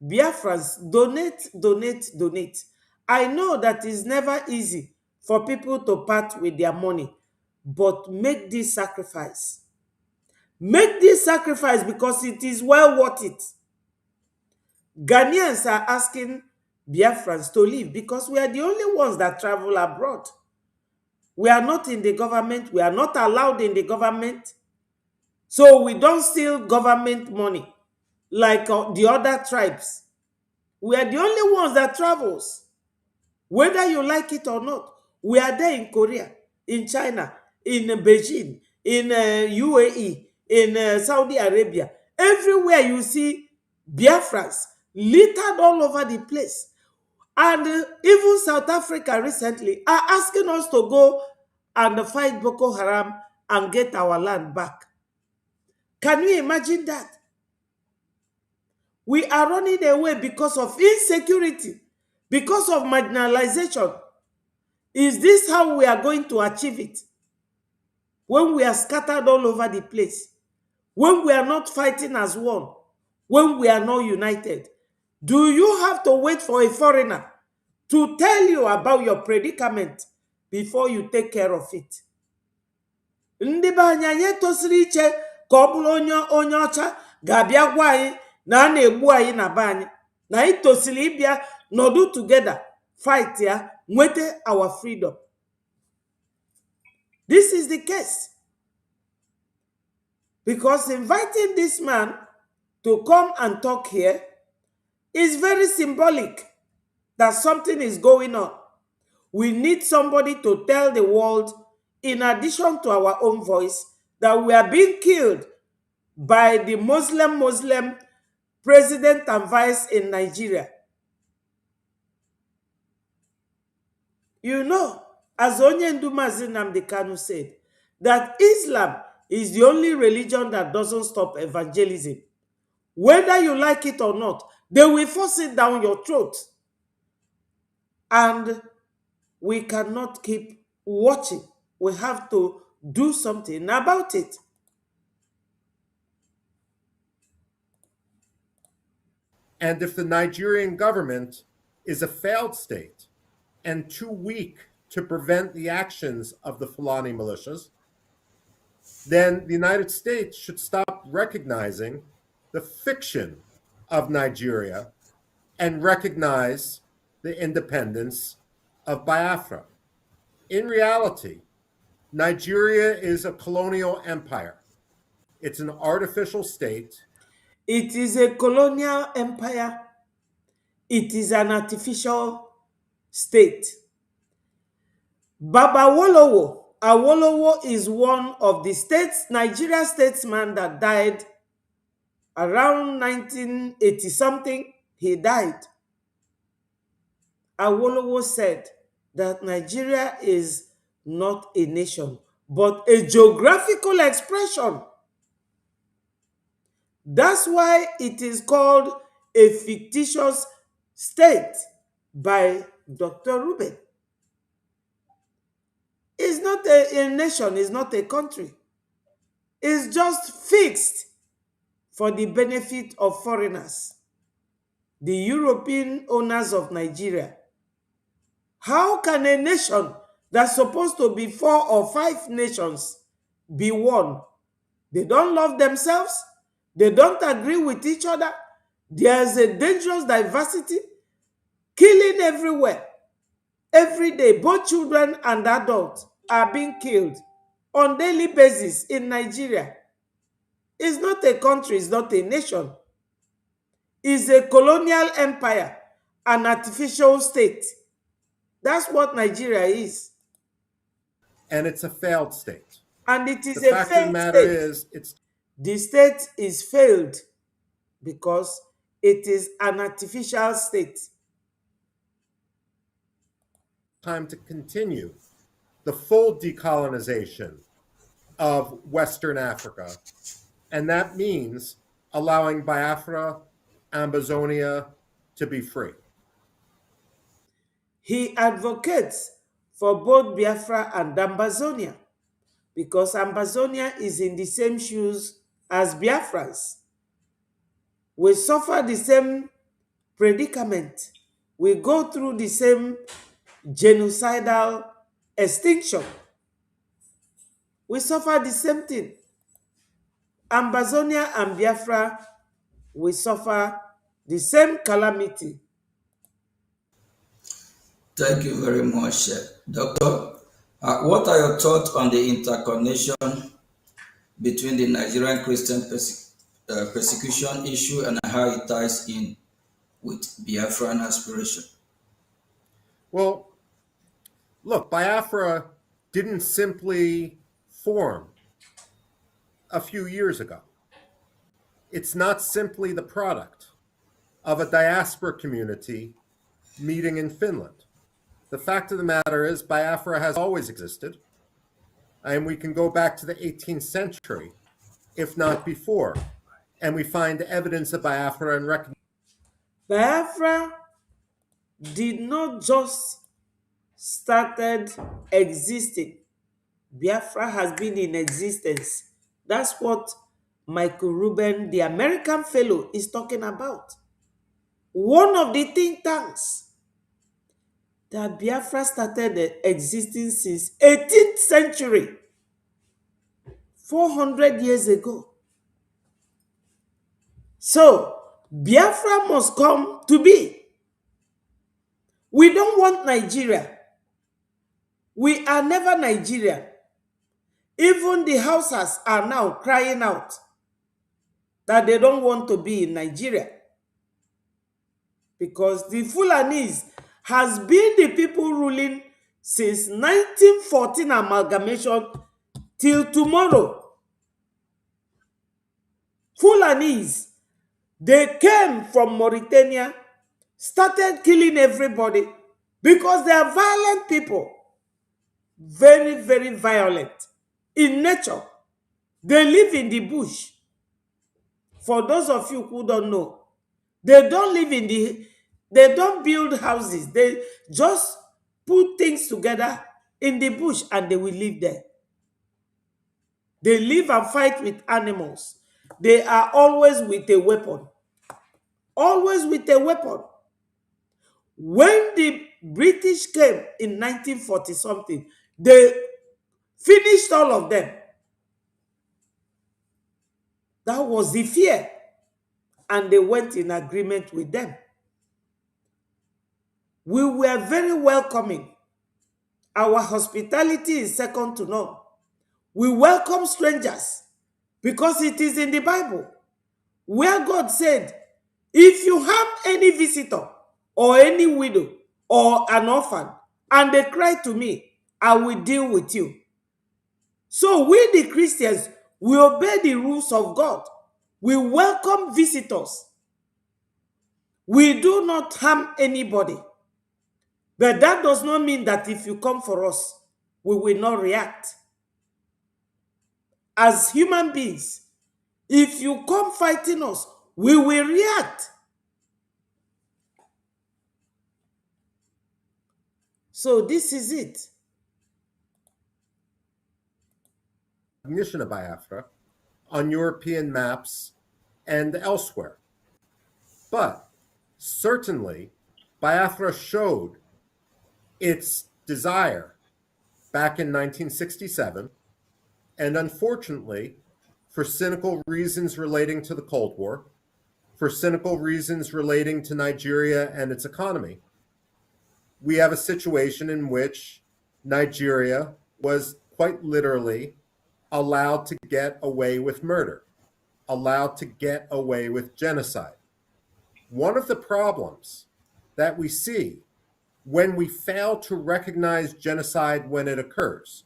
Biafrans, donate, donate, donate. I know that it's never easy for people to part with their money, but make this sacrifice. Make this sacrifice because it is well worth it. Ghanaians are asking Biafrans to leave because we are the only ones that travel abroad. We are not in the government. We are not allowed in the government. So we don't steal government money like the other tribes. We are the only ones that travels. Whether you like it or not, we are there in Korea, in China, in Beijing, in UAE, in Saudi Arabia. Everywhere you see Biafrans littered all over the place. And even South Africa recently are asking us to go and fight Boko Haram and get our land back. Can you imagine that? We are running away because of insecurity, because of marginalization. Is this how we are going to achieve it? When we are scattered all over the place, when we are not fighting as one, when we are not united, do you have to wait for a foreigner to tell you about your predicament before you take care of it? Ndị be anyị anyị tosiri iche ka ọ bụrụ onye ọcha ga-abịa gwa anyị na a na-egbu anyị na be anyị, na anyị tosiri ịbịa nọdụ together fight ya nweta our freedom. This is the case. Because inviting this man to come and talk here is very symbolic that something is going on. We need somebody to tell the world, in addition to our own voice, that we are being killed by the Muslim president and vice in Nigeria. You know, as Onyendu Mazi Nnamdi Kanu said, that Islam is the only religion that doesn't stop evangelism. Whether you like it or not, they will force it down your throat. And we cannot keep watching. We have to do something about it. And if the Nigerian government is a failed state and too weak to prevent the actions of the Fulani militias, then the United States should stop recognizing the fiction of Nigeria and recognize the independence of Biafra. In reality, Nigeria is a colonial empire. It's an artificial state. It is a colonial empire. It is an artificial state. Baba Awolowo is one of the Nigeria statesmen that died around 1980 something. He died. Awolowo said that Nigeria is not a nation, but a geographical expression. That's why it is called a fictitious state by Dr. Ruben. It's not a nation, it's not a country. It's just fixed for the benefit of foreigners, the European owners of Nigeria. How can a nation that's supposed to be 4 or 5 nations be one? They don't love themselves. They don't agree with each other. There's a dangerous diversity, killing everywhere. Every day, both children and adults are being killed on daily basis in Nigeria. It's not a country, it's not a nation. It's a colonial empire, an artificial state. That's what Nigeria is. And it's a failed state. And it is The a fact of the failed matter state. is, it's The state is failed because it is an artificial state. time to continue the full decolonization of Western Africa. And that means allowing Biafra, Ambazonia to be free. He advocates for both Biafra and Ambazonia because Ambazonia is in the same shoes as Biafrans. We suffer the same predicament. We go through the same genocidal extinction. We suffer the same thing. Ambazonia and Biafra, we suffer the same calamity. Thank you very much, Doctor. What are your thoughts on the interconnection between the Nigerian Christian persecution issue and how it ties in with Biafran aspiration? Well, look, Biafra didn't simply form a few years ago. It's not simply the product of a diaspora community meeting in Finland. The fact of the matter is, Biafra has always existed, and we can go back to the 18th century, if not before, and we find evidence of Biafra and recognition. Biafra did not just started existing. Biafra has been in existence. That's what Michael Rubin, the American fellow, is talking about. One of the think tanks that Biafra started existing since 18th century, 400 years ago. So, Biafra must come to be. We don't want Nigeria. We are never Nigeria. Even the Hausas are now crying out that they don't want to be in Nigeria. Because the Fulanis has been the people ruling since 1914 amalgamation till tomorrow. Fulanis, they came from Mauritania, started killing everybody because they are violent people. Very, very violent in nature. They live in the bush. For those of you who don't know, they don't live in they don't build houses. They just put things together in the bush and they will live there. They live and fight with animals. They are always with a weapon. always with a weapon. When the British came in 1940 something, they finished all of them. That was the fear. And they went in agreement with them. We were very welcoming. Our hospitality is second to none. We welcome strangers because it is in the Bible where God said, if you have any visitor or any widow or an orphan and they cry to me, I will deal with you. So we, the Christians, we obey the rules of God. We welcome visitors. We do not harm anybody. But that does not mean that if you come for us, we will not react. As human beings, if you come fighting us, we will react. So this is it. Recognition of Biafra on European maps and elsewhere. But certainly, Biafra showed its desire back in 1967, and unfortunately, for cynical reasons relating to the Cold War, for cynical reasons relating to Nigeria and its economy, we have a situation in which Nigeria was quite literally allowed to get away with murder, allowed to get away with genocide. One of the problems that we see when we fail to recognize genocide when it occurs,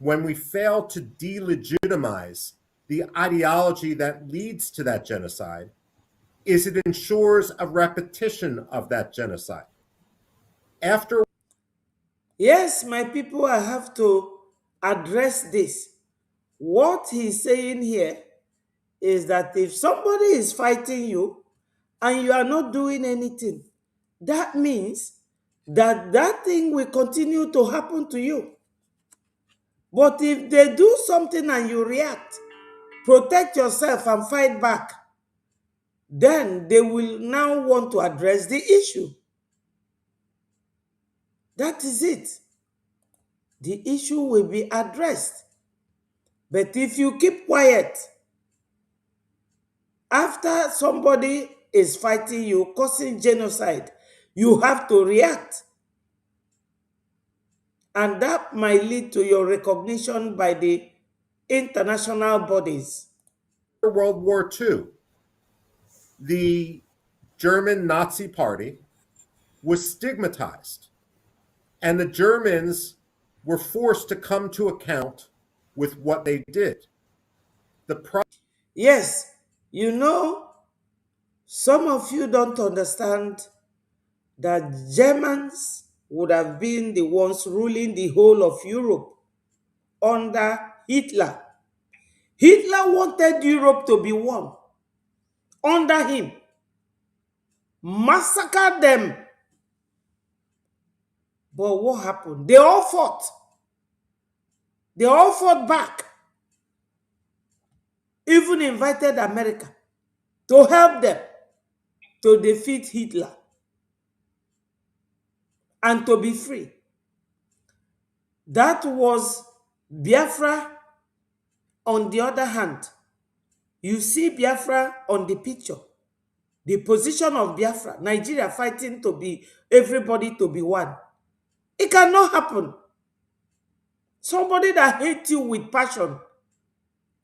when we fail to delegitimize the ideology that leads to that genocide, is it ensures a repetition of that genocide. After Yes, my people, I have to address this. What he's saying here is that if somebody is fighting you and you are not doing anything, that means that that thing will continue to happen to you. But if they do something and you react, protect yourself and fight back, then they will now want to address the issue. That is it. The issue will be addressed. But if you keep quiet, after somebody is fighting you, causing genocide, you have to react. And that might lead to your recognition by the international bodies. World War II, the German Nazi Party was stigmatized, and the Germans were forced to come to account with what they did. Yes, you know, some of you don't understand that Germans would have been the ones ruling the whole of Europe under Hitler. Hitler wanted Europe to be one under him, massacred them. But what happened? They all fought. They all fought back. Even invited America to help them to defeat Hitler and to be free. That was Biafra. On the other hand, you see Biafra on the picture. The position of Biafra, Nigeria fighting to be everybody to be one. It cannot happen. Somebody that hates you with passion,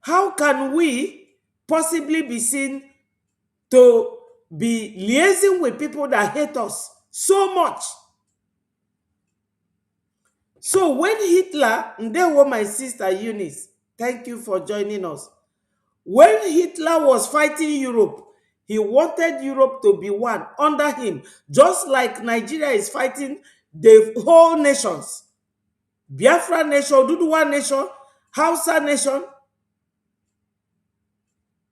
how can we possibly be seen to be liaising with people that hate us so much? So when Hitler, and there were my sister Eunice, thank you for joining us. When Hitler was fighting Europe, he wanted Europe to be one under him, just like Nigeria is fighting the whole nations. Biafra nation, Duduwa nation, Hausa nation,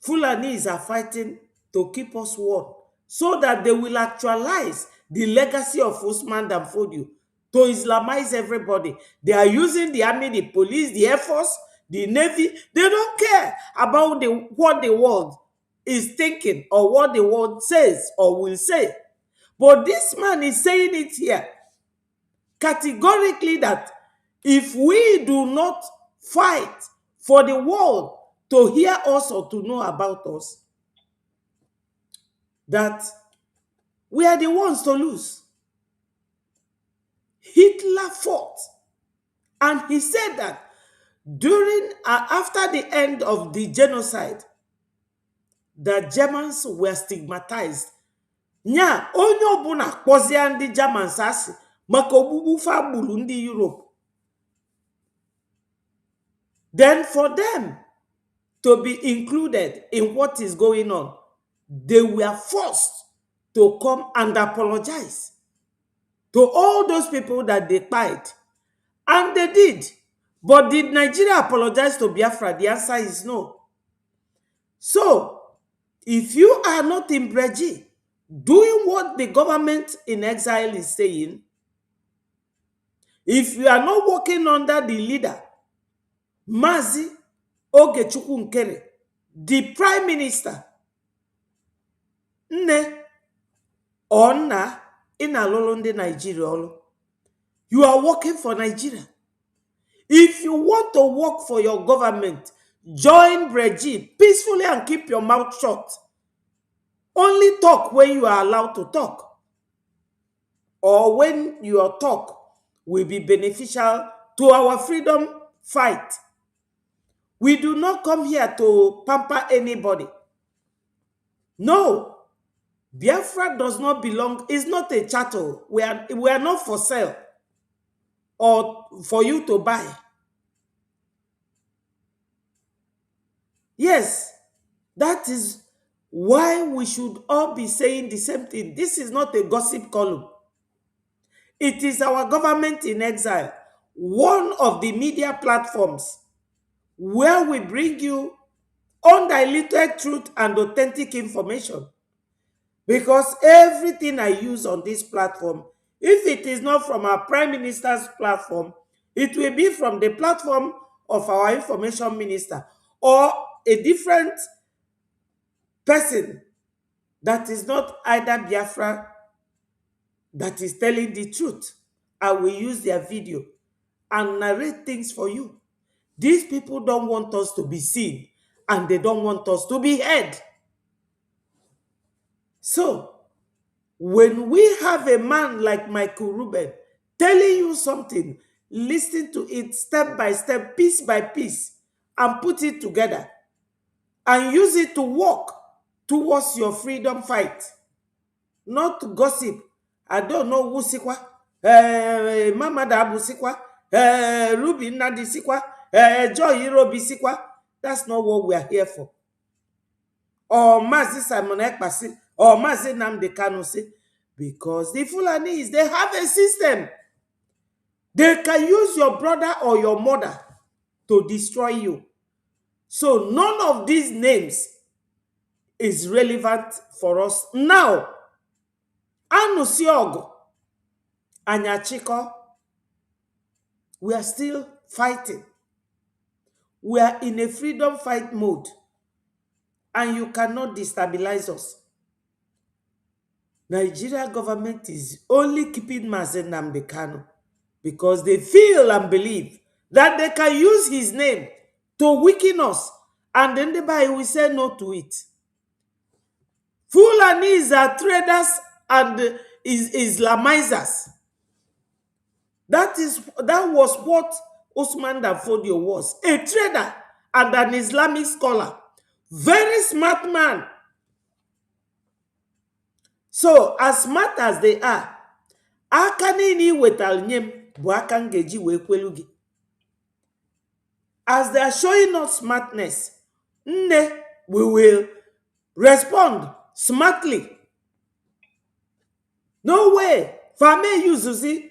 Fulanis are fighting to keep us one, so that they will actualize the legacy of Usman Dan Fodio to Islamize everybody. They are using the army, the police, the air force, the navy. They don't care about what the world. is thinking or what the world says or will say. But this man is saying it here categorically that if we do not fight for the world to hear us or to know about us, that we are the ones to lose. Hitler fought, and he said that after the end of the genocide, the Germans were stigmatized. Nya onye ọbụla kpọzie ndị Germans asị maka ogbugbu fa gburu ndị Europe. Then for them to be included in what is going on, they were forced to come and apologize to all those people that they fight. And they did. But did Nigeria apologize to Biafra? The answer is no. So, if you are not in Breji, doing what the government in exile is saying, if you are not working under the leader, Mazi Ogechukwu Nkere, the prime minister, nne or nna in Alolondi, Nigeria, you are working for Nigeria. If you want to work for your government, join Breji peacefully and keep your mouth shut. Only talk when you are allowed to talk, or when your talk will be beneficial to our freedom fight. We do not come here to pamper anybody. No, Biafra does not belong, it's not a chattel. We are not for sale or for you to buy. Yes, that is why we should all be saying the same thing. This is not a gossip column. It is our government in exile, one of the media platforms where we bring you undiluted truth and authentic information. Because everything I use on this platform, if it is not from our Prime Minister's platform, it will be from the platform of our Information Minister or a different person that is not either Biafra that is telling the truth. I will use their video and narrate things for you. These people don't want us to be seen and they don't want us to be heard. So, when we have a man like Michael Rubin telling you something, listen to it step by step, piece by piece, and put it together and use it to work towards your freedom fight, not to gossip. I don't know who sikwa, Mama Dabu sikwa, Ruby Nadi sikwa, Joy Irobi sikwa. That's not what we are here for. Or Mazi Simon Ekpasi, or Mazi Namde Kanu say, because the Fulanis, they have a system. They can use your brother or your mother to destroy you. So none of these names is relevant for us now. Anusiogo, Anyachiko, we are still fighting. We are in a freedom fight mode. And you cannot destabilize us. Nigeria government is only keeping Mazi Nnamdi Kanu because they feel and believe that they can use his name to weaken us, and then the Bible will say no to it. Fulanis are traders and Islamizers. That was what Usman Danfodio was, a trader and an Islamic scholar. Very smart man. So, as smart as they are, aka niile wetal nyem bụ aka ngeji wee kwelu gị. As they are showing us smartness, we will respond smartly. No way. Fame yuzuzi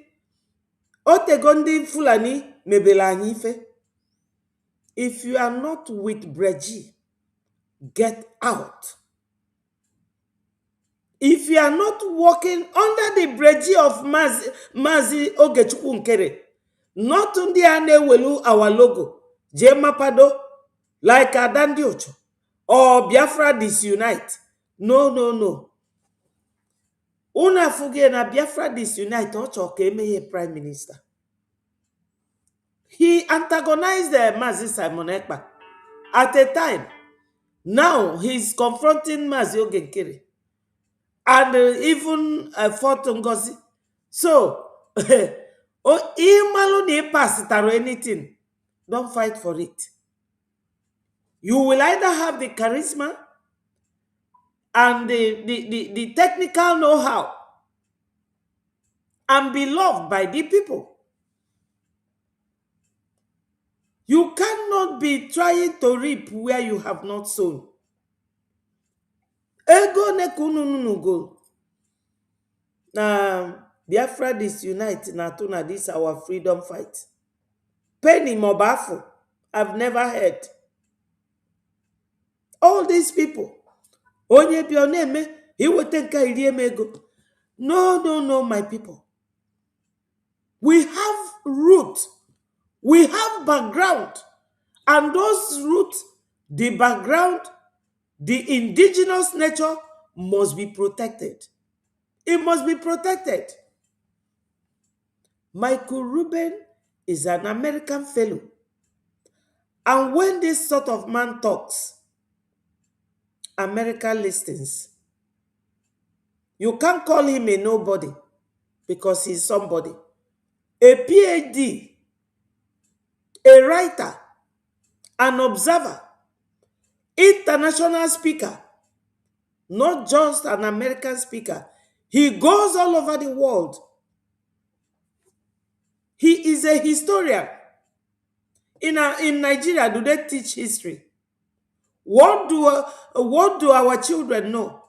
otego ndị Fulani mebele anyị ife. If you are not with Breji, get out. If you are not working under the Breji of Mazi Ogechukwu Nkere, not ndị a na-ewelu our logo, Jemapado, like Adandi Ocho, or Biafra disunite. No, no, no. Una fuge na Biafra disunite ocho ka emeghe prime minister. He antagonized Mazi Simon Ekpa at a time. Now he's confronting Mazi Ogenkere and even Fort Ngozi. So, Imalu ni pass or anything, don't fight for it. You will either have the charisma and the technical know-how and be loved by the people. You cannot be trying to reap where you have not sown. Ego ne kununu go. Biafra disunite na tuna this our freedom fight. Penny Mobafu, I've never heard. All these people. Onye bioneme, he will take ego. No, no, no, my people. We have root. We have background. And those roots, the background, the indigenous nature must be protected. It must be protected. Michael Rubin is an American fellow. And when this sort of man talks, America listens. You can't call him a nobody because he's somebody. A PhD, a writer, an observer, international speaker, not just an American speaker. He goes all over the world. He is a historian. In Nigeria, do they teach history? What do our children know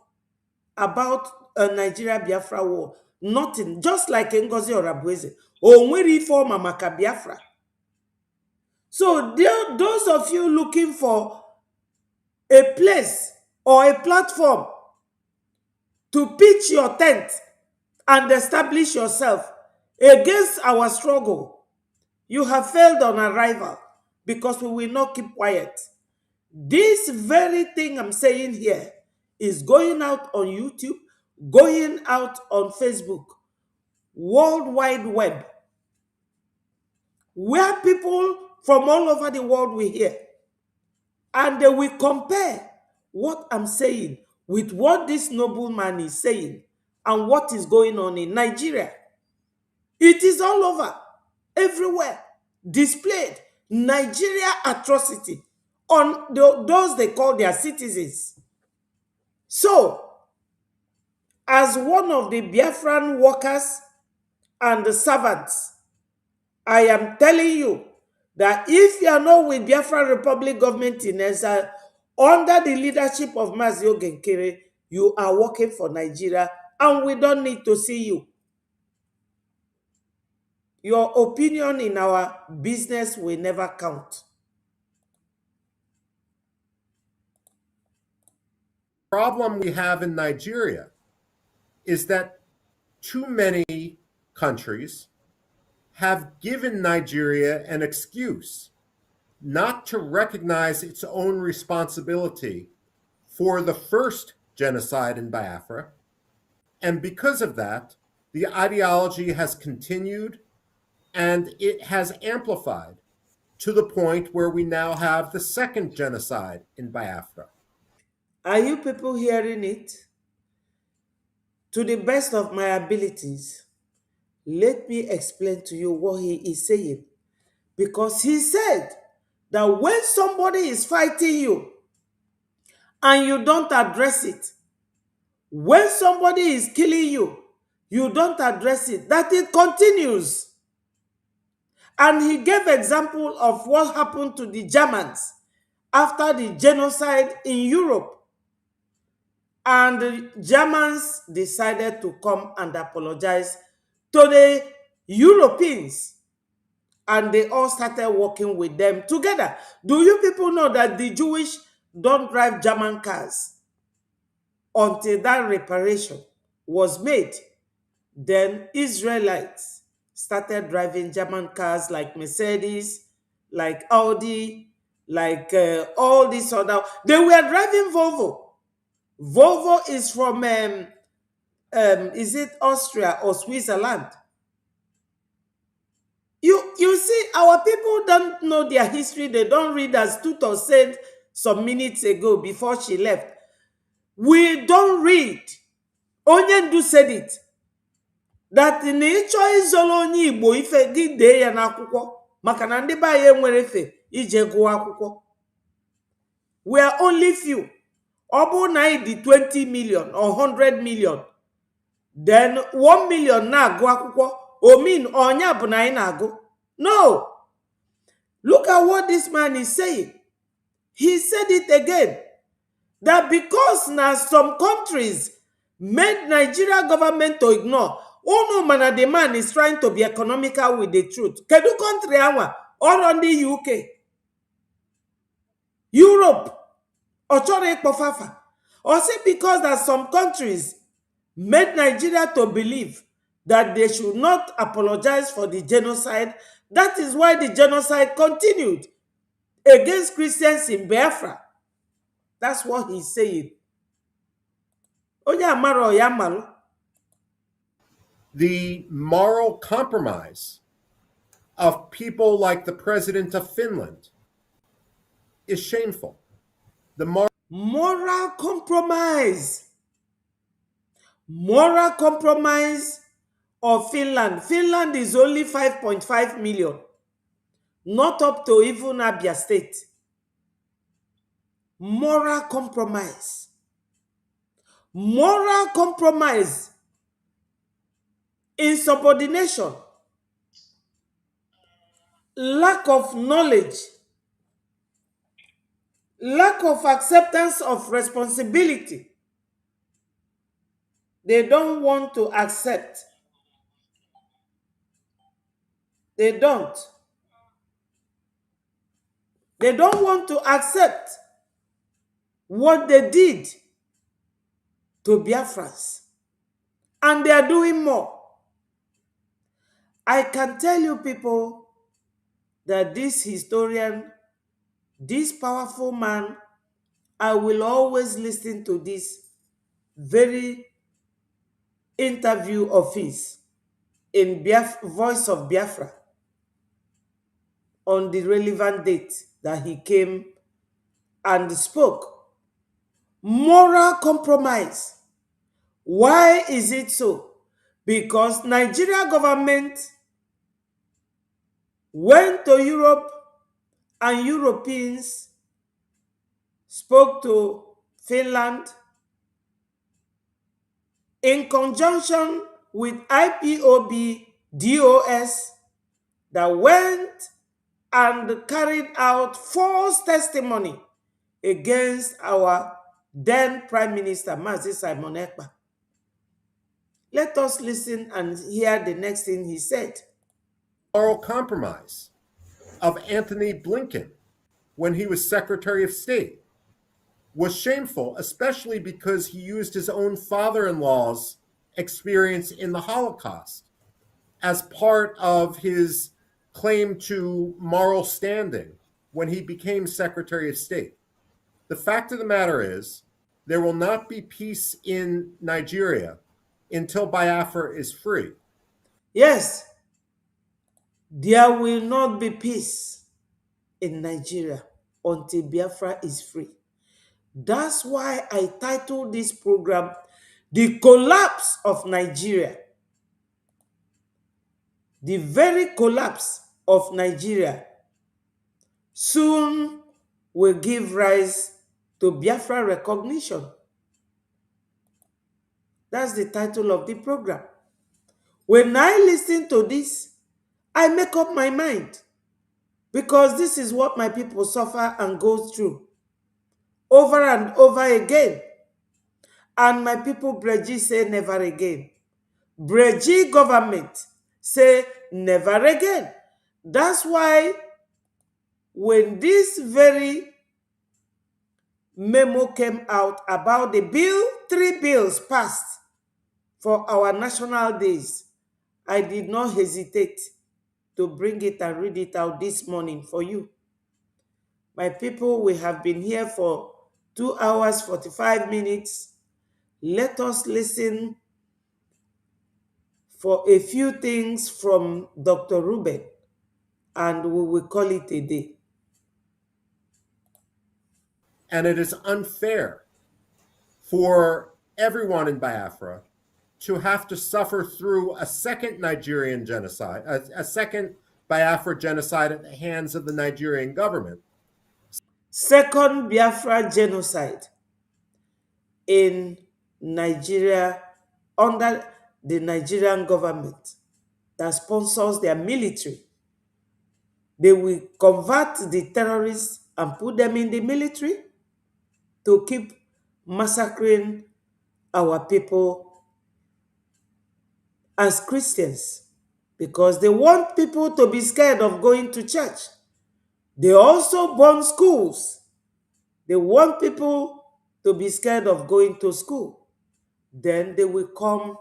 about a Nigeria Biafra war? Nothing. Just like Ngozi Orabueze. Onweri for Maka Biafra. So those of you looking for a place or a platform to pitch your tent and establish yourself against our struggle, you have failed on arrival because we will not keep quiet. This very thing I'm saying here is going out on YouTube, going out on Facebook, World Wide Web, where people from all over the world will hear. And they will compare what I'm saying with what this nobleman is saying and what is going on in Nigeria. It is all over, everywhere, displayed. Nigeria atrocity on those they call their citizens. So, as one of the Biafran workers and the servants, I am telling you that if you are not with Biafra Republic government in exile, under the leadership of Mazi Ogenkere, you are working for Nigeria and we don't need to see you. Your opinion in our business will never count. The problem we have in Nigeria is that too many countries have given Nigeria an excuse not to recognize its own responsibility for the first genocide in Biafra. And because of that, the ideology has continued and it has amplified to the point where we now have the second genocide in Biafra. Are you people hearing it? To the best of my abilities, let me explain to you what he is saying. Because he said that when somebody is fighting you and you don't address it, when somebody is killing you, you don't address it, that it continues. And he gave example of what happened to the Germans after the genocide in Europe. And the Germans decided to come and apologize to the Europeans. And they all started working with them together. Do you people know that the Jewish don't drive German cars until that reparation was made? Then Israelites started driving German cars like Mercedes, like Audi, like all these other. They were driving Volvo. Volvo is from is it Austria or Switzerland? You see, our people don't know their history. They don't read, as Tutor said some minutes ago before she left. We don't read. Onyendu said it. That na ịchọ ịzọrọ onye Igbo ife gị dee ya n'akwụkwọ maka na ndị be anyị enwere efe ije gụọ akwụkwọ. We are only few. Ọ bụrụ na anyị dị 20 million or 100 million, then 1 million na-agụ akwụkwọ. O mean ọnya bụ na anyị na-agụ. No. Look at what this man is saying. He said it again. That because now some countries made Nigeria government to ignore. Oh no, man, the man is trying to be economical with the truth. Kedu country awa? Or on the UK? Europe? Or Pofafa? Or say because that some countries made Nigeria to believe that they should not apologize for the genocide. That is why the genocide continued against Christians in Biafra. That's what he's saying. The moral compromise of people like the president of Finland is shameful. The moral compromise. Moral compromise of Finland. Finland is only 5.5 million. Not up to even Abia State. Moral compromise. Moral compromise. Insubordination. Lack of knowledge. Lack of acceptance of responsibility. They don't want to accept. They don't. They don't want to accept what they did to Biafrans. And they are doing more. I can tell you people that this historian, this powerful man, I will always listen to this very interview of his in Voice of Biafra on the relevant date that he came and spoke. Moral compromise. Why is it so? Because Nigeria government went to Europe and Europeans spoke to Finland in conjunction with IPOB DOS that went and carried out false testimony against our then Prime Minister, Mazi Simon Ekpa. Let us listen and hear the next thing he said. Moral compromise of Anthony Blinken when he was Secretary of State was shameful, especially because he used his own father-in-law's experience in the Holocaust as part of his claim to moral standing when he became Secretary of State. The fact of the matter is, there will not be peace in Nigeria until Biafra is free. Yes, there will not be peace in Nigeria until Biafra is free. That's why I titled this program, The Collapse of Nigeria. The very collapse of Nigeria soon will give rise to Biafra recognition. That's the title of the program. When I listen to this, I make up my mind, because this is what my people suffer and go through over and over again. And my people, Breji, say never again. Breji government say never again. That's why when this very memo came out about the bill, 3 bills passed for our national days, I did not hesitate to bring it and read it out this morning for you. My people, we have been here for 2 hours, 45 minutes. Let us listen for a few things from Dr. Ruben, and we will call it a day. And it is unfair for everyone in Biafra to have to suffer through a second Nigerian genocide, a second Biafra genocide at the hands of the Nigerian government. Second Biafra genocide in Nigeria under the Nigerian government that sponsors their military. They will convert the terrorists and put them in the military to keep massacring our people as Christians because they want people to be scared of going to church. They also burn schools. They want people to be scared of going to school. Then they will come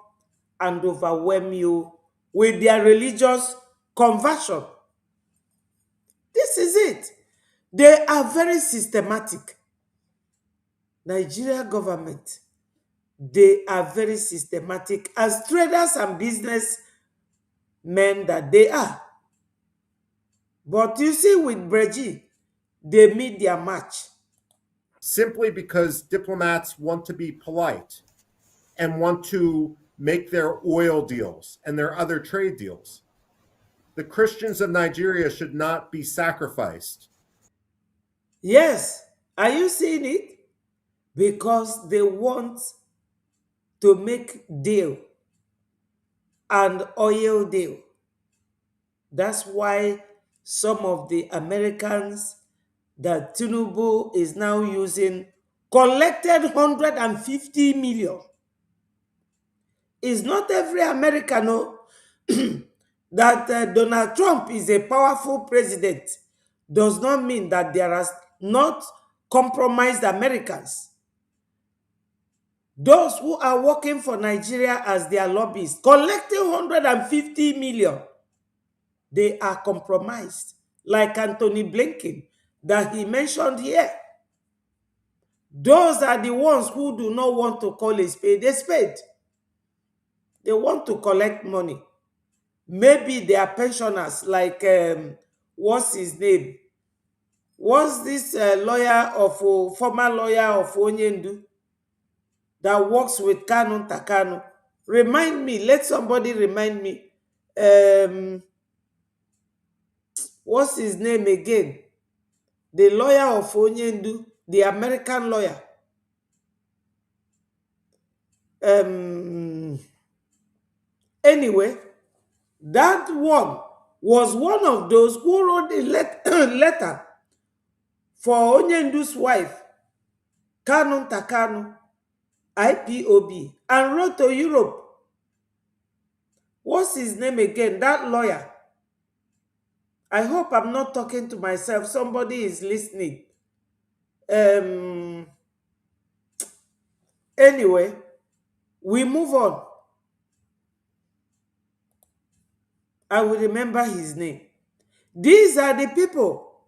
and overwhelm you with their religious conversion. This is it. They are very systematic. Nigeria government, they are very systematic as traders and businessmen that they are. But you see, with Breji, they meet their match. Simply because diplomats want to be polite and want to make their oil deals and their other trade deals. The Christians of Nigeria should not be sacrificed. Yes, are you seeing it? Because they want to make deal and oil deal. That's why some of the Americans that Tinubu is now using collected 150 million. It's not every American that Donald Trump is a powerful president does not mean that there are not compromised Americans. Those who are working for Nigeria as their lobbyists, collecting 150 million, they are compromised, like Anthony Blinken that he mentioned here. Those are the ones who do not want to call a spade a spade. They want to collect money. Maybe they are pensioners, like what's his name? What's this lawyer of former lawyer of Onyendu that works with Kanu Takano? Remind me, let somebody remind me. What's his name again? The lawyer of Onyendu, the American lawyer. Anyway, that one was one of those who wrote a letter for Onyendu's wife, Kanu Takano, IPOB, and wrote to Europe. What's his name again? That lawyer. I hope I'm not talking to myself. Somebody is listening. Anyway, we move on. I will remember his name. These are the people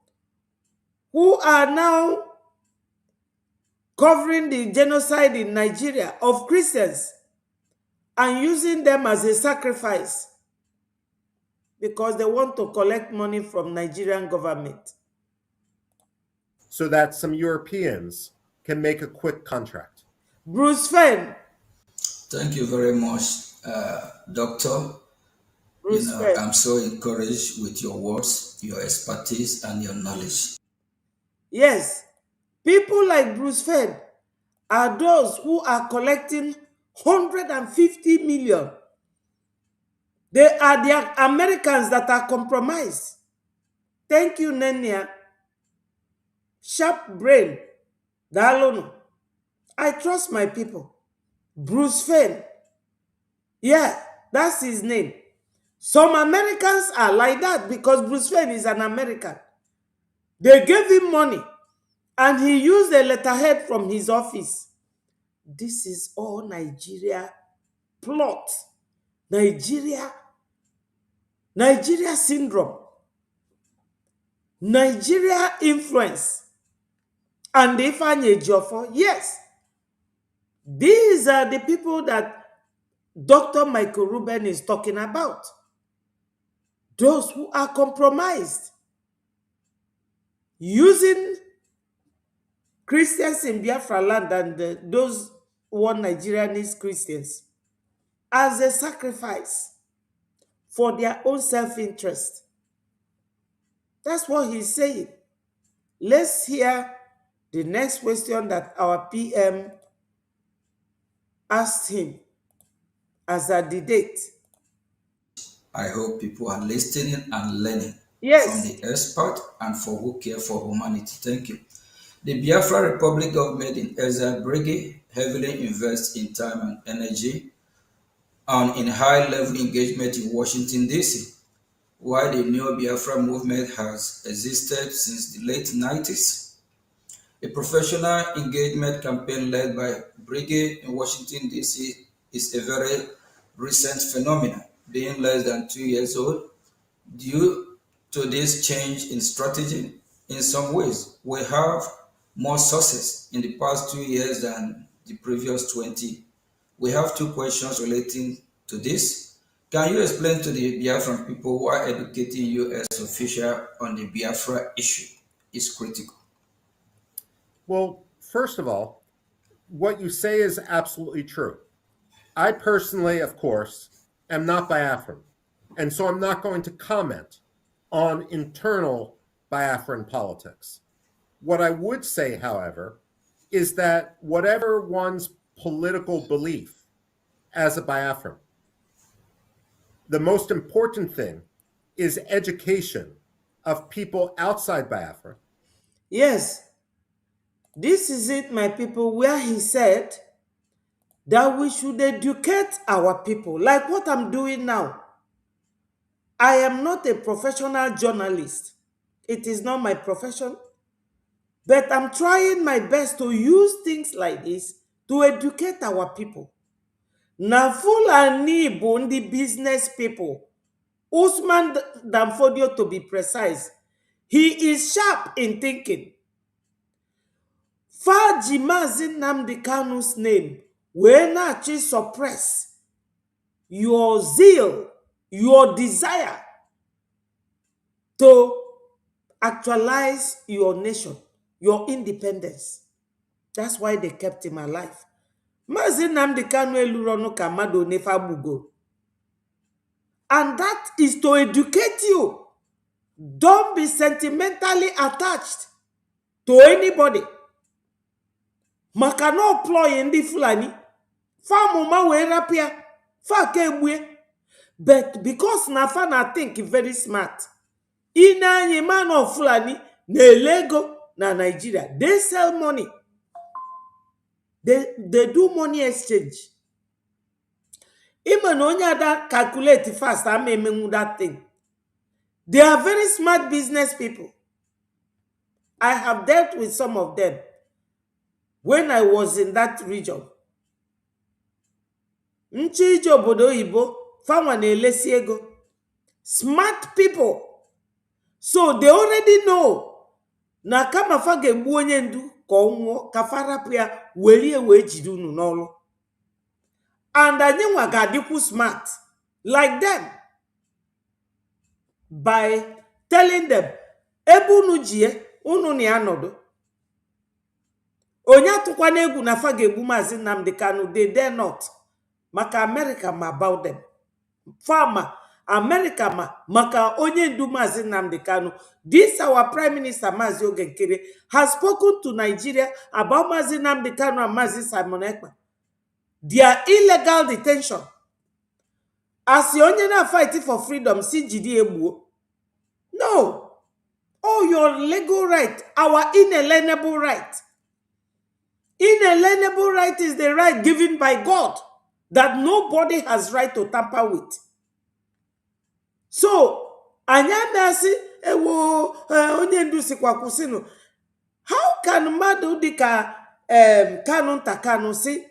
who are now covering the genocide in Nigeria of Christians and using them as a sacrifice because they want to collect money from Nigerian government. So that some Europeans can make a quick contract. Bruce Fenn. Thank you very much, Doctor. Bruce Fenn. I'm so encouraged with your words, your expertise, and your knowledge. Yes, people like Bruce Fenn are those who are collecting 150 million. They are the Americans that are compromised. Thank you, Nenia. Sharp brain. Dalono. I trust my people. Bruce Fenn. Yeah, that's his name. Some Americans are like that because Bruce Fenn is an American. They gave him money and he used a letterhead from his office. This is all Nigeria plot. Nigeria syndrome. Nigeria influence and Ifeanyi Ejiofor, yes, these are the people that Dr. Michael Reuben is talking about. Those who are compromised, using Christians in Biafra land and those one Nigerianese Christians as a sacrifice for their own self-interest. That's what he's saying. Let's hear the next question that our PM asked him as at the date. I hope people are listening and learning from Yes. the expert and for who care for humanity. Thank you. The Biafra Republic government in exile Brigade heavily invests in time and energy and in high-level engagement in Washington, D.C. While the Neo Biafra movement has existed since the late 90s, a professional engagement campaign led by Brigade in Washington, D.C. is a very recent phenomenon, being less than 2 years old. Due to this change in strategy, in some ways, we have more success in the past 2 years than the previous 20. We have two questions relating to this. Can you explain to the Biafran people why educating U.S. officials on the Biafra issue is critical? Well, first of all, what you say is absolutely true. I personally, of course, am not Biafran, and so I'm not going to comment on internal Biafran politics. What I would say, however, is that whatever one's political belief as a Biafran, the most important thing is education of people outside Biafra. Yes, this is it, my people, where he said that we should educate our people, like what I'm doing now. I am not a professional journalist. It is not my profession. But I'm trying my best to use things like this to educate our people. Na Fulani bụ ndị business people. Usman Danfodio, to be precise, he is sharp in thinking. Faji Mazi Nnamdi Kanu's name wee na-achị suppress your zeal, your desire to actualize your nation, your independence. That's why they kept him alive. Mazi Nnamdi Kanu eluronu ka mmadụ nefa gbugo. And that is to educate you. Don't be sentimentally attached to anybody. Maka no ploy ndị Fulani. Fa muma wee rapia. Fa ka egbue. But because na fa na think very smart. Ine anyị man of Fulani na elego na Nigeria. They sell money. They do money exchange. Even onye ada calculate fast ama emenwu that thing. They are very smart business people. I have dealt with some of them when I was in that region. Nchi ije obodo oyibo, fanwa na-elesi ego. Smart people. So they already know na kama fa ga-egbu onye ndu ka onwuo ka farapụ ya welie wee jide unu n'ọlụ. And anyị nwa ga-adịkwu smart like them by telling them ebe unu jie unu na ya nọdụ. Onye atụkwana egwu na fa ga-egbu Maazị Nnamdi Kanu, they dare not. Maka America ma about them. Farmer America maka onye ndu Maazị Nnamdi Kanu. This our Prime Minister Maazị Oge Nkere has spoken to Nigeria about Maazị Nnamdi Kanu and Maazị Simon Ekpa. Their illegal detention. As onye na fight for freedom, si jidi egbuo. No. Oh, your legal right, our inalienable right. Inalienable right is the right given by God that nobody has right to tamper with. So, anyamasi ewo onye ndu sikwa kwusinu. How can mmadụ dịka Kanu Ntakanu si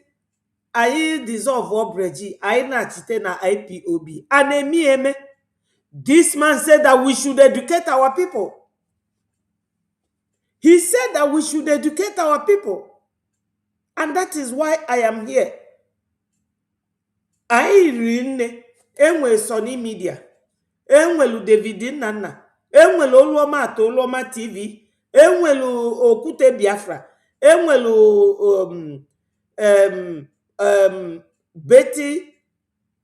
anyị dissolve Obreji, anyị na-achite na IPOB? Anemi eme. This man said that we should educate our people. He said that we should educate our people. And that is why I am here. I rinne enwe Sony Media, enwelu David Nnanna, enwelu Oluoma TV, enwelu Okute Biafra, enwelu Betty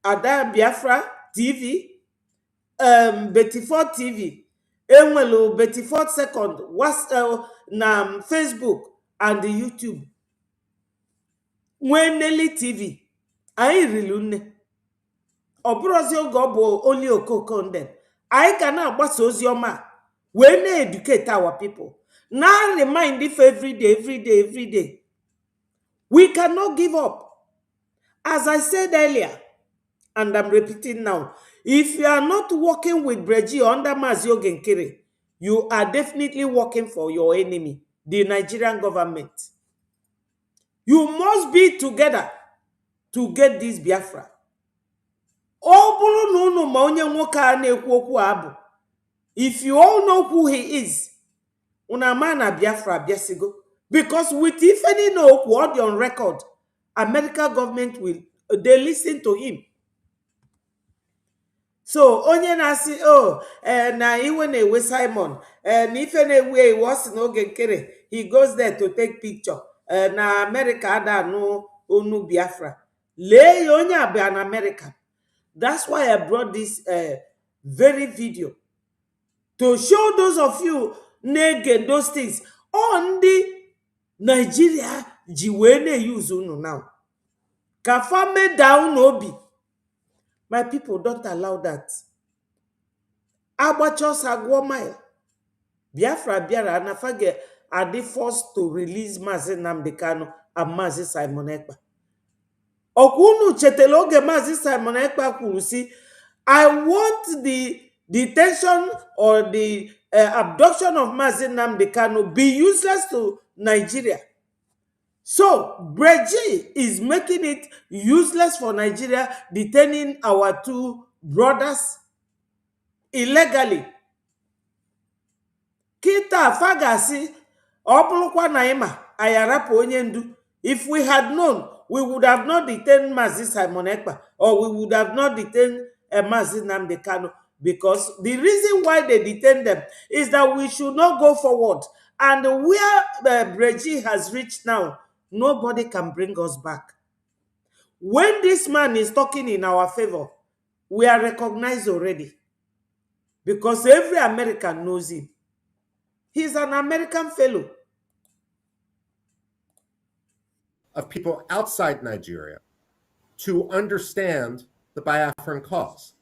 Ada Biafra TV, Betty Ford TV, enwelu Betty Ford Second, na Facebook and YouTube. Nweneli TV, anyị rilu nne. Ọ bụrụzi oge ọ bụ only okoko ndị anyị ga na-agbasa ozi ọma wee na-educate our people. Now remind if every day. We cannot give up. As I said earlier, and I'm repeating now, if you are not working with Breji under Mazi Ogenkere, you are definitely working for your enemy, the Nigerian government. You must be together to get this Biafra. If you all know who he is, unamana Biafra biasigo. Because with if any know what on record, American government will they listen to him. So onye na si na iwe we Simon and if any way was no Ogenkere, he goes there to take picture. Na America da no onu Biafra. Lay onya be an American. That's why I brought this very video to show those of you naked those things on the Nigeria jiwene use now. Kafame down obi. My people don't allow that. Abachos agwomai. Biafra biara anafage are they forced to release Mazi Nnamdi Kanu and Mazi Simon Ekpa. Okunu cheteloge Mazi Simon Ekpa kurusi. I want the detention or the abduction of Mazi Nnamdi Kanu be useless to Nigeria. So, Breji is making it useless for Nigeria, detaining our two brothers illegally. Kita Fagasi, Opulukwa Naima, Ayarapo Onyendu. If we had known, we would have not detained Mazi Simon Ekpa, or we would have not detained Mazi Nnamdi Kanu, because the reason why they detained them is that we should not go forward. And where Breji has reached now, nobody can bring us back. When this man is talking in our favor, we are recognized already, because every American knows him. He's an American fellow. Of people outside Nigeria to understand the Biafran cause.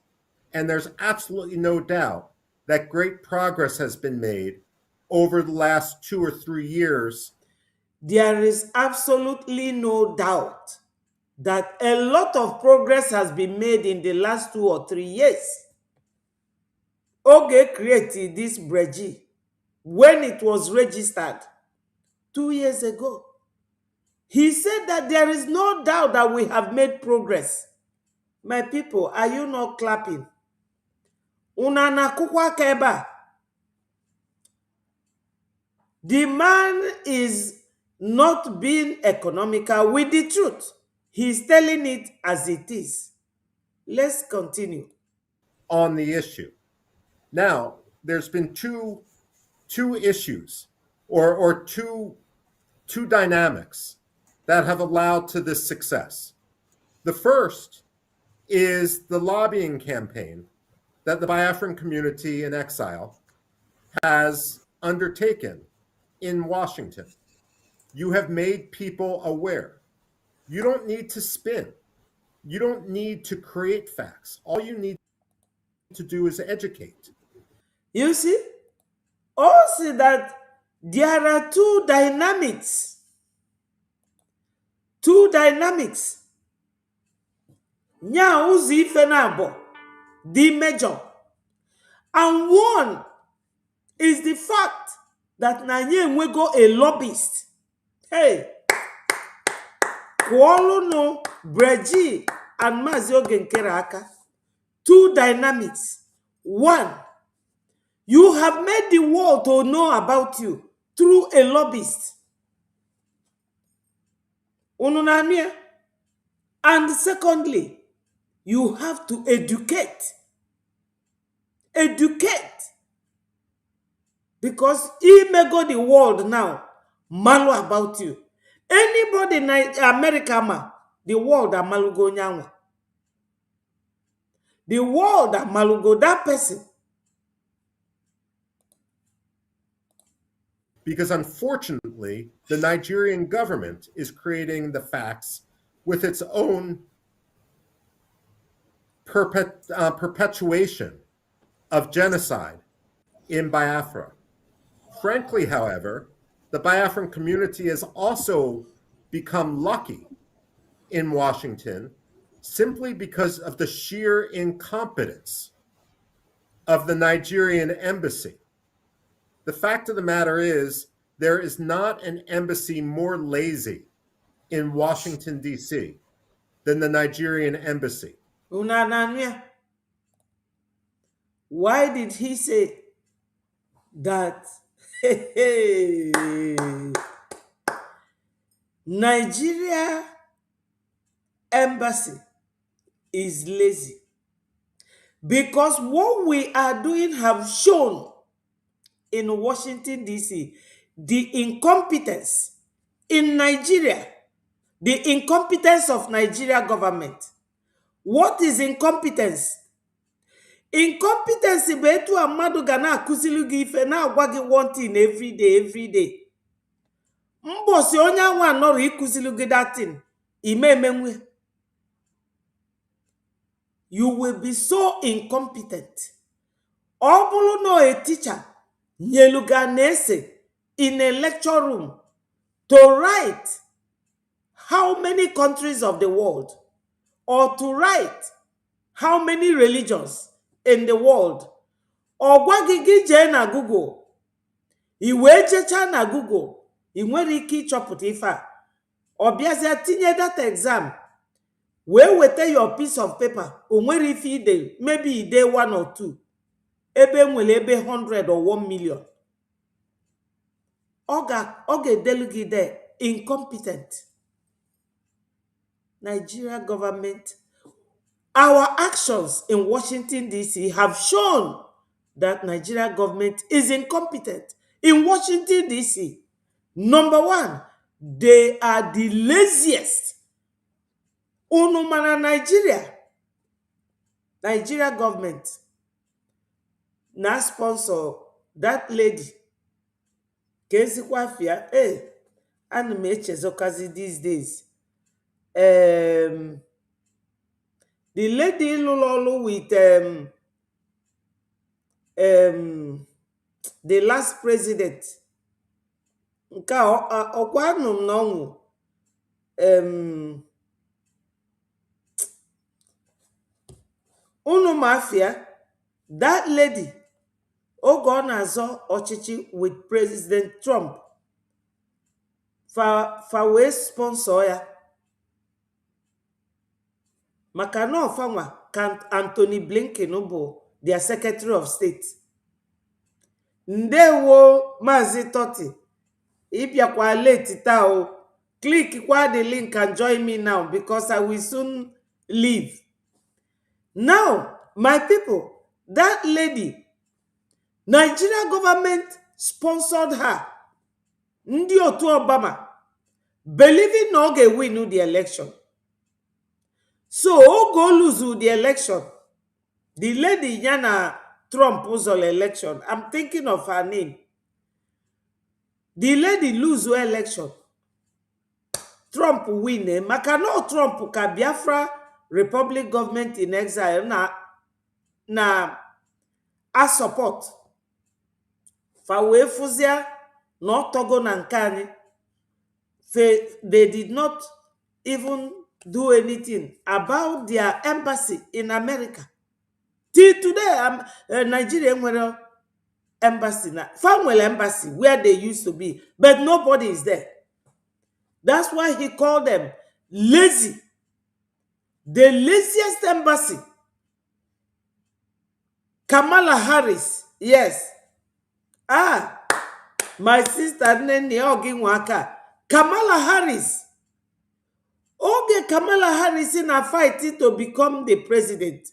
And there's absolutely no doubt that great progress has been made over the last 2 or 3 years. There is absolutely no doubt that a lot of progress has been made in the last 2 or 3 years. Oge created this Breji when it was registered 2 years ago. He said that there is no doubt that we have made progress. My people, are you not clapping? Unana kukwa keba. The man is not being economical with the truth. He's telling it as it is. Let's continue. On the issue. Now, there's been two issues or two dynamics that have allowed to this success. The first is the lobbying campaign that the Biafran community in exile has undertaken in Washington. You have made people aware. You don't need to spin. You don't need to create facts. All you need to do is educate. You see? Also that there are two dynamics. Two dynamics. Nya uzi ife na abo, the major. And one is the fact that Nanye Nwego a lobbyist. Hey, Kuolo no Breji and Mazi Ogenkere aka. Two dynamics. One, you have made the world to know about you. through a lobbyist. Ununania. And secondly, you have to educate. Educate. Because he may go the world now, malu about you. Anybody in America, ma, the world are malugo nyanwa. The world are malugo that person. Because unfortunately, the Nigerian government is creating the facts with its own perpetuation of genocide in Biafra. Frankly, however, the Biafran community has also become lucky in Washington simply because of the sheer incompetence of the Nigerian embassy. The fact of the matter is, there is not an embassy more lazy in Washington, D.C. than the Nigerian embassy. Unanania. Why did he say that Nigeria embassy is lazy? Because what we are doing have shown in Washington, D.C., the incompetence in Nigeria, the incompetence of Nigeria government. What is incompetence? Incompetence bụ etu a mmadụ ga na-akụzili gị ife na-agwa gị one thing every day. Mbosi onye anwa anọrọ ịkụzili gị that thing, ime emenwe. You will be so incompetent. Ọ bụrụ na a teacher nyeluga na-ese in a lecture room to write how many countries of the world, or to write how many religions in the world. Ọgwa gị gị jee na Google, i wee jecha na Google, i nwere ike ịchọpụta ife a. Ọ bịazie tinye that exam, wee weta your piece of paper, o nwere ife ide, maybe ide 1 or 2, ebe nwere ebe 100 or 1 million. Ọ ga-edelu gị there, incompetent. Nigeria government, our actions in Washington, D.C. have shown that Nigeria government is incompetent. In Washington, D.C., number one, they are the laziest. Unumana Nigeria government na sponsor that lady. Kezi kwafia, ana m echezokazi these days. The lady lulolu with the last president. Nka ọkwa anụ m n'ọnwụ. Unu mafia, that lady, oge ọ na-azọ ọchịchị with President Trump, fa wee sponsor ya. Maka na ọfanwa ka Anthony Blinken bụ their Secretary of State. Ndewo Mazi Toti, ịbịakwa late taa o. Click kwa the link and join me now because I will soon leave. Now, my people, that lady, Nigeria government sponsored her. Ndi otu Obama, believing na ọ ga-win the election. So, o go lose the election. The lady yana Trump uzol election. I'm thinking of her name. The lady lose the election. Trump win. Maka no Trump ka Biafra Republic government in exile na a support. Fa wee fuzia no togo na nkani. They did not even do anything about their embassy in America. Till today, Nigeria nwere embassy na Famwell embassy where they used to be, but nobody is there. That's why he called them lazy. The laziest embassy. Kamala Harris, yes. My sister Nene Oginwaka, Kamala Harris. Oge Kamala Harris in a fight to become the president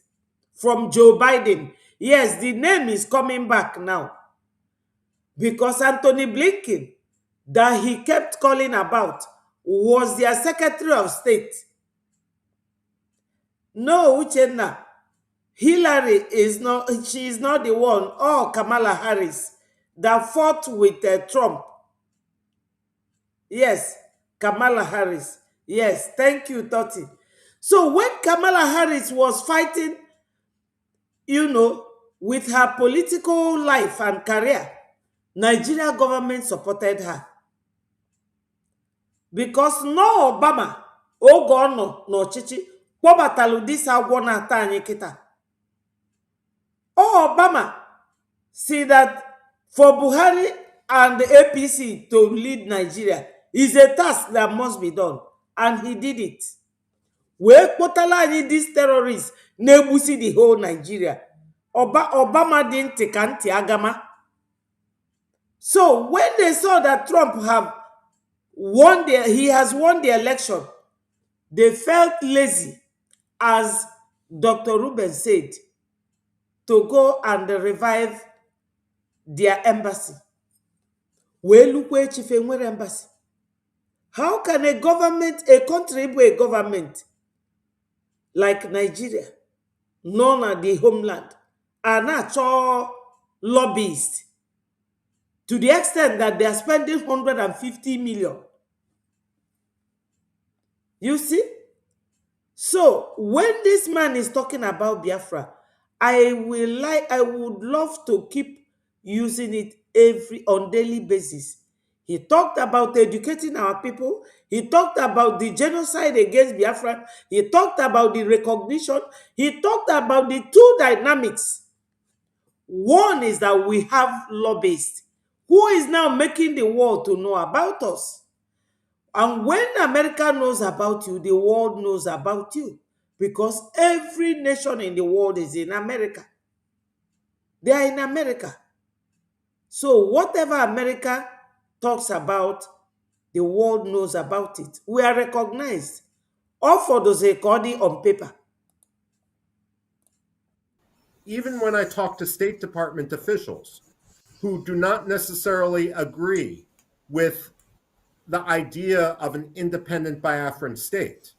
from Joe Biden. Yes, the name is coming back now. Because Anthony Blinken, that he kept calling about, was their Secretary of State. No, Uchenna, Hillary is not, she is not the one, or Kamala Harris, that fought with Trump. Yes, Kamala Harris. Yes, thank you, Toti. So when Kamala Harris was fighting, with her political life and career, Nigeria government supported her. Because no Obama, oge ọ nọ n'ọchịchị, kpọbatalụ dis agwọ na-ata anyị kịta. Obama see that for Buhari and the APC to lead Nigeria is a task that must be done, and he did it. Wee kpọtala anyị these terrorists na-egbusi the whole Nigeria. Obama dị ntị ka ntị agama. So when they saw that Trump he has won the election, they felt lazy, as Dr. Ruben said, to go and revive their embassy. Welukwe chife nwere embassy. How can a country be a government like Nigeria, known as the homeland, are not all lobbyists to the extent that they are spending 150 million? You see? So when this man is talking about Biafra, I would love to keep using it on daily basis. He talked about educating our people. He talked about the genocide against Biafra. He talked about the recognition. He talked about the two dynamics. One is that we have lobbyists who is now making the world to know about us. And when America knows about you, the world knows about you. Because every nation in the world is in America. They are in America. So whatever America talks about, the world knows about it. We are recognized. All for those recording on paper. Even when I talk to State Department officials who do not necessarily agree with the idea of an independent Biafran state,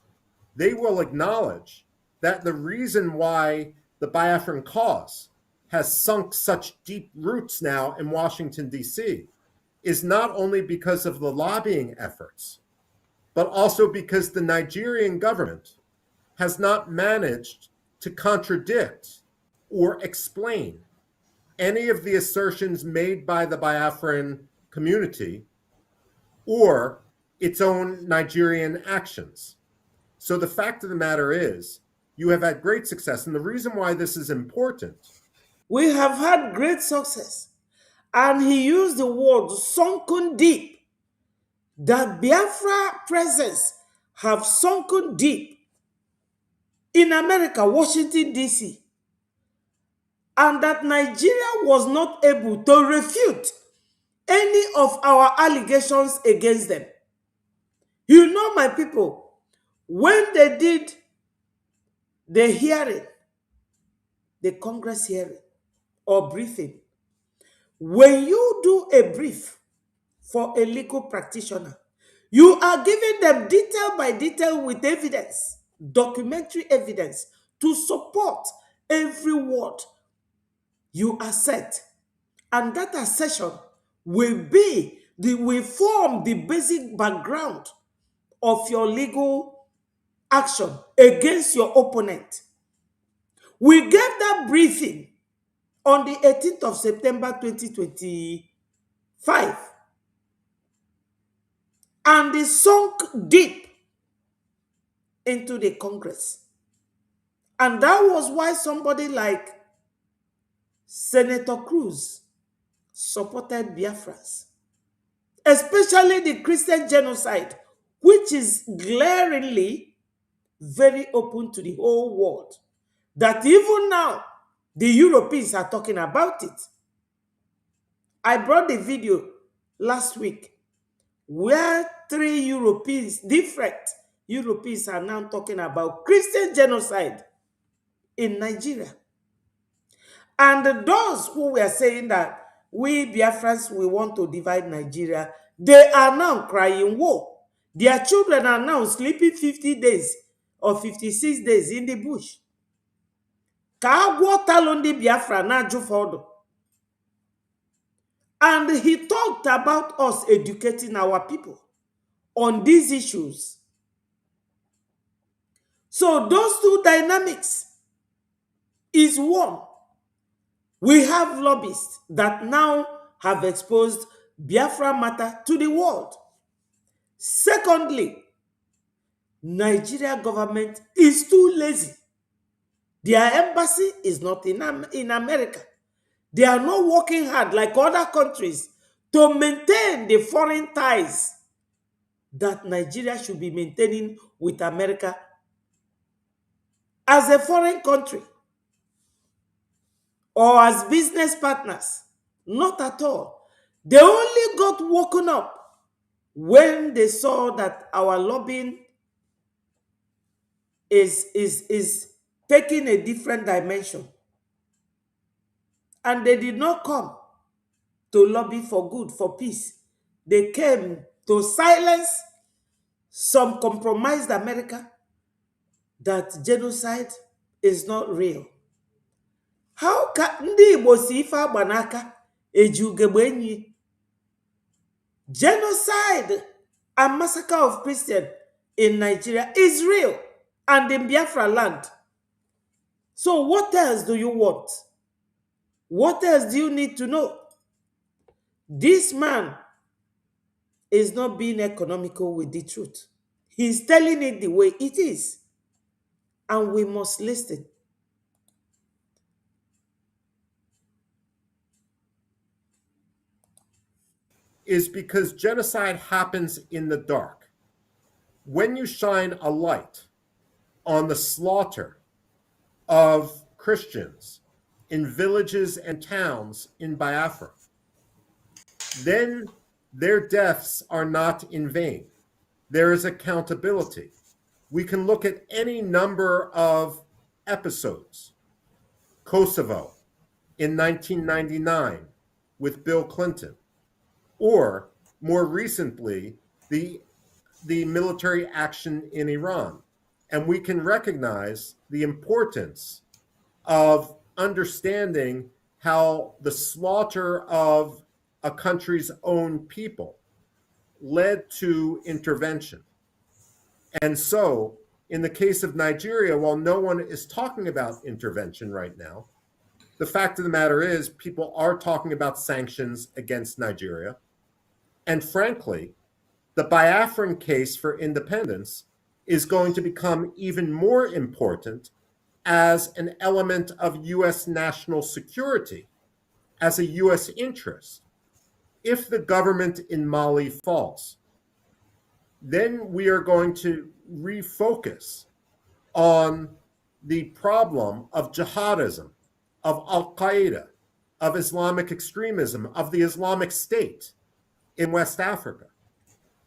they will acknowledge that the reason why the Biafran cause has sunk such deep roots now in Washington, D.C., is not only because of the lobbying efforts, but also because the Nigerian government has not managed to contradict or explain any of the assertions made by the Biafran community or its own Nigerian actions. So the fact of the matter is, you have had great success. And the reason why this is important. We have had great success. And he used the word sunken deep. That Biafra presence have sunken deep in America, Washington, D.C. And that Nigeria was not able to refute any of our allegations against them. You know, my people, when they did the hearing, the Congress hearing or briefing, when you do a brief for a legal practitioner, you are giving them detail by detail with evidence, documentary evidence, to support every word you assert. And that assertion will form the basic background of your legal action against your opponent. We gave that briefing on the 18th of September 2025. And it sunk deep into the Congress. And that was why somebody like Senator Cruz supported Biafras, especially the Christian genocide, which is glaringly very open to the whole world, that even now the Europeans are talking about it. I brought the video last week, where three Europeans, different Europeans, are now talking about Christian genocide in Nigeria. And those who were saying that we Biafrans, we want to divide Nigeria, they are now crying war. Their children are now sleeping 50 days or 56 days in the bush. Ka agwọ talụ ndị Biafra na-ajụ fọdụ. And he talked about us educating our people on these issues. So those two dynamics is one. We have lobbyists that now have exposed Biafra matter to the world. Secondly, Nigeria government is too lazy. Their embassy is not in America. They are not working hard like other countries to maintain the foreign ties that Nigeria should be maintaining with America as a foreign country or as business partners. Not at all. They only got woken up when they saw that our lobbying is taking a different dimension. And they did not come to lobby for good, for peace. They came to silence some compromised America that genocide is not real. How can ndị Igbo si ife agba n'aka eji ugegbe enyi? Genocide and massacre of Christians in Nigeria is real and in Biafra land. So what else do you want? What else do you need to know? This man is not being economical with the truth. He's telling it the way it is. And we must listen. Is because genocide happens in the dark. When you shine a light on the slaughter of Christians in villages and towns in Biafra, then their deaths are not in vain. There is accountability. We can look at any number of episodes. Kosovo in 1999 with Bill Clinton, or more recently, the military action in Iran. And we can recognize the importance of understanding how the slaughter of a country's own people led to intervention. And so, in the case of Nigeria, while no one is talking about intervention right now, the fact of the matter is people are talking about sanctions against Nigeria. And frankly, the Biafran case for independence is going to become even more important as an element of U.S. national security, as a U.S. interest. If the government in Mali falls, then we are going to refocus on the problem of jihadism, of Al-Qaeda, of Islamic extremism, of the Islamic State in West Africa.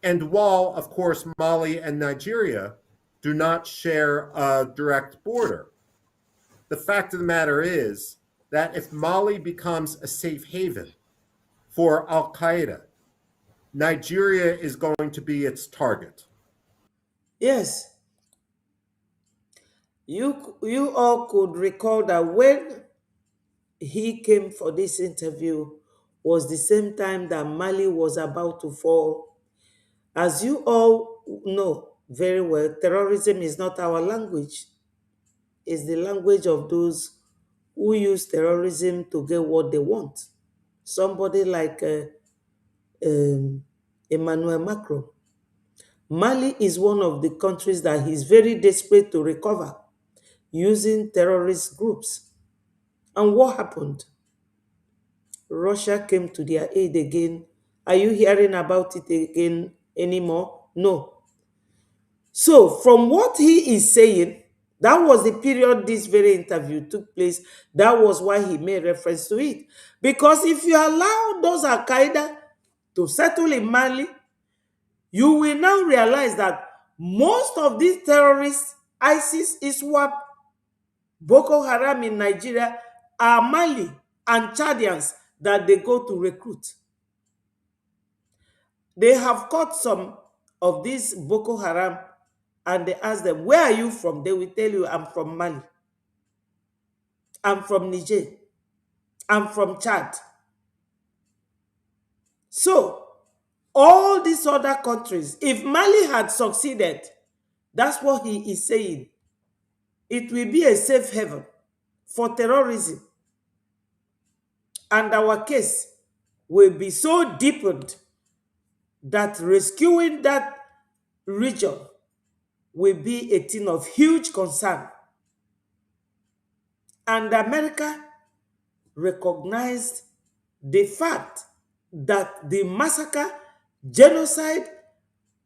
And while, of course, Mali and Nigeria do not share a direct border, the fact of the matter is that if Mali becomes a safe haven for Al-Qaeda, Nigeria is going to be its target. Yes. You all could recall that when he came for this interview was the same time that Mali was about to fall. As you all know very well, terrorism is not our language. It's the language of those who use terrorism to get what they want. Somebody like Emmanuel Macron. Mali is one of the countries that he's very desperate to recover using terrorist groups. And what happened? Russia came to their aid again. Are you hearing about it again anymore? No. So, from what he is saying, that was the period this very interview took place. That was why he made reference to it. Because if you allow those Al Qaeda to settle in Mali, you will now realize that most of these terrorists, ISIS, ISWAP, Boko Haram in Nigeria, are Mali and Chadians that they go to recruit. They have caught some of these Boko Haram and they ask them, where are you from? They will tell you, I'm from Mali. I'm from Niger. I'm from Chad. So, all these other countries, if Mali had succeeded, that's what he is saying, it will be a safe haven for terrorism. And our case will be so deepened that rescuing that region will be a thing of huge concern. And America recognized the fact that the massacre, genocide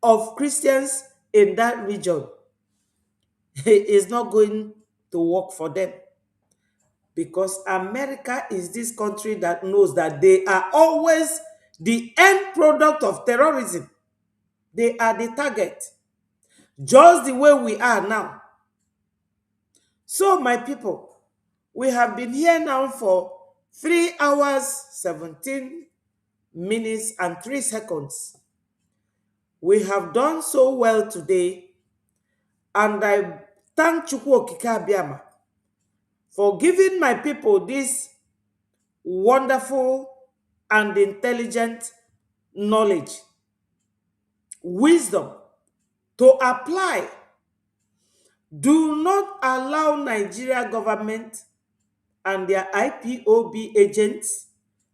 of Christians in that region is not going to work for them. Because America is this country that knows that they are always the end product of terrorism. They are the target, just the way we are now. So, my people, we have been here now for 3 hours, 17 minutes, and 3 seconds. We have done so well today, and I thank Chukwu Okike Abiama for giving my people this wonderful and intelligent knowledge, wisdom to apply. Do not allow Nigeria government and their IPOB agents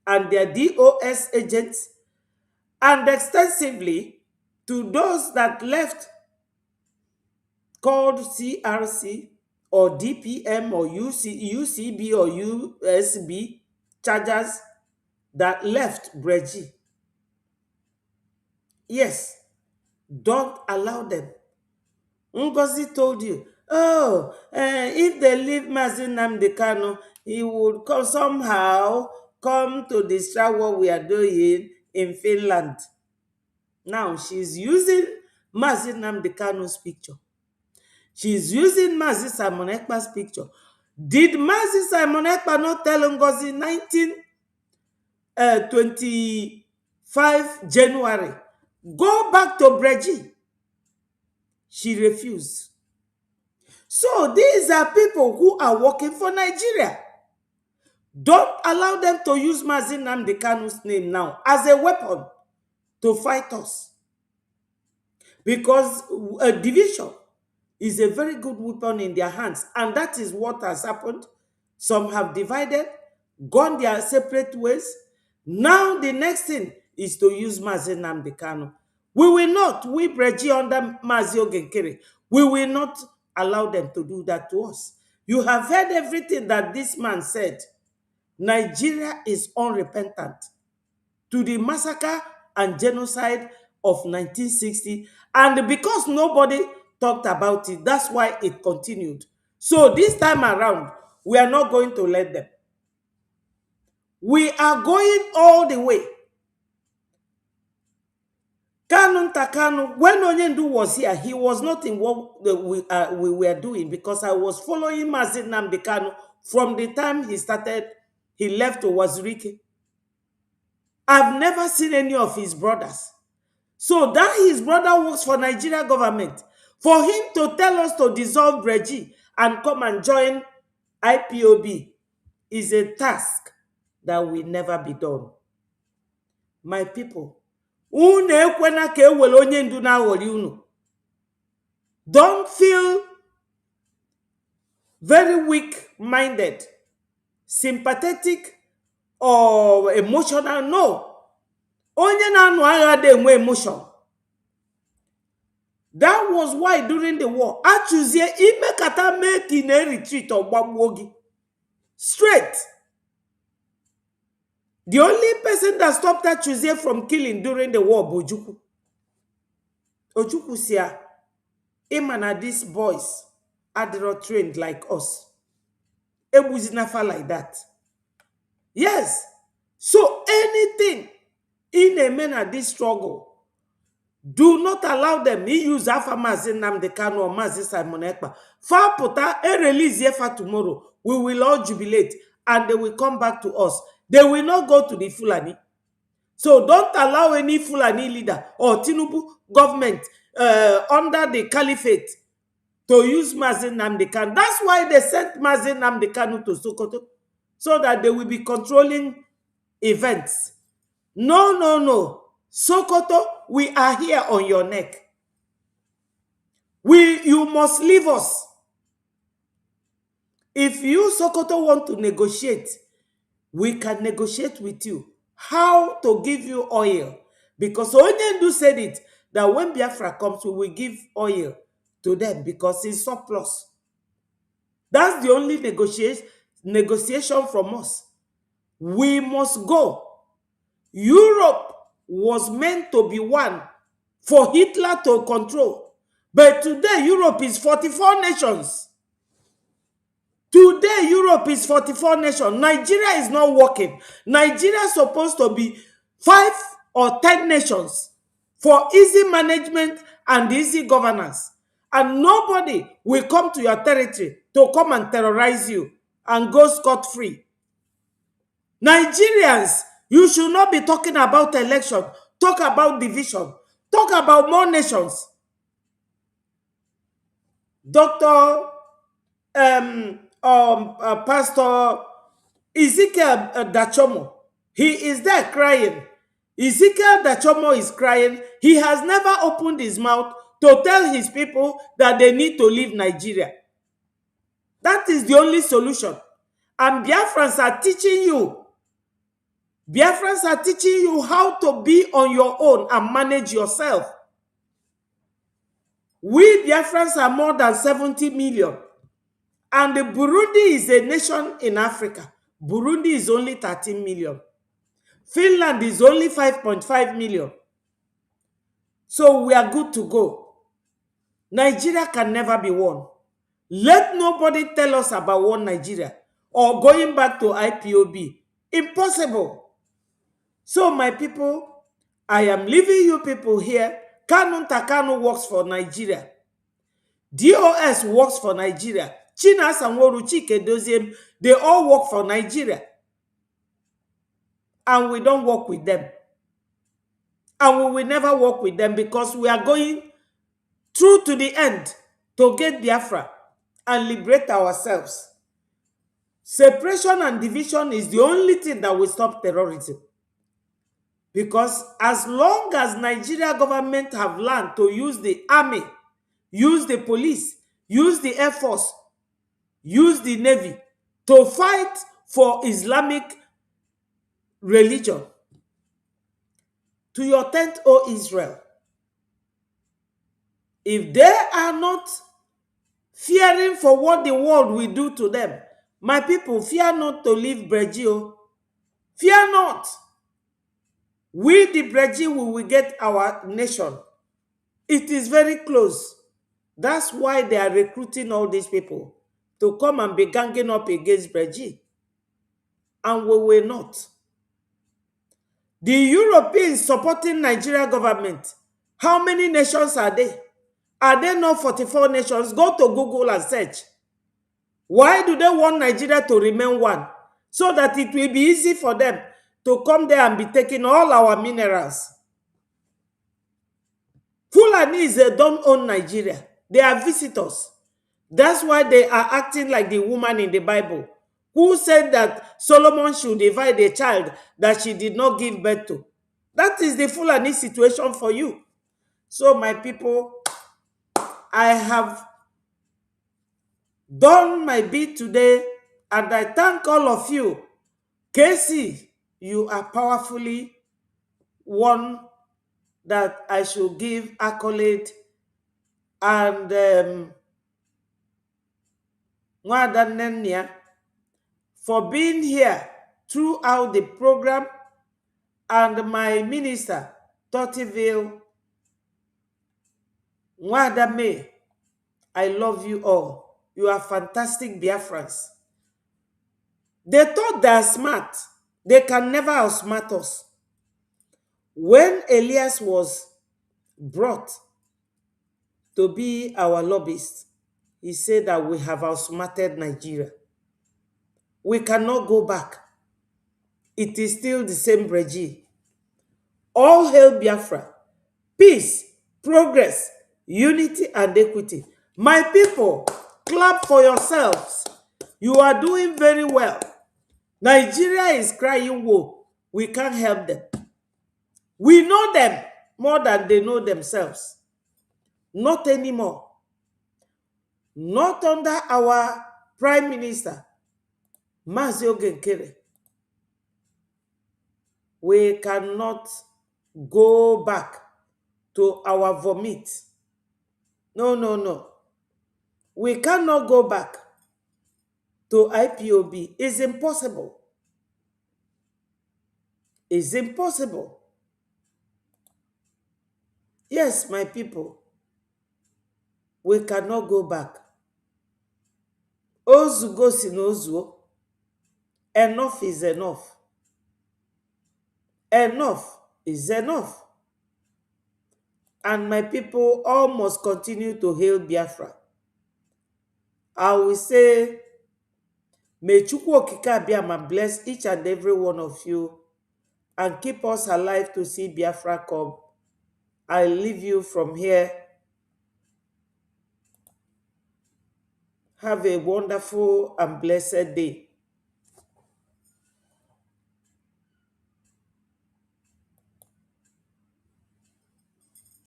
and their DOS agents, and extensively to those that left called CRC or DPM or UCB or USB chargers that left Breji. Yes, don't allow them. Ngozi told you, oh, if they leave Mazi Nnamdi Kanu, he would somehow come to destroy what we are doing in Finland. Now, she's using Mazi Nnamdi Kanu's picture. She's using Mazi Simon Ekpa's picture. Did Mazi Simon Ekpa not tell Ngozi 25 January, go back to Breji? She refused. So these are people who are working for Nigeria. Don't allow them to use Mazi Nnamdi Kanu's name now as a weapon to fight us. Because a division is a very good weapon in their hands. And that is what has happened. Some have divided, gone their separate ways. Now the next thing is to use Mazi Nnamdi Kanu. We will not, we Breji under Mazi Ogenkere, we will not allow them to do that to us. You have heard everything that this man said. Nigeria is unrepentant to the massacre and genocide of 1960. And because nobody talked about it, that's why it continued. So this time around, we are not going to let them. We are going all the way. Kanu Takanu, when Onyendu was here, he was not in what we were doing, because I was following Mazi Nnamdi Kanu from the time he left to Wazirike. I've never seen any of his brothers. So that his brother works for Nigeria government, for him to tell us to dissolve Breji and come and join IPOB is a task that will never be done. My people, don't feel very weak-minded, sympathetic, or emotional. No. Onye na-anụ agha dey enwe emotion. That was why during the war, Achuzie imekata make in a retreat of Gbagbuogi. Straight. The only person that stopped Achuzie from killing during the war, Ojukwu. Ojukwu said, Imana, these boys are not trained like us. Ebuzinafa like that. Yes. So anything in men at this struggle. Do not allow them. He use Alpha Mazin Namde Kanu or Mazin Simon Ekpa. Fa puta, release Yefa tomorrow. We will all jubilate and they will come back to us. They will not go to the Fulani. So don't allow any Fulani leader or Tinubu government under the caliphate to use Mazin Namde Kanu. That's why they sent Mazin Namde Kanu to Sokoto, so that they will be controlling events. No, no, no. Sokoto, we are here on your neck. You must leave us. If you, Sokoto, want to negotiate, we can negotiate with you how to give you oil. Because Onyendu said it, that when Biafra comes, we will give oil to them because it's surplus. That's the only negotiation from us. We must go. Europe was meant to be one for Hitler to control. But today, Europe is 44 nations. Today, Europe is 44 nations. Nigeria is not working. Nigeria is supposed to be 5 or 10 nations for easy management and easy governance. And nobody will come to your territory to come and terrorize you and go scot-free. Nigerians, you should not be talking about election. Talk about division. Talk about more nations. Dr. Pastor Ezekiel Dachomo, he is there crying. Ezekiel Dachomo is crying. He has never opened his mouth to tell his people that they need to leave Nigeria. That is the only solution. And Biafrans are teaching you. Biafrans are teaching you how to be on your own and manage yourself. We Biafrans are more than 70 million. And Burundi is a nation in Africa. Burundi is only 13 million. Finland is only 5.5 million. So we are good to go. Nigeria can never be one. Let nobody tell us about one Nigeria or going back to IPOB. Impossible. So my people, I am leaving you people here. Kanu Takanu works for Nigeria. DOS works for Nigeria. China Sanworu, Chike Doziem, they all work for Nigeria. And we don't work with them. And we will never work with them because we are going through to the end to get Biafra and liberate ourselves. Separation and division is the only thing that will stop terrorism. Because as long as Nigeria government have learned to use the army, use the police, use the air force, use the navy to fight for Islamic religion, to your tent, O Israel. If they are not fearing for what the world will do to them, my people, fear not to leave Brazil. Fear not. We, the Brazil, we will get our nation. It is very close. That's why they are recruiting all these people to come and be ganging up against Brazil. And we will not. The Europeans supporting Nigeria government, how many nations are they? Are there not 44 nations? Go to Google and search. Why do they want Nigeria to remain one? So that it will be easy for them to come there and be taking all our minerals. Fulani don't own Nigeria. They are visitors. That's why they are acting like the woman in the Bible who said that Solomon should divide a child that she did not give birth to. That is the Fulani situation for you. So my people, I have done my bit today and I thank all of you. Casey, you are powerfully one that I should give accolade, and Nwada Nenya for being here throughout the program, and my minister, Tottiville, Nwada May. I love you all. You are fantastic Biafrans. They thought they are smart. They can never outsmart us. When Elias was brought to be our lobbyist, he said that we have outsmarted Nigeria. We cannot go back. It is still the same regime. All hail Biafra. Peace, progress, unity, and equity. My people, clap for yourselves. You are doing very well. Nigeria is crying woe. We can't help them. We know them more than they know themselves. Not anymore. Not under our Prime Minister, Mazi Ogenkere. We cannot go back to our vomit. No, no, no. We cannot go back to IPOB. It's impossible. It's impossible. Yes, my people, we cannot go back. Ozugo sinozuo. Enough is enough. Enough is enough. And my people all must continue to hail Biafra. I will say, may Chukwu Okike Abiama bless each and every one of you and keep us alive to see Biafra come. I leave you from here. Have a wonderful and blessed day.